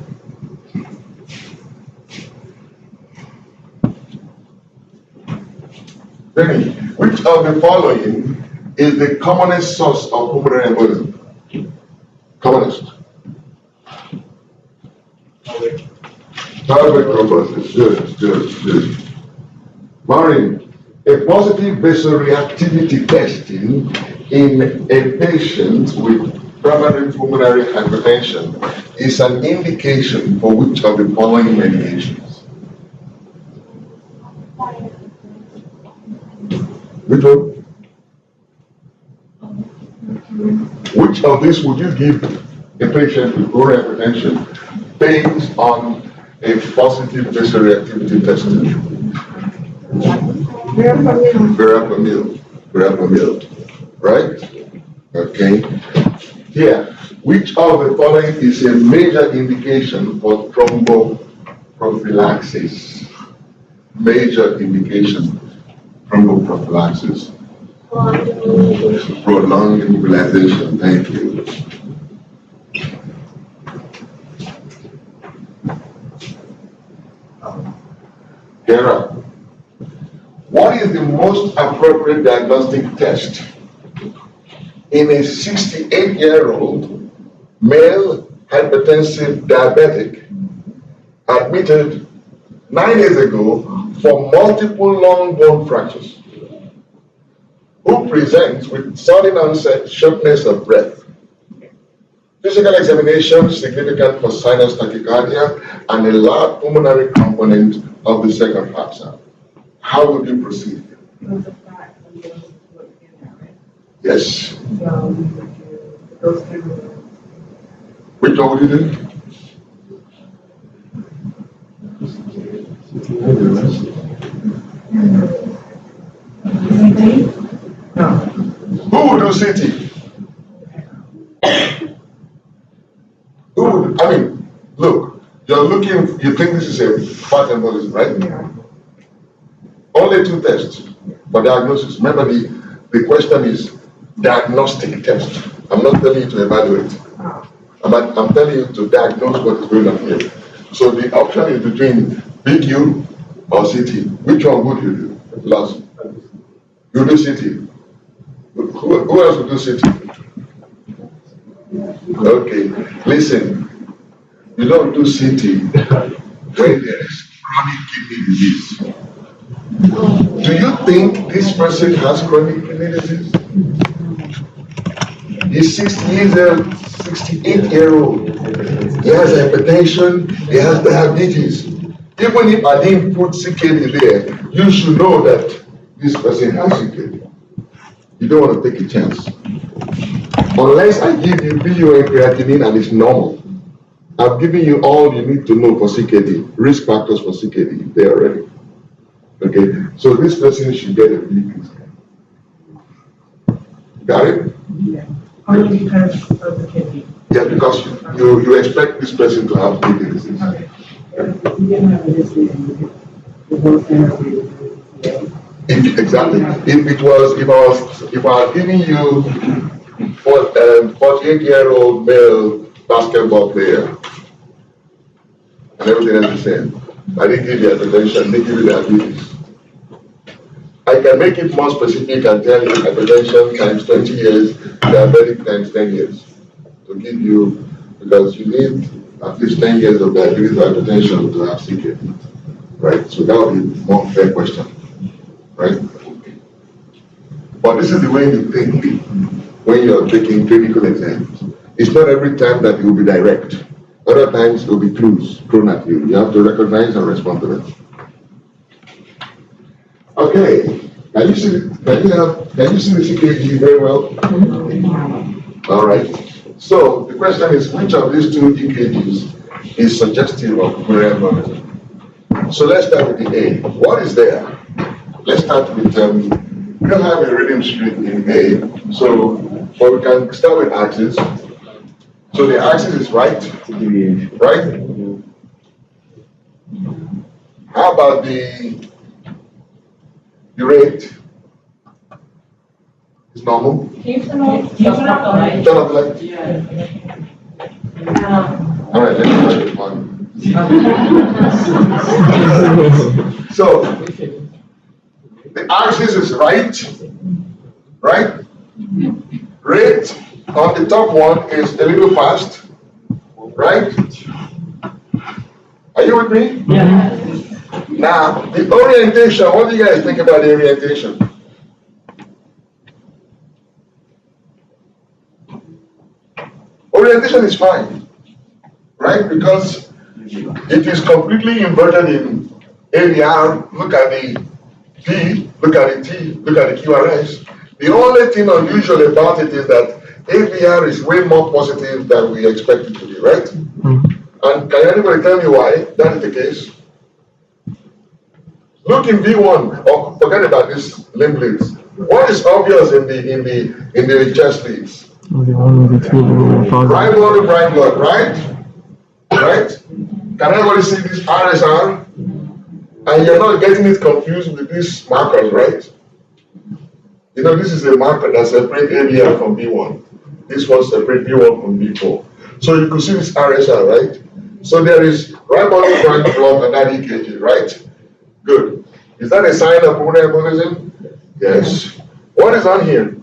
Then, which of the following is the commonest source of pulmonary embolism? Commonest. Pelvic thrombosis. Good. Maureen, a positive vasoreactivity testing in a patient with primary pulmonary hypertension is an indication for which of the following medications? Which one? Which of these would you give a patient with pulmonary hypertension based on a positive vasoreactivity testing? Verapamil, right? Okay. Here, which of the following is a major indication for thromboprophylaxis? Major indication, thromboprophylaxis. Prolonged immobilization, thank you. Kara, what is the most appropriate diagnostic test in a 68-year-old male hypertensive diabetic admitted 9 days ago for multiple long bone fractures, who presents with sudden onset shortness of breath? Physical examination significant for sinus tachycardia and a large pulmonary component of the second heart sound. How would you proceed? Yes. Which one would you do? Who would do CT? Who would, I mean, look, you think this is a fat embolism, right? Yeah. Only 2 tests for diagnosis. Remember, the question is diagnostic test. I'm not telling you to evaluate. I'm telling you to diagnose what is going on here. So the option is between big U or CT. Which one would you do? Last. You do CT. Who else would do CT? Okay, listen. You don't do CT when there is chronic kidney disease. Do you think this person has chronic kidney disease? He's 60 years old, 68-year-old. He has hypertension, he has diabetes. Even if I didn't put CKD there, you should know that this person has CKD. You don't want to take a chance. Unless I give you PUA creatinine and it's normal, I've given you all you need to know for CKD, risk factors for CKD, they are ready. Okay, so this person should get a BP scan. Got it? Yeah. Only because of the kidney. Yeah, because you expect this person to have kidney disease. Okay. If you didn't have a history, the whole therapy. Exactly. If I was giving you 48-year-old male basketball player, and everything else the same, I didn't give you hypertension, I didn't give you diabetes. I can make it more specific and tell you hypertension times 20 years, diabetic times 10 years. To give you, because you need at least 10 years of diabetes or hypertension to have CKD. Right? So that would be a more fair question. Right? But this is the way you think when you're taking clinical exams. It's not every time that it will be direct. Other times it will be clues thrown at you. You have to recognize and respond to them. Okay. Can you see the CKG very well? All right. So the question is, which of these two EKGs is suggestive of pulmonary embolism? So let's start with the A. What is there? Let's start with, we don't have a rhythm street in A, so, but we can start with axis. So the axis is right, right? How about the rate? Is normal? Turn off the light. Turn off the light. All right, let's try this one. So, the axis is right, right? Rate on the top one is a little fast, right? Are you with me? Yeah. Now, the orientation, what do you guys think about the orientation? Orientation is fine, right? Because it is completely inverted in AVR. Look at the P, look at the T, look at the QRS. The only thing unusual about it is that AVR is way more positive than we expect it to be, right? And can anybody tell me why that is the case? Look in V1, or forget about this limb leads. What is obvious in the chest leads? The one with the two little Bright blood to bright blood, right? Right? Can everybody see this RSR? And you're not getting it confused with these markers, right? You know, this is a marker that separates AVR from B1. This one separates B1 from B4. So you could see this RSR, right? So there is right bundle, bright blood, and that EKG, right? Good. Is that a sign of pulmonary embolism? Yes. What is on here?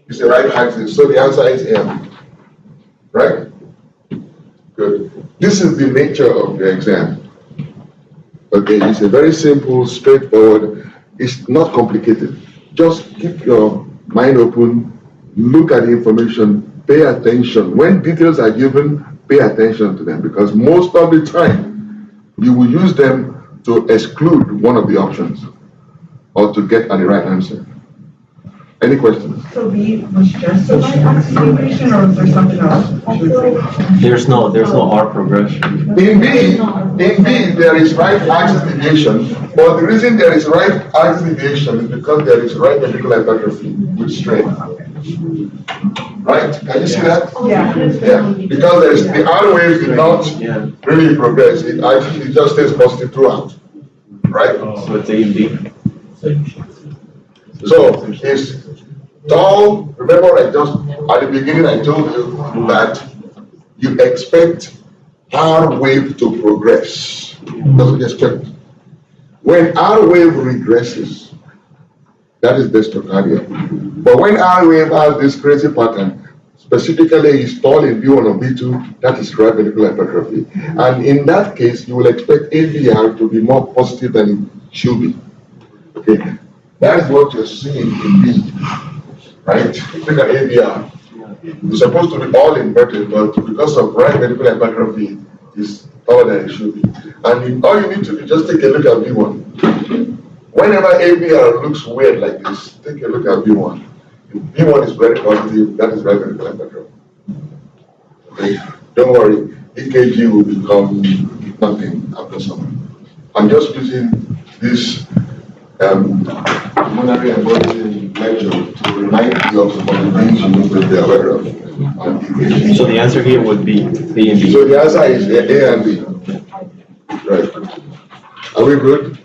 It's the right axis, so the answer is M. Right? Good. This is the nature of the exam. Okay, it's a very simple, straightforward, it's not complicated. Just keep your mind open, look at the information, pay attention. When details are given, pay attention to them, because most of the time, you will use them to exclude one of the options or to get at the right answer. Any questions? So B was just a light oxygenation, or was there something else? There's no R progression. In B, there is right axis deviation, but the reason there is right axis deviation is because there is right ventricular hypertrophy with strain. Right? Can you see that? Yeah. Yeah. Because there is the R wave did not really progress. It actually just stays positive throughout. Right? So it's A and B. So it's tall. Remember, at the beginning I told you that you expect R wave to progress. That's what you expect. When R wave regresses, that is dextrocardia. But when R wave has this crazy pattern, specifically is tall in B1 or B2, that is right ventricular hypertrophy. And in that case, you will expect AVR to be more positive than it should be. Okay. That is what you're seeing in B, right? Look at AVR. It's supposed to be all inverted, but because of right medical hypertrophy, it's taller than it should be. And all you need to do, just take a look at V1. Whenever AVR looks weird like this, take a look at V1. If V1 is very positive, that is right medical hypertrophy. Okay, don't worry, EKG will become nothing after summer. I'm just using this pulmonary embolism lecture to remind you of some of the things you need to be aware of on EKG. So the answer here would be B and B. So the answer is A and B. Right. Are we good?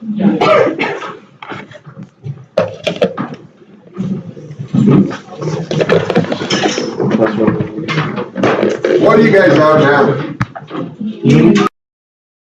What do you guys have now?